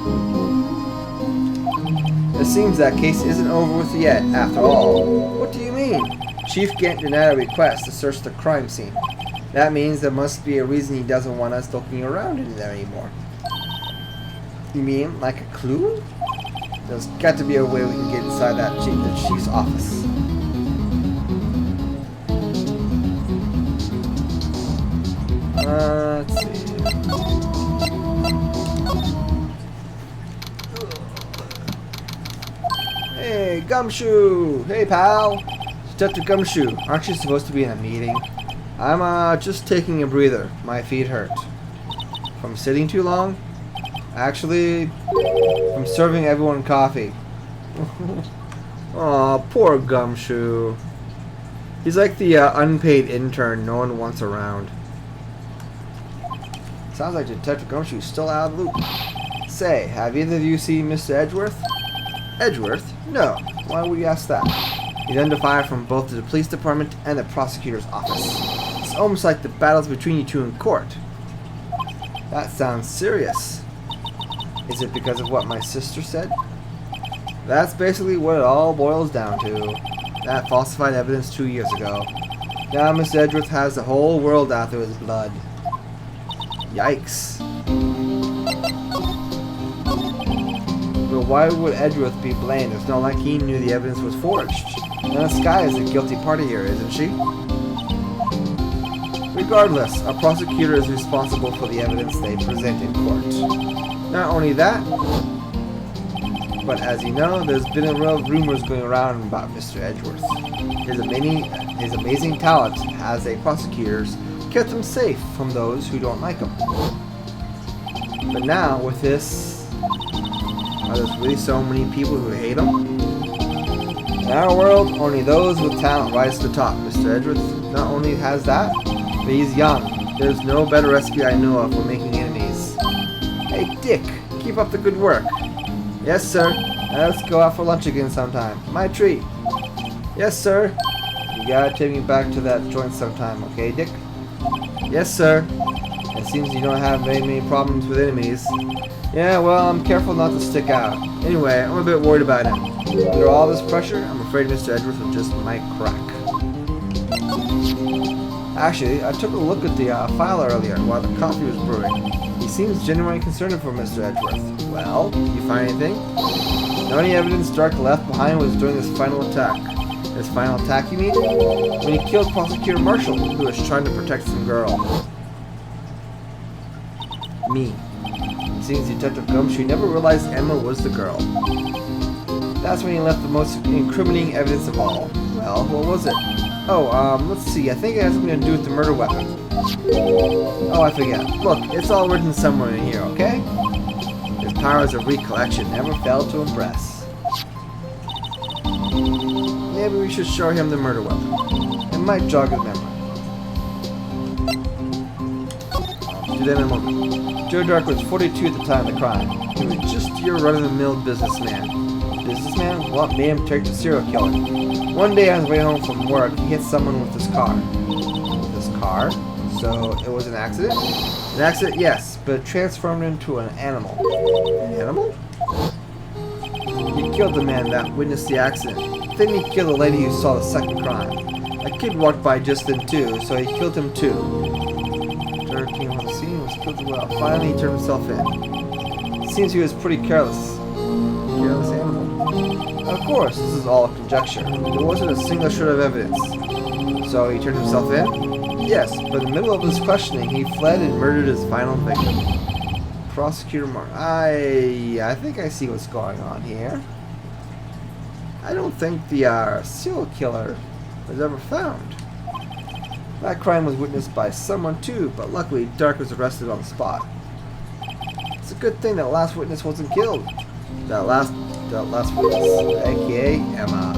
It seems that case isn't over with yet, after all. What do you mean? Chief Gant denied a request to search the crime scene. That means there must be a reason he doesn't want us looking around in there anymore. You mean, like a clue? There's got to be a way we can get inside the chief's office. Let's see. Hey, Gumshoe! Hey, pal! Detective Gumshoe, aren't you supposed to be in a meeting? I'm just taking a breather. My feet hurt. From sitting too long? Actually, from serving everyone coffee. Aw, poor Gumshoe. He's like the unpaid intern no one wants around. Sounds like Detective Gumshoe's still out of the loop. Say, have either of you seen Mr. Edgeworth? Edgeworth? No. Why would you ask that? He's under fire from both the police department and the prosecutor's office. It's almost like the battles between you two in court. That sounds serious. Is it because of what my sister said? That's basically what it all boils down to. That falsified evidence 2 years ago. Now Mr. Edgeworth has the whole world after his blood. Yikes. But why would Edgeworth be blamed? It's not like he knew the evidence was forged. Now Sky is the guilty party here, isn't she? Regardless, a prosecutor is responsible for the evidence they present in court. Not only that, but as you know, there's been a row of rumors going around about Mr. Edgeworth. His amazing talent as a prosecutor kept him safe from those who don't like him. But now, with this, are there really so many people who hate him? In our world, only those with talent rise to the top. Mr. Edgeworth not only has that, but he's young. There's no better recipe I know of for making enemies. Hey, Dick, keep up the good work. Yes, sir. Let's go out for lunch again sometime. My treat. Yes, sir. You gotta take me back to that joint sometime, okay, Dick? Yes, sir. It seems you don't have very many problems with enemies. Yeah, well, I'm careful not to stick out. Anyway, I'm a bit worried about him. Under all this pressure, I'm afraid Mr. Edgeworth will just might crack. Actually, I took a look at the file earlier while the coffee was brewing. He seems genuinely concerned for Mr. Edgeworth. Well, you find anything? The only evidence Dark left behind was during his final attack. His final attack, you mean? When he killed Prosecutor Marshall, who was trying to protect some girl. Me. It seems Detective Gumshoe never realized Emma was the girl. That's when he left the most incriminating evidence of all. Well, what was it? Oh, let's see. I think it has something to do with the murder weapon. Oh, I forget. Look, it's all written somewhere in here, okay? His powers of recollection never failed to impress. Maybe we should show him the murder weapon. It might jog his memory. I'll do that in a moment. Joe Dark was 42 at the time of the crime. He was just your run-of-the-mill businessman. Businessman? What made him turn to serial killer? One day on his way home from work, he hit someone with his car. With his car? So it was an accident? An accident, yes, but it transformed into an animal. An animal? He killed the man that witnessed the accident. Then he killed the lady who saw the second crime. A kid walked by just then too, so he killed him too. Dirk came on the scene and was killed as well. Finally, he turned himself in. It seems he was pretty careless. Careless animal. Of course, this is all conjecture. There wasn't a single shred of evidence. So he turned himself in? Yes, but in the middle of his questioning, he fled and murdered his final victim. Prosecutor I think I see what's going on here. I don't think the serial killer was ever found. That crime was witnessed by someone too, but luckily Dark was arrested on the spot. It's a good thing that last witness wasn't killed. That last witness, aka Emma.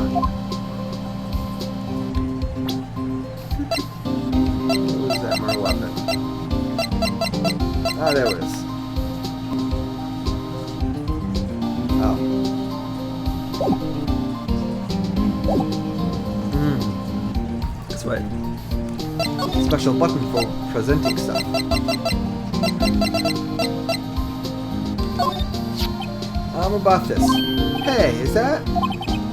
Who's that murder weapon? Ah, there it is. Oh. That's right. Special button for presenting stuff. About this. Hey, is that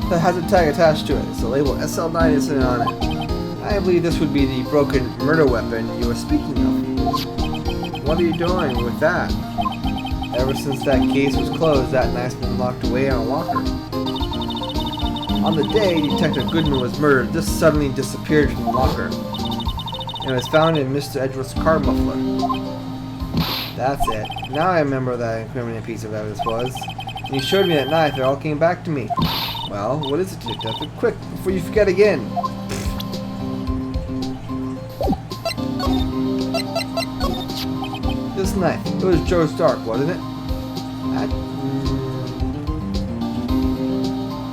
has a tag attached to it? It's the label SL9 isn't on it. I believe this would be the broken murder weapon you were speaking of. What are you doing with that? Ever since that case was closed, that knife's been locked away in a locker. On the day Detective Goodman was murdered, this suddenly disappeared from the locker. And was found in Mr. Edgeworth's car muffler. That's it. Now I remember what that incriminating piece of evidence was. When you showed me that knife, it all came back to me. Well, what is it, Detective? Quick, before you forget again. This knife, it was Joe Stark, wasn't it?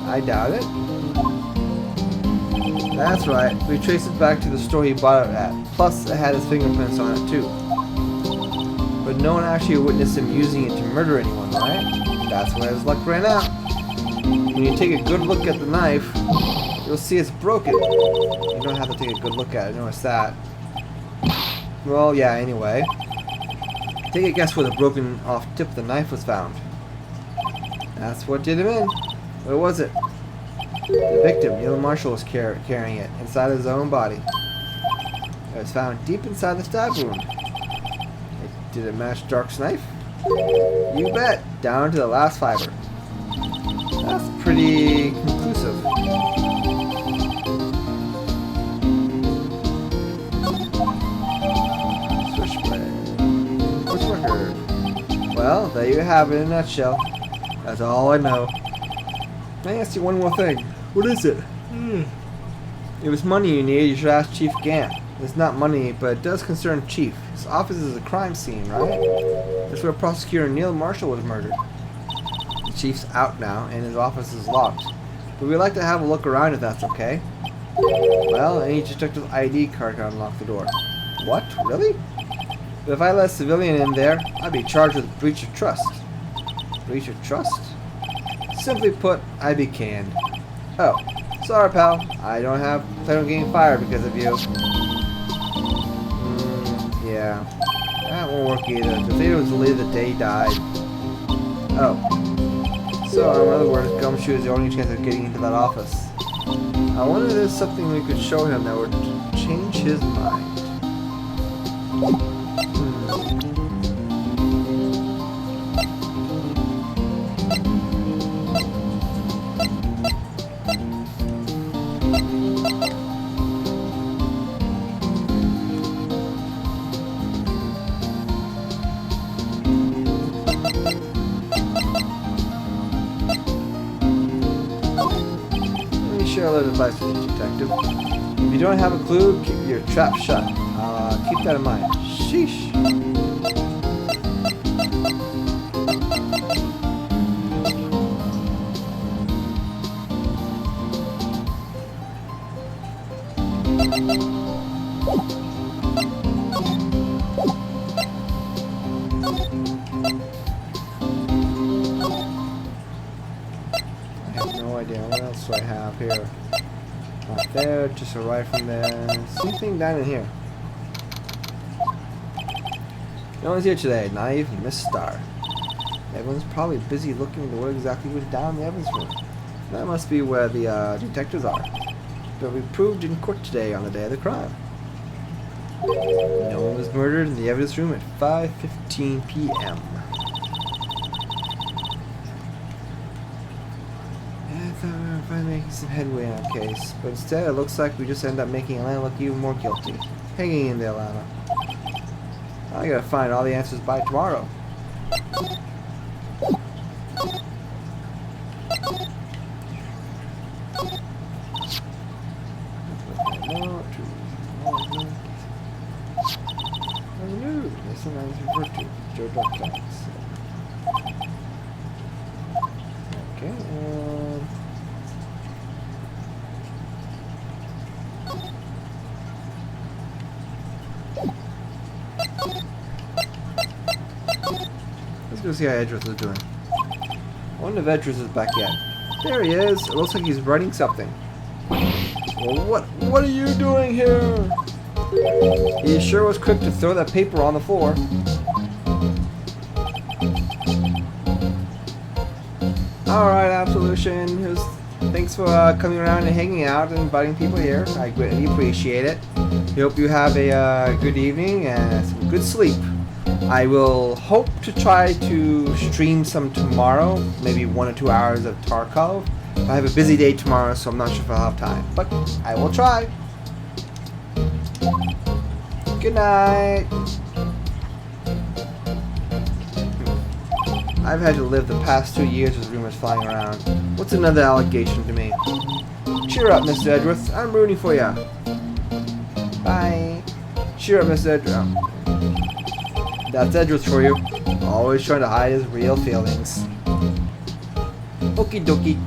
I doubt it. That's right. We traced it back to the store he bought it at. Plus, it had his fingerprints on it, too. But but no one actually witnessed him using it to murder anyone, right? That's where his luck ran out. When you take a good look at the knife, you'll see it's broken. You don't have to take a good look at it, notice that. Well, yeah, anyway. Take a guess where the broken off tip of the knife was found. That's what did him in. Where was it? The victim, Neil Marshall, was carrying it inside his own body. It was found deep inside the stab wound. Did it match Dark's knife? You bet, down to the last fiber. That's pretty conclusive. Switchblade. What's record? Well, there you have it in a nutshell. That's all I know. May I ask you one more thing? What is it? It was money you needed. You should ask Chief Gant. It's not money, but it does concern Chief. His office is a crime scene, right? That's where Prosecutor Neil Marshall was murdered. The Chief's out now, and his office is locked. But we'd like to have a look around if that's okay. Well, any detective's ID card can unlock the door. What? Really? But if I let a civilian in there, I'd be charged with breach of trust. Breach of trust? Simply put, I'd be canned. Oh, sorry pal. I don't plan on getting fired because of you. Yeah, that won't work either. The data was delayed the day he died. Oh. So, in other words, Gumshoe is the only chance of getting into that office. I wonder if there's something we could show him that would change his mind. Share a little advice with you, detective. If you don't have a clue, keep your trap shut. Keep that in mind. Sheesh. What else do I have here? Not there, just a right from there. Same thing down in here. No one's here today, not even Miss Star. Everyone's probably busy looking into what exactly was down in the evidence room. That must be where the detectives are. They'll be proved in court today on the day of the crime. No one was murdered in the evidence room at 5:15 p.m. Making some headway on our case, but instead it looks like we just end up making Atlanta look even more guilty. Hanging in there, Atlanta. I gotta find all the answers by tomorrow. Sometimes referred to Joe Duckcats. Okay, let's go see how Edris is doing. I wonder if Edris is back yet. There he is. It looks like he's writing something. Well, what are you doing here? He sure was quick to throw that paper on the floor. Alright, Absolution. Thanks for coming around and hanging out and inviting people here. I greatly appreciate it. I hope you have a good evening and some good sleep. I will hope to try to stream some tomorrow, maybe 1 or 2 hours of Tarkov. I have a busy day tomorrow, so I'm not sure if I'll have time, but I will try. Good night. I've had to live the past 2 years with rumors flying around. What's another allegation to me? Cheer up, Mr. Edwards. I'm rooting for ya. Bye. Cheer up, Mr. Edwards. That's Edwards for you. Always trying to hide his real feelings. Okie dokie.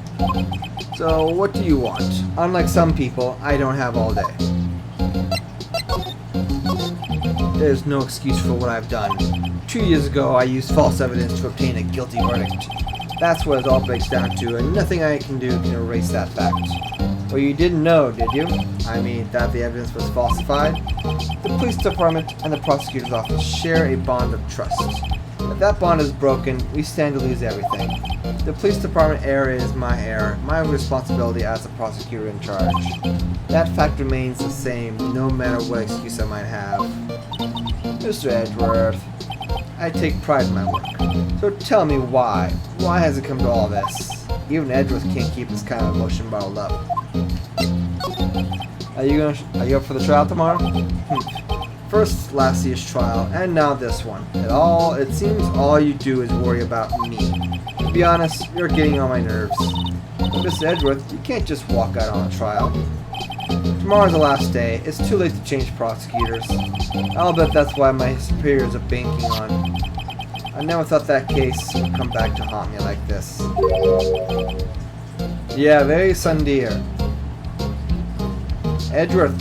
So, what do you want? Unlike some people, I don't have all day. There's no excuse for what I've done. 2 years ago, I used false evidence to obtain a guilty verdict. That's what it all breaks down to, and nothing I can do can erase that fact. Well, you didn't know, did you? I mean, that the evidence was falsified? The police department and the prosecutor's office share a bond of trust. If that bond is broken, we stand to lose everything. The police department error is my error, my responsibility as the prosecutor in charge. That fact remains the same, no matter what excuse I might have. Mr. Edgeworth, I take pride in my work. So tell me why. Why has it come to all this? Even Edgeworth can't keep this kind of emotion bottled up. Are you up for the trial tomorrow? First last year's trial, and now this one. It seems all you do is worry about me. To be honest, you're getting on my nerves. Mr. Edgeworth, you can't just walk out on a trial. Tomorrow's the last day. It's too late to change prosecutors. I'll bet that's why my superiors are banking on. I never thought that case would come back to haunt me like this. Yeah, very sundear. Edgeworth,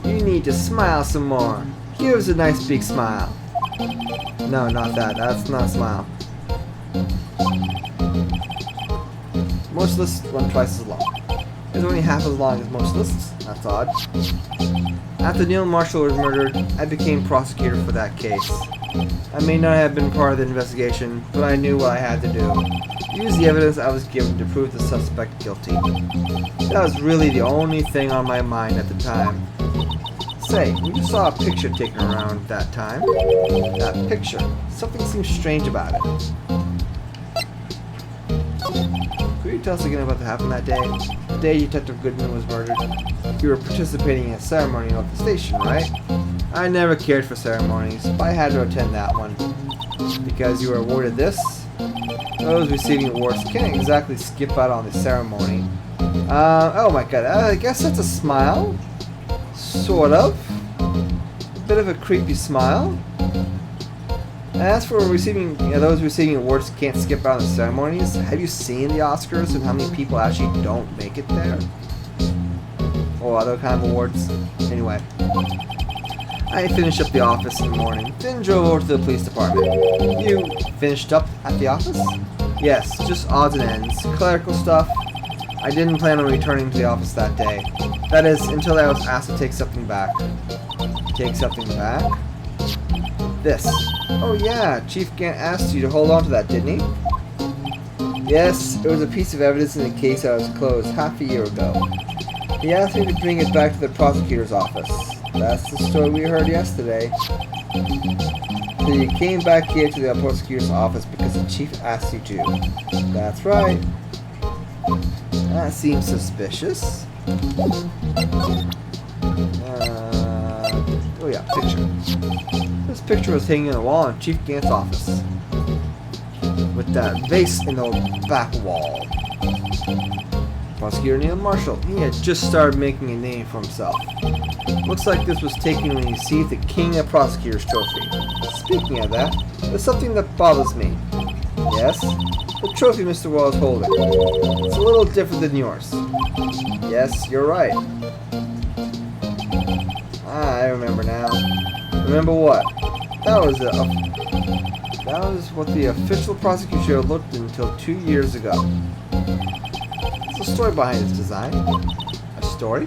you need to smile some more. Give us a nice big smile. No, not that. That's not a smile. Most lists run twice as long. It's only half as long as most lists. That's odd. After Neil Marshall was murdered, I became prosecutor for that case. I may not have been part of the investigation, but I knew what I had to do. Use the evidence I was given to prove the suspect guilty. That was really the only thing on my mind at the time. Say, we just saw a picture taken around that time. That picture. Something seems strange about it. Could you tell us again about what happened that day? The day Detective Goodman was murdered. You were participating in a ceremony at the station, right? I never cared for ceremonies, but I had to attend that one. Because you were awarded this? Those receiving awards can't exactly skip out on the ceremony. Oh my god, I guess that's a smile? Sort of. A bit of a creepy smile. And as for those receiving awards can't skip out on the ceremonies, have you seen the Oscars and how many people actually don't make it there? Or other kind of awards? Anyway. I finished up the office in the morning, then drove over to the police department. You finished up at the office? Yes, just odds and ends. Clerical stuff. I didn't plan on returning to the office that day. That is, until I was asked to take something back. Take something back? This. Oh yeah, Chief Gant asked you to hold on to that, didn't he? Yes, it was a piece of evidence in the case that was closed half a year ago. He asked me to bring it back to the prosecutor's office. That's the story we heard yesterday. So you came back here to the prosecutor's office because the chief asked you to. That's right. That seems suspicious. Oh yeah, picture. This picture was hanging on the wall in Chief Gant's office. With that vase in the back wall. Prosecutor Neil Marshall, he had just started making a name for himself. Looks like this was taken when he received the King of Prosecutors trophy. Speaking of that, there's something that bothers me. Yes? The trophy Mr. Wall is holding. It's a little different than yours. Yes, you're right. I remember now. Remember what? That was what the official prosecutor looked until 2 years ago. There's a story behind its design. A story?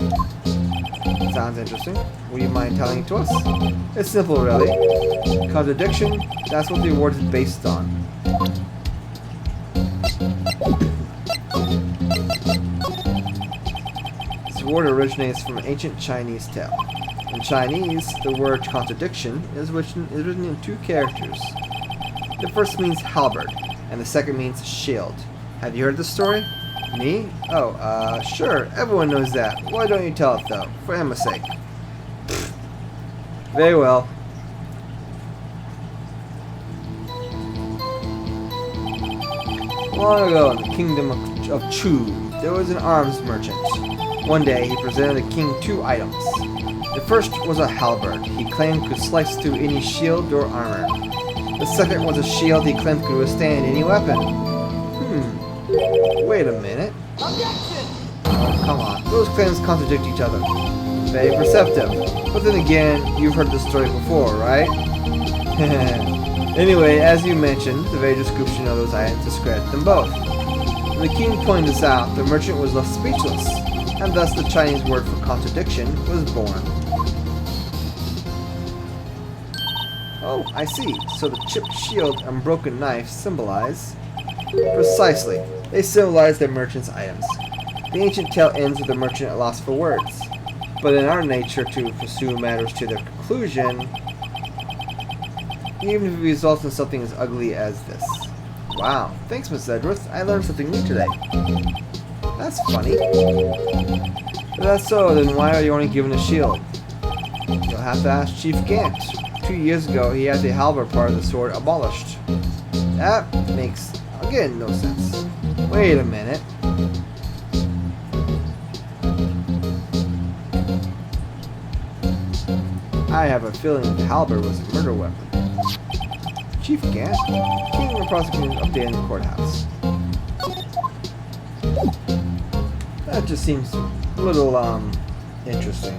Sounds interesting. Would you mind telling it to us? It's simple, really. Contradiction, that's what the award is based on. This word originates from an ancient Chinese tale. In Chinese, the word contradiction is written in two characters. The first means halberd, and the second means shield. Have you heard the story? Me? Oh, sure, everyone knows that. Why don't you tell it, though? For Emma's sake. Very well. Long ago in the kingdom of Chu, there was an arms merchant. One day, he presented the king two items. The first was a halberd he claimed could slice through any shield or armor. The second was a shield he claimed could withstand any weapon. Wait a minute. Objection! Oh, come on. Those claims contradict each other. Very perceptive. But then again, you've heard this story before, right? Anyway, as you mentioned, the very description of those items described them both. When the king pointed this out, the merchant was left speechless, and thus the Chinese word for contradiction was born. Oh, I see. So the chipped shield and broken knife symbolize... Precisely. They symbolize the merchant's items. The ancient tale ends with the merchant at loss for words. But in our nature to pursue matters to their conclusion, even if it results in something as ugly as this. Wow. Thanks, Miss Edgeworth. I learned something new today. That's funny. If that's so, then why are you only given a shield? You'll have to ask Chief Gant. 2 years ago, he had the halberd part of the sword abolished. That makes, again, no sense. Wait a minute. I have a feeling the halberd was a murder weapon. Chief Gant? King and prosecutor update in the courthouse. That just seems a little, interesting.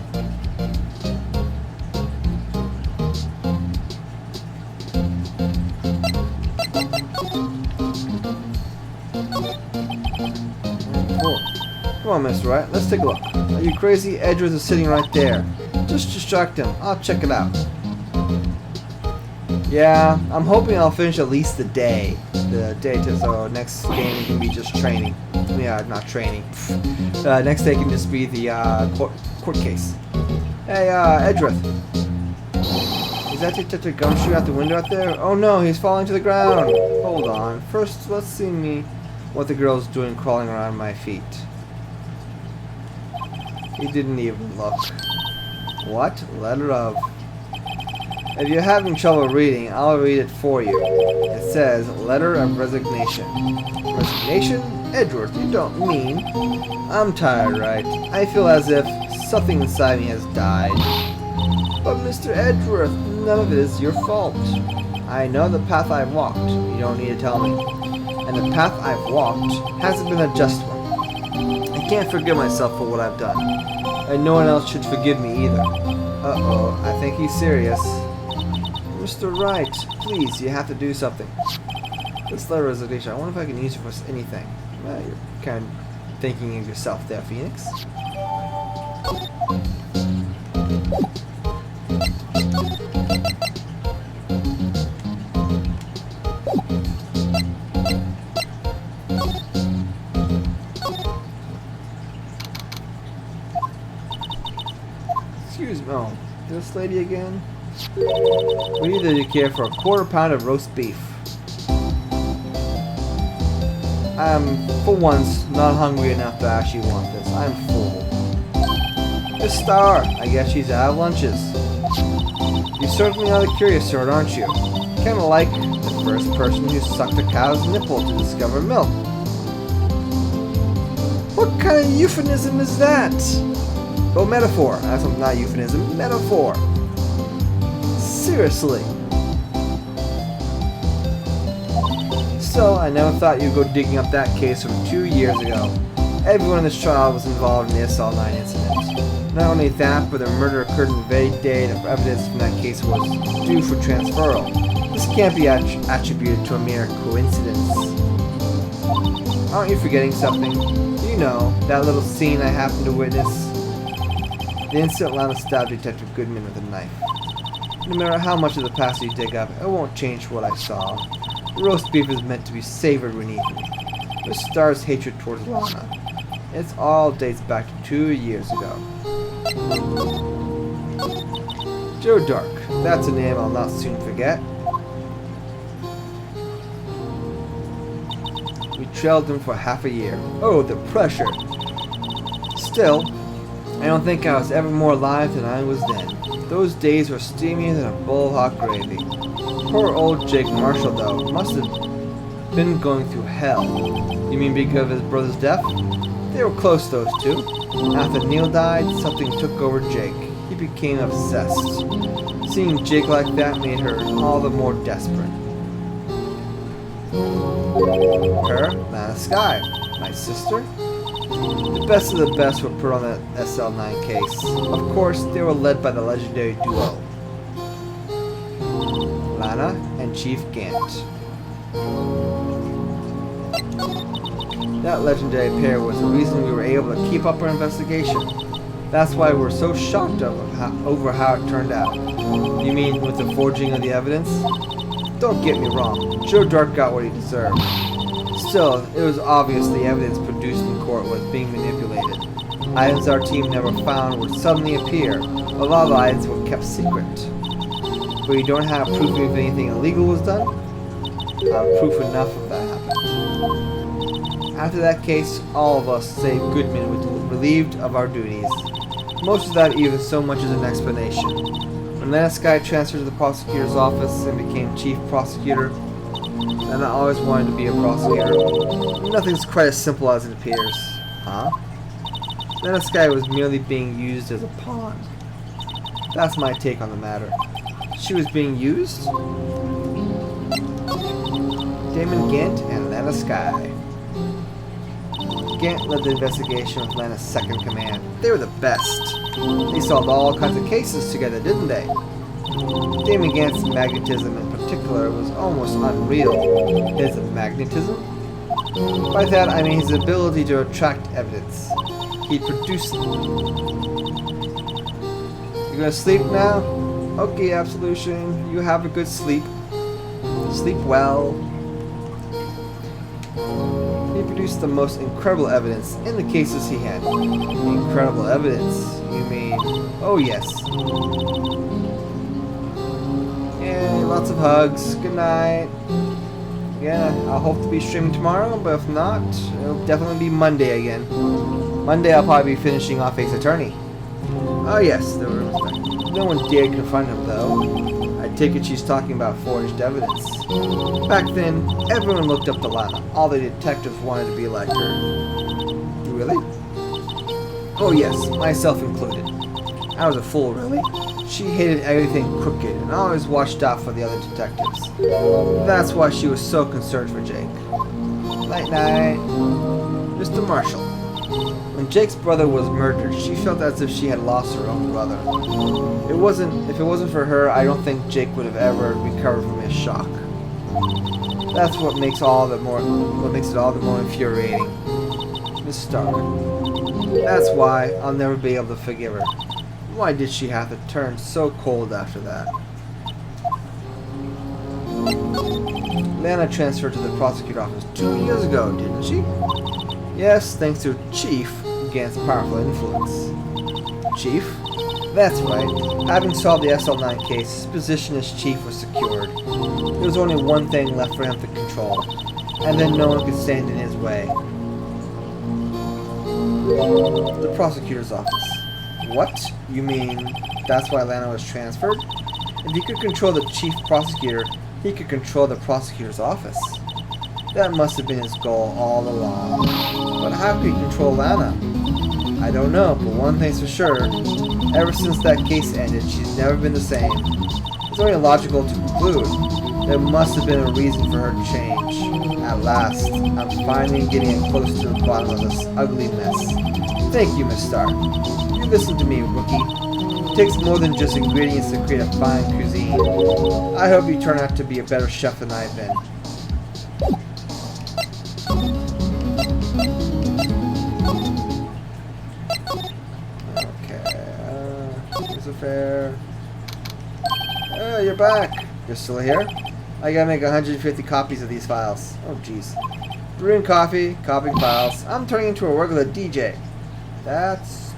Come on, Mr. Wright, let's take a look. Are you crazy? Edgeworth is sitting right there. Just distract him. I'll check it out. Yeah, I'm hoping I'll finish at least the day. So next game can be just training. Yeah, not training. Next day can just be the court case. Hey, Edgeworth. Is that Detective Gumshoe out the window out there? Oh no, he's falling to the ground. Hold on. First, let's see what the girl's doing crawling around my feet. He didn't even look. What? Letter of... If you're having trouble reading, I'll read it for you. It says, Letter of Resignation. Resignation? Edgeworth, you don't mean... I'm tired, right? I feel as if something inside me has died. But Mr. Edgeworth, none of it is your fault. I know the path I've walked. You don't need to tell me. And the path I've walked hasn't been a just one. I can't forgive myself for what I've done. And no one else should forgive me either. Uh-oh, I think he's serious. Mr. Wright, please, you have to do something. This letter of resignation, I wonder if I can use it for anything. Well, you're kind of thinking of yourself there, Phoenix. Excuse me, oh, this lady again? We either you care for a quarter pound of roast beef. I'm, for once, not hungry enough to actually want this. I'm full. Miss Star, I guess she's out of lunches. You certainly are the curious sort, aren't you? Kinda like the first person who sucked a cow's nipple to discover milk. What kind of euphemism is that? Oh, metaphor. That's not euphemism. Metaphor. Seriously. Still, I never thought you'd go digging up that case from 2 years ago. Everyone in this trial was involved in the SL9 incident. Not only that, but the murder occurred on the very day that evidence from that case was due for transferal. This can't be attributed to a mere coincidence. Aren't you forgetting something? You know, that little scene I happened to witness. The instant Lana stabbed Detective Goodman with a knife. No matter how much of the past you dig up, it won't change what I saw. The roast beef is meant to be savored when eaten. The Star's hatred towards Lana. It all dates back to 2 years ago. Joe Dark. That's a name I'll not soon forget. We trailed him for half a year. Oh, the pressure. Still, I don't think I was ever more alive than I was then. Those days were steamier than a bowl of hot gravy. Poor old Jake Marshall, though, must have been going through hell. You mean because of his brother's death? They were close, those two. After Neil died, something took over Jake. He became obsessed. Seeing Jake like that made her all the more desperate. Her? Lana Sky. My sister? The best of the best were put on the SL9 case. Of course, they were led by the legendary duo. Lana and Chief Gant. That legendary pair was the reason we were able to keep up our investigation. That's why we're so shocked over how it turned out. You mean with the forging of the evidence? Don't get me wrong, Joe Dark got what he deserved. Still, it was obvious the evidence produced in court was being manipulated. Items our team never found would suddenly appear. A lot of items were kept secret. But you don't have proof if anything illegal was done? I have proof enough of that happened. After that case, all of us, save Goodman, were relieved of our duties. Most of that even so much as an explanation. When Lana Skye transferred to the prosecutor's office and became chief prosecutor, Lana always wanted to be a prosecutor. Nothing's quite as simple as it appears. Huh? Lana Skye was merely being used as a pawn. That's my take on the matter. She was being used? Damon Gant and Lana Skye. Gant led the investigation with Lana's second command. They were the best. They solved all kinds of cases together, didn't they? Damon Gant's magnetism in particular was almost unreal. His magnetism? By that I mean his ability to attract evidence. He produced them. You gonna sleep now? Okay, Absolution. You have a good sleep. Sleep well. He produced the most incredible evidence in the cases he had. Incredible evidence? You mean... Oh, yes. Yeah, lots of hugs. Good night. Yeah, I'll hope to be streaming tomorrow, but if not, it'll definitely be Monday again. Monday I'll probably be finishing off Ace Attorney. Oh yes, there were... No one dared confront him, though. I take it she's talking about forged evidence. Back then, everyone looked up to Lana. All the detectives wanted to be like her. Really? Oh yes, myself included. I was a fool, really. She hated everything crooked and always watched out for the other detectives. That's why she was so concerned for Jake. Night-night. Mr. Marshall. When Jake's brother was murdered, she felt as if she had lost her own brother. If it wasn't for her, I don't think Jake would have ever recovered from his shock. That's what makes it all the more infuriating. Miss Starr. That's why I'll never be able to forgive her. Why did she have to turn so cold after that? Lana transferred to the prosecutor's office 2 years ago, didn't she? Yes, thanks to Chief Gant's powerful influence. Chief? That's right. Having solved the SL9 case, his position as chief was secured. There was only one thing left for him to control, and then no one could stand in his way. The prosecutor's office. What? You mean that's why Lana was transferred? If he could control the chief prosecutor, he could control the prosecutor's office. That must have been his goal all along. But how could he control Lana? I don't know, but one thing's for sure. Ever since that case ended, she's never been the same. It's only logical to conclude. There must have been a reason for her to change. At last, I'm finally getting close to the bottom of this ugly mess. Thank you, Miss Starr. You listen to me, rookie. It takes more than just ingredients to create a fine cuisine. I hope you turn out to be a better chef than I've been. Fair. Oh, you're back. You're still here? I gotta make 150 copies of these files. Oh, jeez. Brewing coffee, copying files. I'm turning into a regular DJ. That's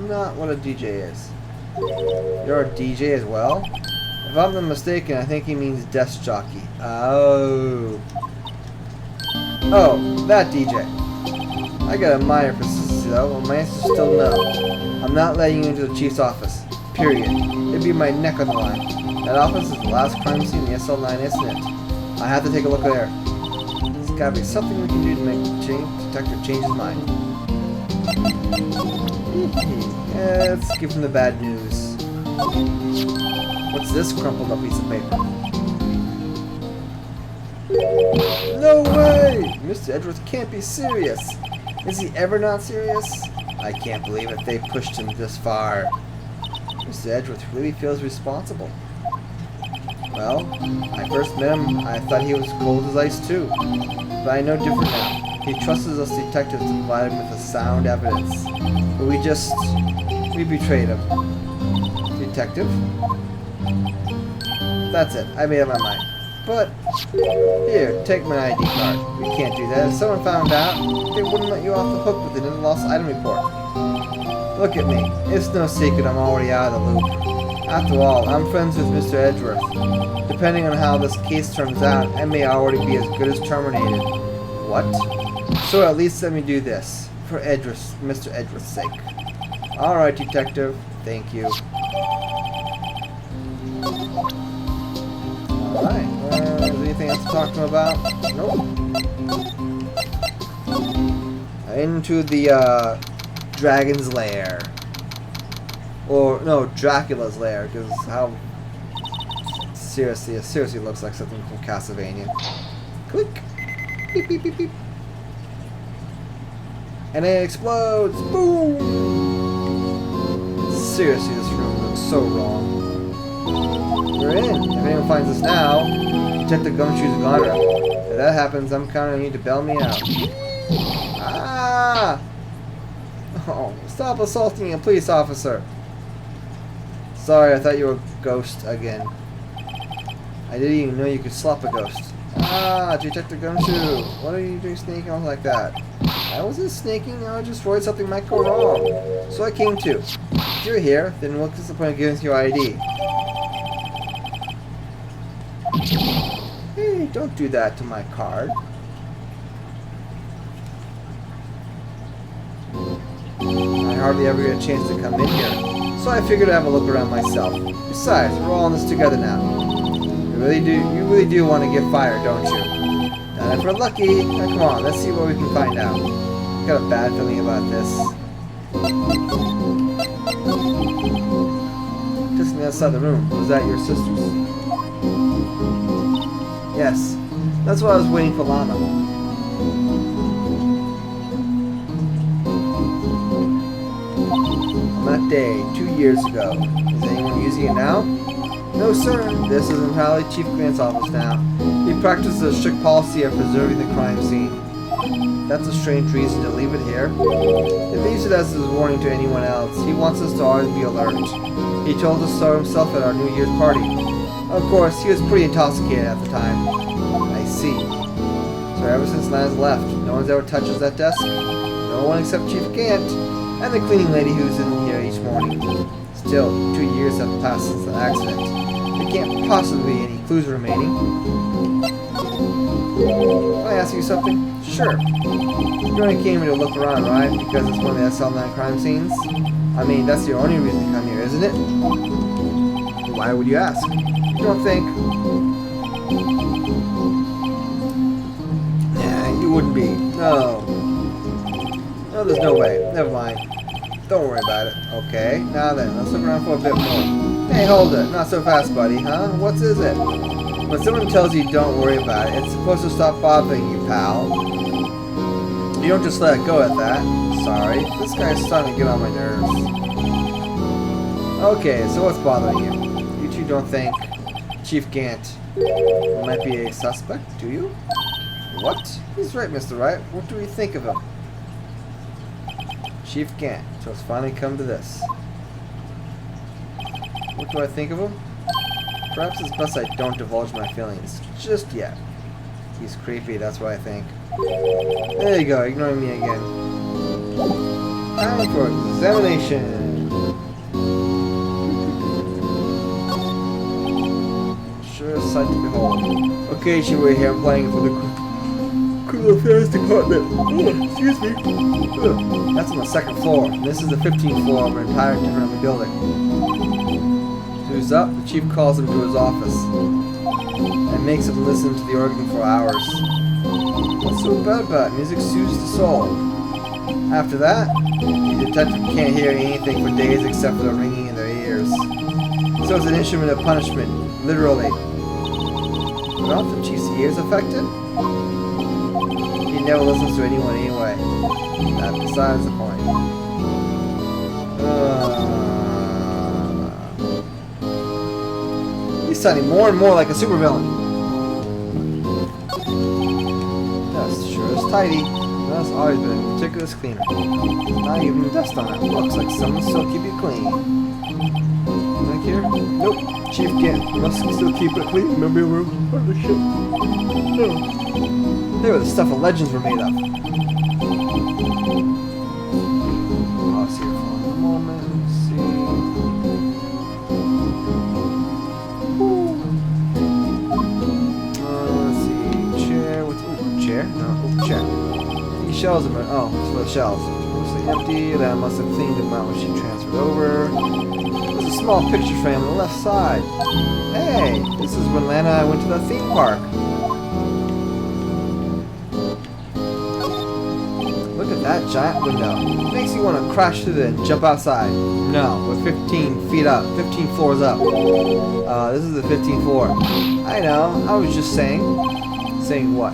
not what a DJ is. You're a DJ as well? If I'm not mistaken, I think he means desk jockey. Oh. Oh, that DJ. I got a minor consistency though, and my answer's still no. I'm not letting you into the chief's office. Period. It'd be my neck on the line. That office is the last crime scene in the SL9 incident. I have to take a look there. There's gotta be something we can do to make the detective change his mind. Yeah, let's give him the bad news. What's this crumpled up piece of paper? No way! Mr. Edgeworth can't be serious. Is he ever not serious? I can't believe it. They pushed him this far. Mr. Edgeworth really feels responsible. Well, I first met him, I thought he was cold as ice too. But I know different now. He trusts us detectives to provide him with a sound evidence. But we betrayed him. Detective? That's it, I made up my mind. But, here, take my ID card. We can't do that. If someone found out, they wouldn't let you off the hook with an lost item report. Look at me. It's no secret I'm already out of the loop. After all, I'm friends with Mr. Edgeworth. Depending on how this case turns out, I may already be as good as terminated. What? So at least let me do this. For Mr. Edgeworth's sake. Alright, detective. Thank you. Alright. Is there anything else to talk to him about? Nope. Into the, Dragon's Lair. Or, no, Dracula's Lair, because how... Seriously, it seriously looks like something from Castlevania. Click! Beep, beep, beep, beep. And it explodes! Boom! Seriously, this room looks so wrong. We're in. If anyone finds us now, Detective Gumshoe's goner. If that happens, I'm counting on you to bail me out. Ah! Oh, stop assaulting a police officer. Sorry, I thought you were a ghost again. I didn't even know you could slap a ghost. Ah, Detective Gumshoe, what are you doing sneaking off like that? I wasn't sneaking, I was just worried something might go wrong. So I came too. If you're here, then what's the point of giving us your ID? Hey, don't do that to my card. I hardly ever get a chance to come in here, so I figured I'd have a look around myself. Besides, we're all in this together now. You really do want to get fired, don't you? And if we're lucky, now come on, let's see what we can find out. I've got a bad feeling about this. Just on the other side of the room. Was that your sister's? Yes. That's why I was waiting for Lana. On that day, 2 years ago. Is anyone using it now? No, sir. This is entirely Chief Grant's office now. He practices a strict policy of preserving the crime scene. That's a strange reason to leave it here. He leaves it as a warning to anyone else. He wants us to always be alert. He told us so himself at our New Year's party. Of course, he was pretty intoxicated at the time. I see. So ever since Lana's left, no one's ever touches that desk? No one except Chief Gant and the cleaning lady who's in here each morning. Still, 2 years have passed since the accident. There can't possibly be any clues remaining. Can I ask you something? Sure. You only came here to look around, right? Because it's one of the SL9 crime scenes? I mean, that's the only reason to come here, isn't it? Why would you ask? You don't think... Yeah, you wouldn't be. No. No, there's no way. Never mind. Don't worry about it. Okay, now then, let's look around for a bit more. Hey, hold it. Not so fast, buddy, huh? What is it? When someone tells you don't worry about it, it's supposed to stop bothering you, pal. You don't just let it go at that. Sorry. This guy's starting to get on my nerves. Okay, so what's bothering you? You two don't think Chief Gant might be a suspect, do you? What? He's right, Mr. Wright. What do we think of him? Chief Gant. So it's finally come to this. What do I think of him? Perhaps it's best I don't divulge my feelings just yet. He's creepy, that's what I think. There you go, ignoring me again. Time for examination. Sure a sight to behold. Occasionally we're here playing for the Criminal Affairs Department. Excuse me. That's on the 2nd floor. And this is the 15th floor of an entire different building. Who's up? The chief calls him to his office and makes him listen to the organ for hours. What's so bad about it? Music soothes the soul. After that, the detective can't hear anything for days except for the ringing in their ears. So it's an instrument of punishment, literally. But aren't the chief's ears affected? He never listens to anyone anyway. That besides the point. You sounding more and more like a supervillain. Dust sure is tidy. That's always been a meticulous cleaner. Not even dust on it. Looks like someone still keep it clean. Back here? Nope. Chief can't. Must still keep it clean. Maybe we're part of the ship. No. They were the stuff of legends were made of. Pause here for a moment. Let's see. Chair with. Ooh, chair? No. Ooh, chair. These shells are. Oh, it's for the shells. Mostly empty. That must have cleaned them out when she transferred over. There's a small picture frame on the left side. Hey, this is when Lana and I went to the theme park. Look at that giant window. It makes you want to crash through it and jump outside. No, we're 15 feet up, 15 floors up. This is the 15th floor. I know, I was just saying. Saying what?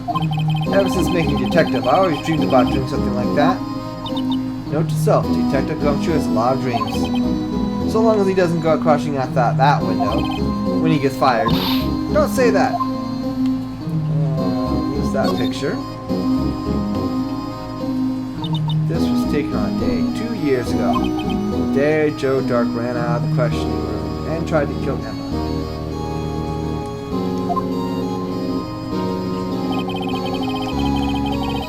Ever since making detective, I always dreamed about doing something like that. Note to self, Detective Gumshoe has a lot of dreams. So long as he doesn't go crashing out that window when he gets fired. Don't say that. Use that picture. This was taken on day 2 years ago. The day Joe Dark ran out of the questioning room and tried to kill Emma.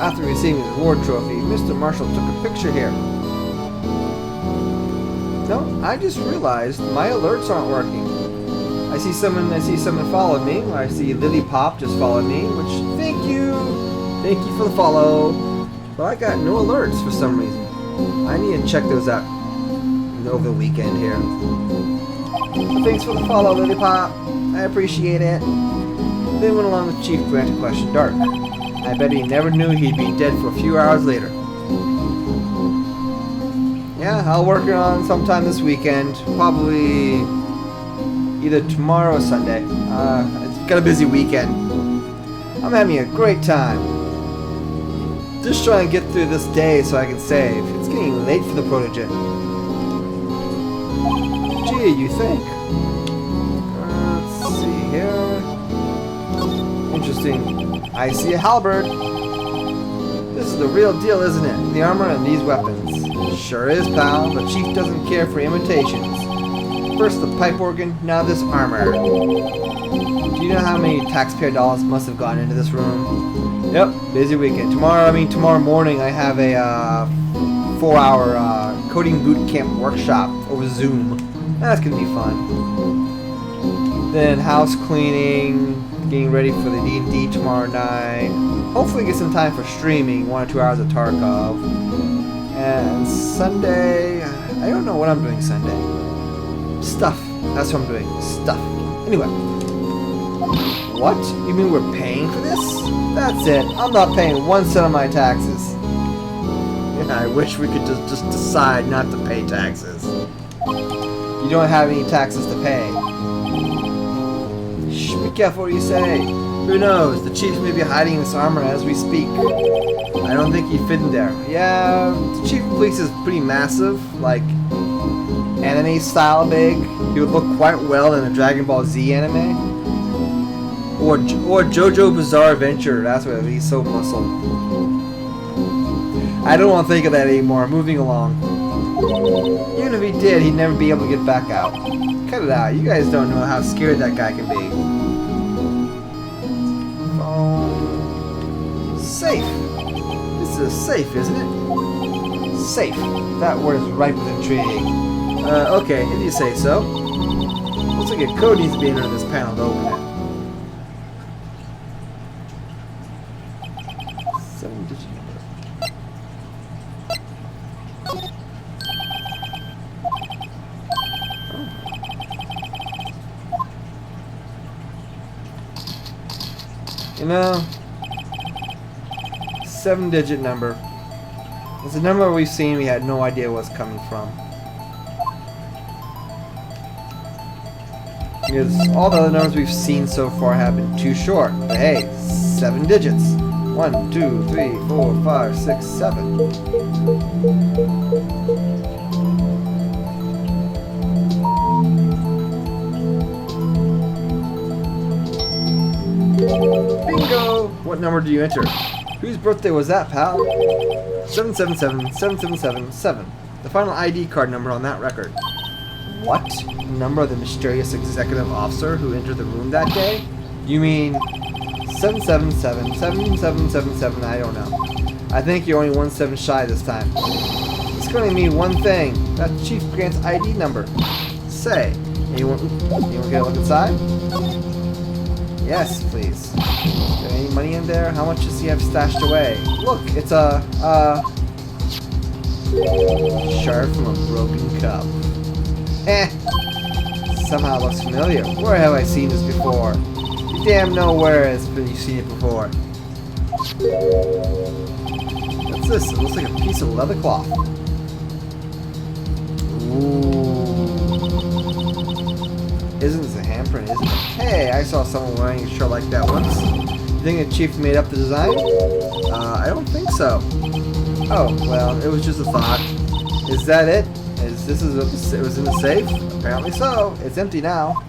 After receiving his award trophy, Mr. Marshall took a picture here. No, I just realized my alerts aren't working. I see someone followed me. I see Lily Pop just followed me, which thank you for the follow. But I got no alerts for some reason. I need to check those out over the weekend here. But thanks for the follow, Lily Pop. I appreciate it. Then went along with Chief Grant to question Dark. I bet he never knew he'd be dead for a few hours later. Yeah, I'll work it on sometime this weekend. Probably either tomorrow or Sunday. It's got a busy weekend. I'm having a great time. Just trying to get through this day so I can save. It's getting late for the Protogen. Gee, you think? Let's see here. Interesting. I see a halberd. This is the real deal, isn't it? The armor and these weapons. Sure is, pal. The chief doesn't care for imitations. First the pipe organ, now this armor. Do you know how many taxpayer dollars must have gone into this room? Yep, busy weekend. Tomorrow morning I have a 4-hour coding boot camp workshop over Zoom. That's gonna be fun. Then house cleaning, getting ready for the D&D tomorrow night. Hopefully get some time for streaming, 1 or 2 hours of Tarkov. And Sunday, I don't know what I'm doing Sunday. Stuff. That's what I'm doing. Stuff. Anyway. What? You mean we're paying for this? That's it. I'm not paying 1 cent of my taxes. Yeah, I wish we could just decide not to pay taxes. You don't have any taxes to pay. Shh, be careful what you say. Who knows? The chief may be hiding this armor as we speak. I don't think he'd fit in there. Yeah, the chief of police is pretty massive, like anime style big. He would look quite well in a Dragon Ball Z anime. Or JoJo Bizarre Adventure. That's why he's so muscled. I don't want to think of that anymore. Moving along. Even if he did, he'd never be able to get back out. Cut it out. You guys don't know how scared that guy can be. Safe. This is a safe, isn't it? Safe. That word is ripe with intrigue. Okay, if you say so. Looks like a code needs to be entered in this panel to open it. 7-digit number. You know, 7-digit number. It's a number we've seen, we had no idea what's coming from. Because all the other numbers we've seen so far have been too short. But hey, 7 digits. 1, 2, 3, 4, 5, 6, 7. What number do you enter? Whose birthday was that, pal? 777-777-7. The final ID card number on that record. What? Number of the mysterious executive officer who entered the room that day? You mean 777-7777? I don't know. I think you're only 1 7 shy this time. It's going to mean one thing. That's Chief Grant's ID number. Say, anyone get a look inside? Yes, please. Is there any money in there? How much does he have stashed away? Look, it's a shard from a broken cup. Eh. Somehow it looks familiar. Where have I seen this before? You damn know where you've seen it before. What's this? It looks like a piece of leather cloth. Ooh. Isn't this a handprint, isn't it? Hey, I saw someone wearing a shirt like that once. You think the chief made up the design? I don't think so. Oh, well, it was just a thought. Is that it? It was in the safe? Apparently so. It's empty now.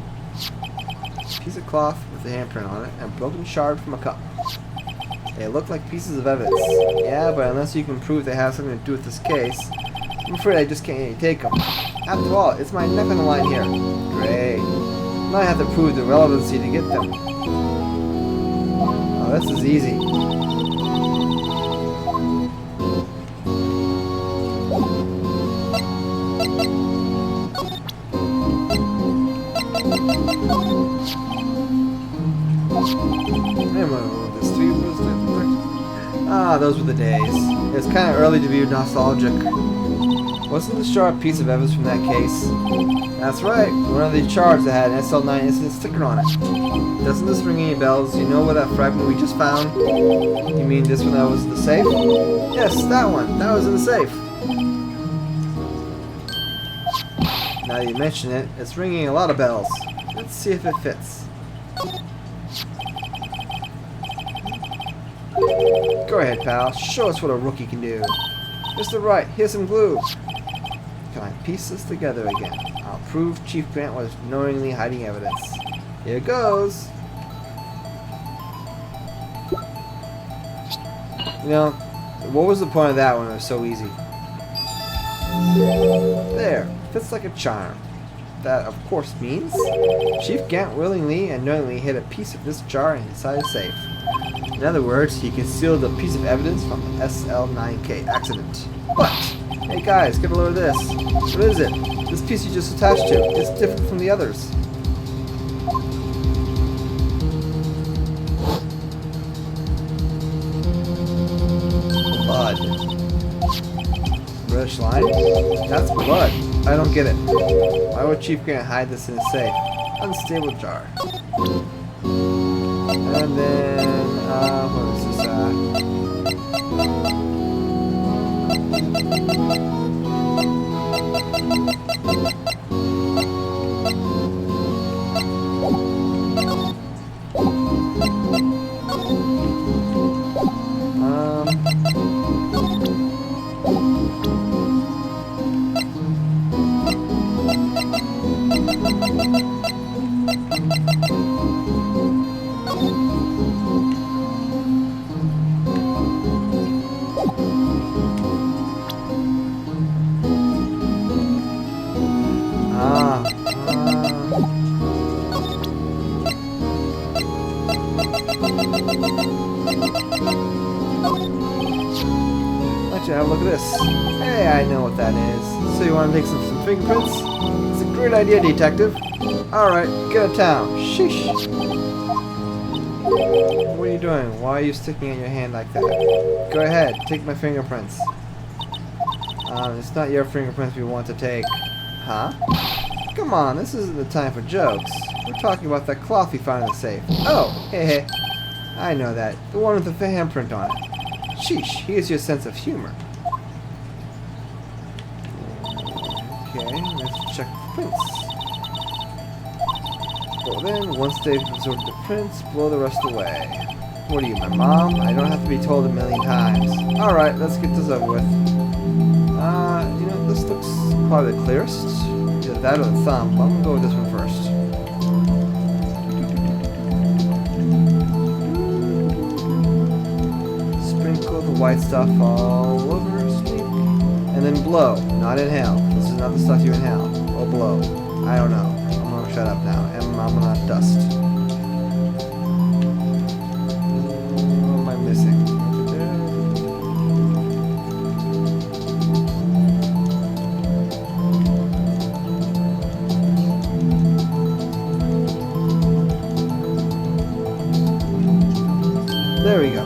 Piece of cloth with a handprint on it and a broken shard from a cup. They look like pieces of evidence. Yeah, but unless you can prove they have something to do with this case, I'm afraid I just can't take them. After all, it's my neck on the line here. Great. Now I have to prove the relevancy to get them. Oh, this is easy. Ah, those were the days. It was kind of early to be nostalgic. Wasn't this jar a piece of evidence from that case? That's right. One of the charts that had an SL9 incident sticker on it. Doesn't this ring any bells? You know where that fragment we just found? You mean this one that was in the safe? Yes, that one. That was in the safe. Now that you mention it, it's ringing a lot of bells. Let's see if it fits. Go ahead, pal. Show us what a rookie can do. Mr. Wright, here's some glue. Can I piece this together again? I'll prove Chief Grant was knowingly hiding evidence. Here goes. You know, what was the point of that when it was so easy? There. Fits like a charm. That, of course, means Chief Grant willingly and knowingly hid a piece of this jar inside his safe. In other words, he concealed a piece of evidence from the SL9K accident. But, hey guys, get a load of this. What is it? This piece you just attached to. It's different from the others. Blood. Reddish line? That's blood. I don't get it. Why would Chief Grant hide this in his safe? Unstable jar. And then, what is this, have a look at this. Hey, I know what that is. So you want to take some fingerprints? It's a great idea, detective. Alright, get out of town. Sheesh. What are you doing? Why are you sticking out your hand like that? Go ahead, take my fingerprints. It's not your fingerprints we want to take. Huh? Come on, this isn't the time for jokes. We're talking about that cloth we found in the safe. Oh, hey. I know that. The one with the handprint on it. Sheesh, here's your sense of humor. Okay, let's check the prints. Well then, once they've absorbed the prints, blow the rest away. What are you, my mom? I don't have to be told a million times. Alright, let's get this over with. You know, this looks probably the clearest. Either that or the thumb, but I'm gonna go with this one first. white stuff all over her sleep. And then blow, not inhale. This is not the stuff you inhale. Or blow. I don't know. I'm gonna shut up now. And I'm gonna dust. What am I missing? There we go.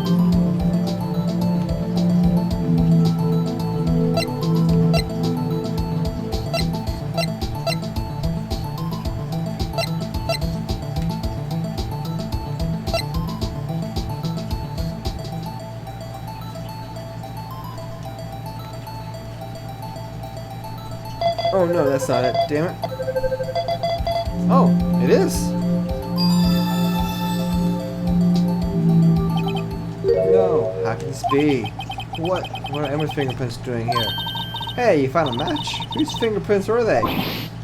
Oh no, that's not it. Damn it. Oh, it is. No, how can this be? What are Emma's fingerprints doing here? Hey, you found a match? Whose fingerprints are they?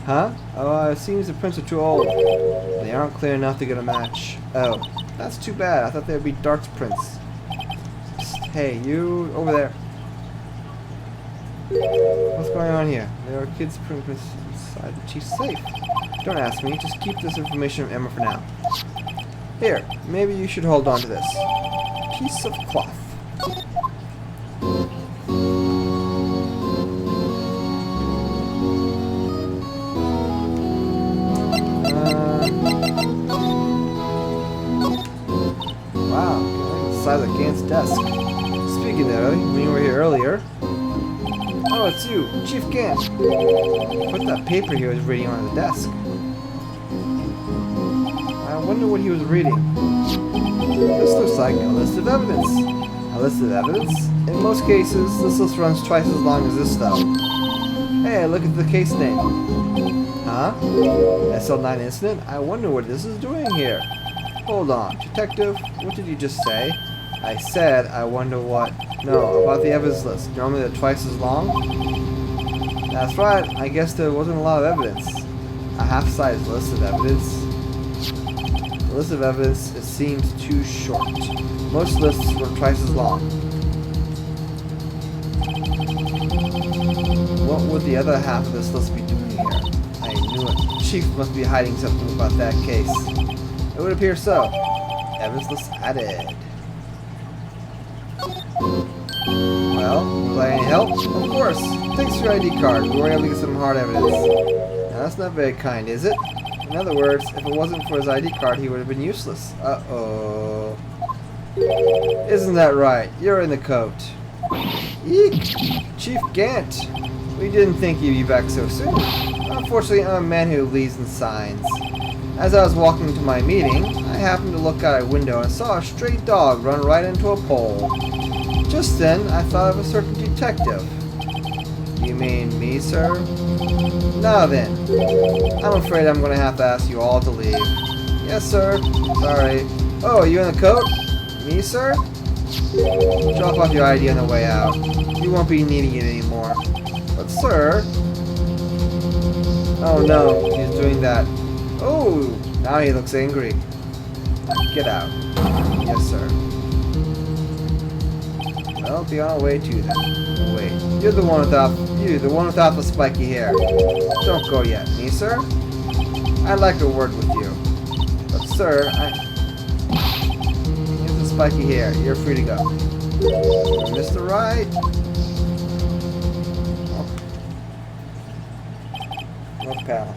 Huh? Oh, it seems the prints are too old. They aren't clear enough to get a match. Oh, that's too bad. I thought they would be Dart's prints. Psst, hey, you over there. What's going on here? There are kids' fingerprints inside the chief's safe. Don't ask me. Just keep this information from Emma for now. Here, maybe you should hold on to this. Piece of cloth. Wow, the size of Gant's desk. Speaking of that, when you were here earlier. Oh, it's you, Chief Gant. Put that paper he was reading on the desk. I wonder what he was reading. This looks like a list of evidence. A list of evidence? In most cases, this list runs twice as long as this though. Hey, look at the case name. Huh? SL9 incident? I wonder what this is doing here. Hold on. Detective, what did you just say? I said, I wonder what... No, about the evidence list. Normally they're twice as long? That's right. I guess there wasn't a lot of evidence. A half-sized list of evidence? The list of evidence, it seems too short. Most lists were twice as long. What would the other half of this list be doing here? I knew it. The chief must be hiding something about that case. It would appear so. Evidence list added. Well, will I need help? Of course. Thanks for your ID card. We were able to get some hard evidence. Now, that's not very kind, is it? In other words, if it wasn't for his ID card, he would have been useless. Uh-oh. Isn't that right? You're in the coat. Eek! Chief Gant! We didn't think you'd be back so soon. Unfortunately, I'm a man who leads in signs. As I was walking to my meeting, I happened to look out a window and saw a stray dog run right into a pole. Just then, I thought of a certain detective. You mean me, sir? Now then, I'm afraid I'm going to have to ask you all to leave. Yes, sir. Sorry. Oh, you in the coat? Me, sir? Drop off your ID on the way out. You won't be needing it anymore. But, sir... Oh, no. He's doing that. Oh, now he looks angry. Get out. Yes, sir. Well, be on our way too then. Wait, you're the one without the spiky hair. Don't go yet, me, sir? I'd like a word with you. But, sir, here's the spiky hair. You're free to go. Mr. Right? Oh, pal.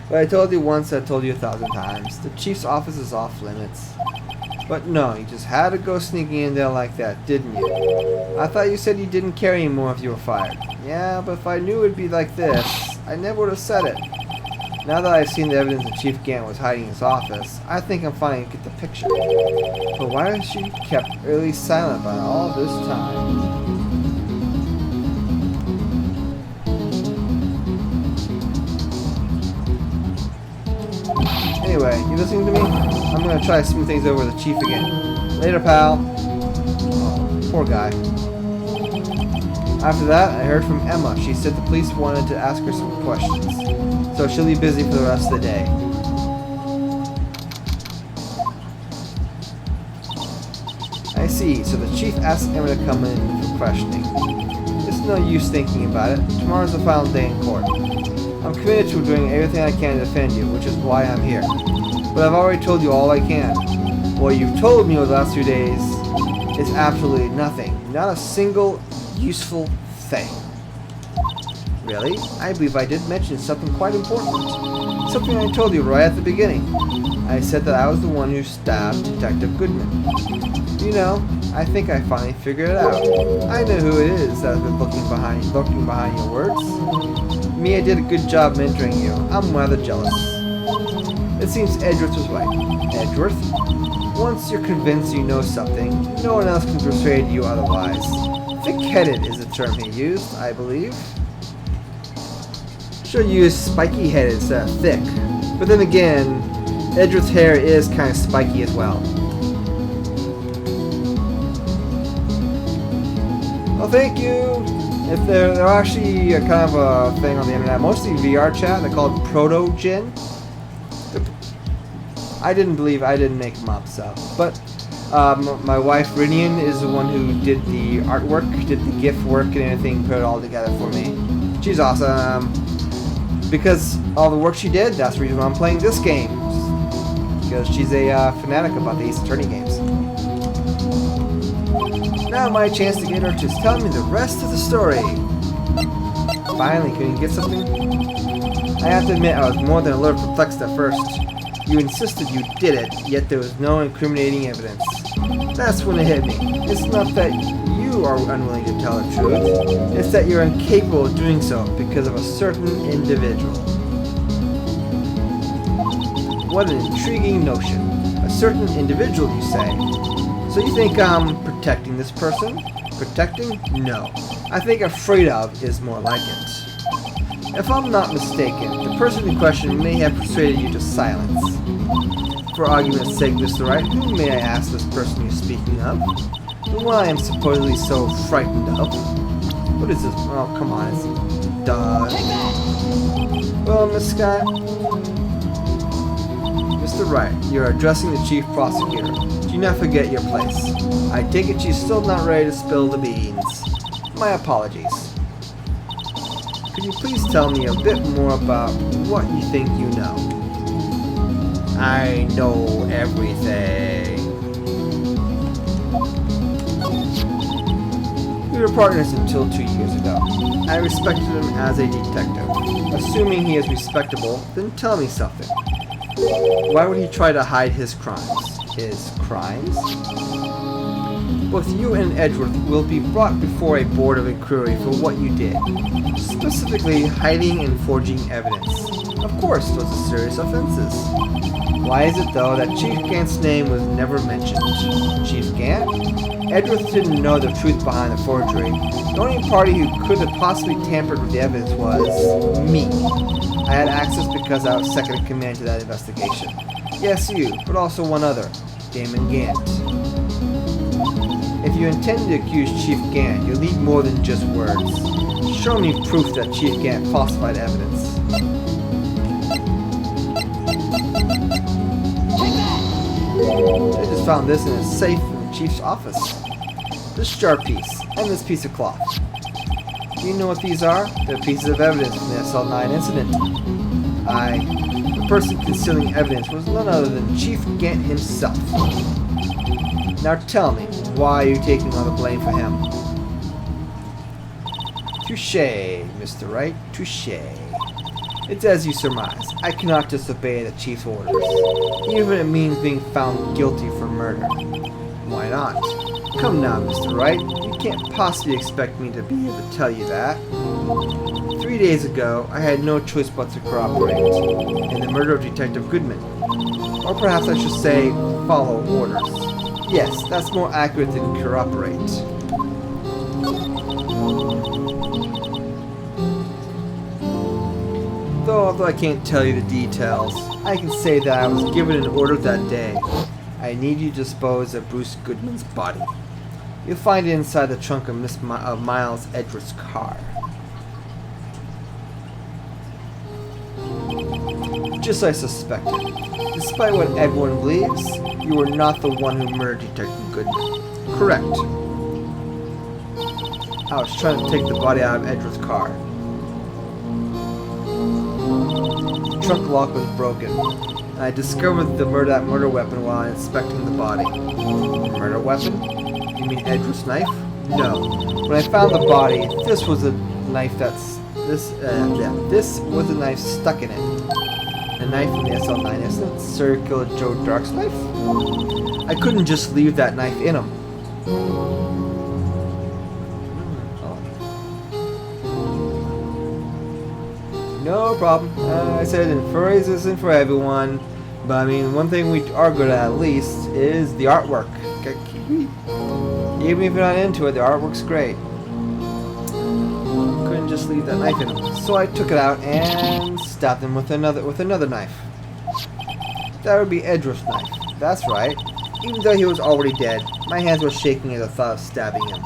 But I told you once, I told you 1,000 times. The chief's office is off limits. But no, you just had to go sneaking in there like that, didn't you? I thought you said you didn't care anymore if you were fired. Yeah, but if I knew it would be like this, I never would have said it. Now that I've seen the evidence that Chief Gant was hiding in his office, I think I'm finally get the picture. But why has she kept really silent about all this time? Anyway, you listening to me? I'm gonna try to smooth things over with the chief again. Later, pal. Oh, poor guy. After that, I heard from Emma. She said the police wanted to ask her some questions, so she'll be busy for the rest of the day. I see, so the chief asked Emma to come in for questioning. It's no use thinking about it. Tomorrow's the final day in court. I'm committed to doing everything I can to defend you, which is why I'm here. But I've already told you all I can. What you've told me over the last few days is absolutely nothing. Not a single useful thing. Really? I believe I did mention something quite important. Something I told you right at the beginning. I said that I was the one who stabbed Detective Goodman. You know, I think I finally figured it out. I know who it is that's been looking behind your words. Me, I did a good job mentoring you. I'm rather jealous. It seems Edgeworth was right. Edgeworth? Once you're convinced you know something, no one else can persuade you otherwise. Thick-headed is the term he used, I believe. Should use spiky-headed instead of thick. But then again, Edgeworth's hair is kind of spiky as well. Well, thank you. If they're actually a kind of a thing on the internet, mostly VR chat. They're called Protogen. I didn't make them up, so. But my wife Rinian is the one who did the artwork, did the GIF work and everything, put it all together for me. She's awesome. Because all the work she did, that's the reason why I'm playing this game. Because she's a fanatic about the Ace Attorney games. Now my chance to get her to tell me the rest of the story. Finally, can you get something? I have to admit I was more than a little perplexed at first. You insisted you did it, yet there was no incriminating evidence. That's when it hit me. It's not that you are unwilling to tell the truth, it's that you're incapable of doing so because of a certain individual. What an intriguing notion. A certain individual, you say? So you think I'm protecting this person? Protecting? No. I think afraid of is more like it. If I'm not mistaken, the person in question may have persuaded you to silence. For argument's sake, Mr. Wright, who may I ask this person you're speaking of? The one I am supposedly so frightened of. What is this? Oh, come on, it's... Duh. Well, Miss Scott... Mr. Wright, you're addressing the Chief Prosecutor. Do not forget your place. I take it she's still not ready to spill the beans. My apologies. Could you please tell me a bit more about what you think you know? I know everything. We were partners until 2 years ago. I respected him as a detective. Assuming he is respectable, then tell me something. Why would he try to hide his crimes? His crimes? Both you and Edgeworth will be brought before a board of inquiry for what you did. Specifically, hiding and forging evidence. Of course, those are serious offenses. Why is it, though, that Chief Gant's name was never mentioned? Chief Gant? Edgeworth didn't know the truth behind the forgery. The only party who could have possibly tampered with the evidence was me. I had access because I was second in command to that investigation. Yes, you, but also one other, Damon Gant. If you intend to accuse Chief Gant, you'll need more than just words. Show me proof that Chief Gant falsified evidence. I just found this in a safe in the Chief's office. This jar piece, and this piece of cloth. Do you know what these are? They're pieces of evidence from the SL9 incident. The person concealing evidence was none other than Chief Gant himself. Now tell me, why are you taking all the blame for him? Touché, Mr. Wright, touché. It's as you surmise. I cannot disobey the Chief's orders, even if it means being found guilty for murder. Why not? Come now, Mr. Wright. You can't possibly expect me to be able to tell you that. 3 days ago, I had no choice but to cooperate in the murder of Detective Goodman. Or perhaps I should say, follow orders. Yes, that's more accurate than cooperate. Although I can't tell you the details, I can say that I was given an order that day. I need you to dispose of Bruce Goodman's body. You'll find it inside the trunk of Miles Edgeworth's car. Just as I suspected. Despite what everyone believes, you were not the one who murdered Detective Goodman. Correct. I was trying to take the body out of Edward's car. The trunk lock was broken, and I discovered that murder weapon while inspecting the body. Murder weapon? You mean Edward's knife? No. When I found the body, this was a knife this was a knife stuck in it. A knife from the SL9 incident? Serial killer Joe Dark's knife? I couldn't just leave that knife in him. No problem. I said furries isn't for everyone, but I mean, one thing we are good at least is the artwork. Even if you're not into it, the artwork's great. Couldn't just leave that knife in him, so I took it out and stabbed him with another knife. That would be Edward's knife. That's right. Even though he was already dead, my hands were shaking as I thought of stabbing him.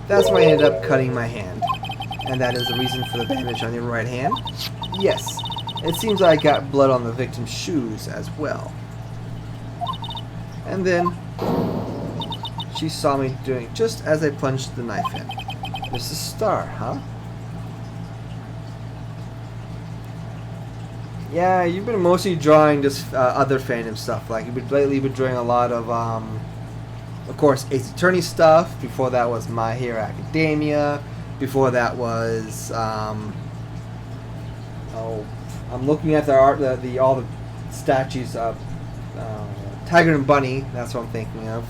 That's why I ended up cutting my hand. And that is the reason for the bandage on your right hand? Yes. It seems I got blood on the victim's shoes as well. And then she saw me doing it just as I plunged the knife in. Mrs. Starr, huh? Yeah, you've been mostly drawing just other fandom stuff. Like, lately been drawing a lot of course, Ace Attorney stuff. Before that was My Hero Academia. Before that was, I'm looking at the art, all the statues of Tiger and Bunny. That's what I'm thinking of.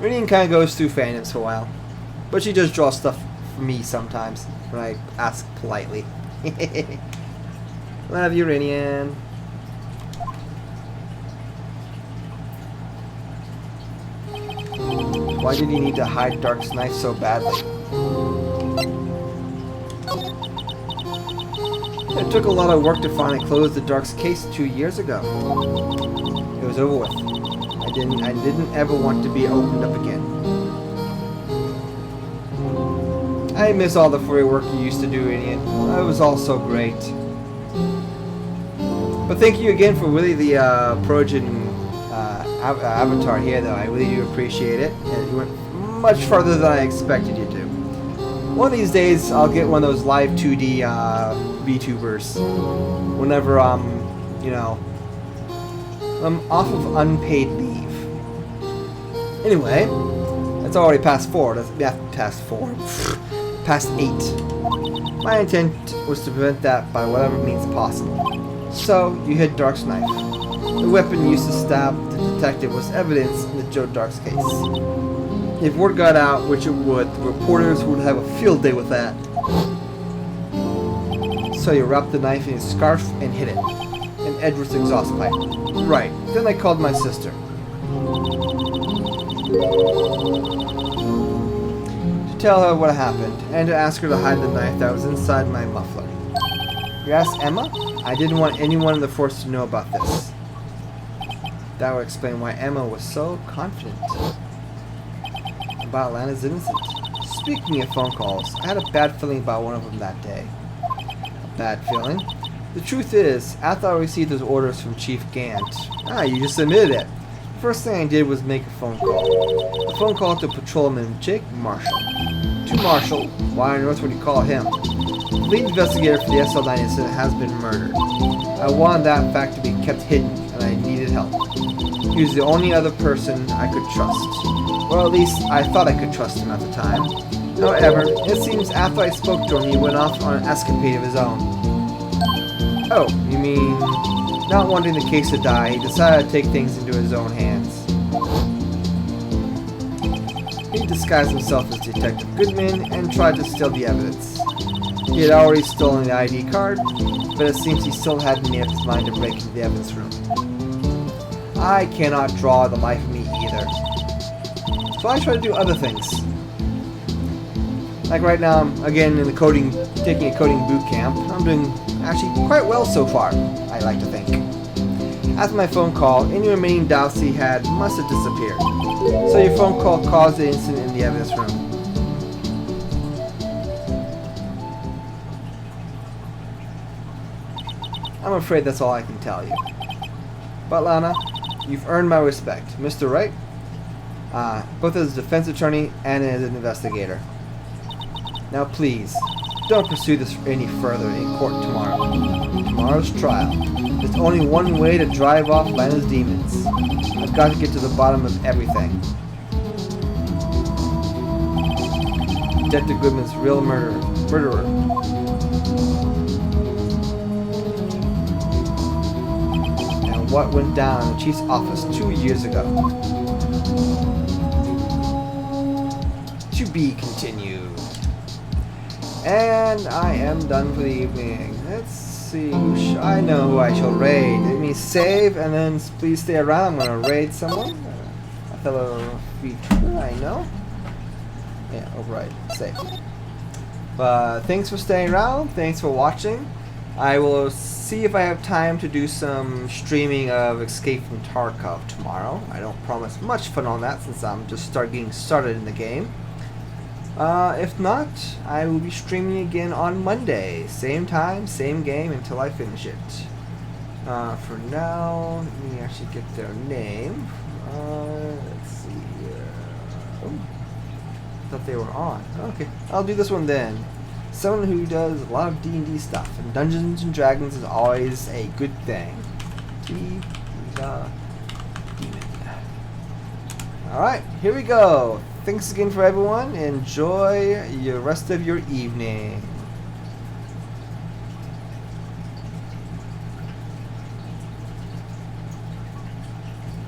Rinian kind of goes through fandoms for a while, but she does draw stuff for me sometimes when I ask politely. Love you, Rinian. Why did you need to hide Dark's knife so badly? It took a lot of work to finally close the Dark's case 2 years ago. It was over with. I didn't ever want to be opened up again. I miss all the furry work you used to do, Idiot. It was all so great. But thank you again for really the Protogen avatar here, though. I really do appreciate it, and you went much farther than I expected you to. One of these days, I'll get one of those live 2D VTubers. Whenever I'm off of unpaid leave. Anyway, it's already past 4. Past 4. Past 8. My intent was to prevent that by whatever means possible. So, you hid Dark's knife. The weapon used to stab the detective was evidence in the Joe Dark's case. If word got out, which it would, the reporters would have a field day with that. So you wrapped the knife in his scarf and hid it. In Edward's exhaust pipe. Right. Then I called my sister. To tell her what happened, and to ask her to hide the knife that was inside my muffler. You asked Emma? I didn't want anyone in the force to know about this. That would explain why Emma was so confident about Lana's innocence. Speaking of phone calls, I had a bad feeling about one of them that day. A bad feeling? The truth is, after I received those orders from Chief Gant, you just admitted it. The first thing I did was make a phone call. A phone call to Patrolman Jake Marshall. To Marshall, why on earth would you call him? The lead investigator for the SL9 incident has been murdered. I wanted that fact to be kept hidden, and I needed help. He was the only other person I could trust. Or at least, I thought I could trust him at the time. However, it seems after I spoke to him, he went off on an escapade of his own. Oh, you mean, not wanting the case to die, he decided to take things into his own hands. He disguised himself as Detective Goodman and tried to steal the evidence. He had already stolen the ID card, but it seems he still hadn't made up his mind to break into the evidence room. I cannot draw the life of me either. So I try to do other things. Like right now, I'm again in the taking a coding boot camp. I'm doing actually quite well so far, I like to think. After my phone call, any remaining doubts he had must have disappeared. So your phone call caused the incident in the evidence room. I'm afraid that's all I can tell you. But Lana, you've earned my respect. Mr. Wright, both as a defense attorney and as an investigator. Now please, don't pursue this any further in court tomorrow. Tomorrow's trial. There's only one way to drive off Lana's demons. I've got to get to the bottom of everything. Detective Goodman's real murderer. And what went down in the chief's office 2 years ago. To be continued. And I am done for the evening. Let's see. I know who I shall raid. Let me save and then please stay around. I'm going to raid someone. A fellow feature I know. Yeah, override. Save. But thanks for staying around. Thanks for watching. I will see if I have time to do some streaming of Escape from Tarkov tomorrow. I don't promise much fun on that since I'm just getting started in the game. If not, I will be streaming again on Monday. Same time, same game until I finish it. For now, let me actually get their name. Let's see. Oh, I thought they were on. Okay, I'll do this one then. Someone who does a lot of D&D stuff, and Dungeons and Dragons is always a good thing. Demon. Alright, here we go. Thanks again for everyone. Enjoy the rest of your evening.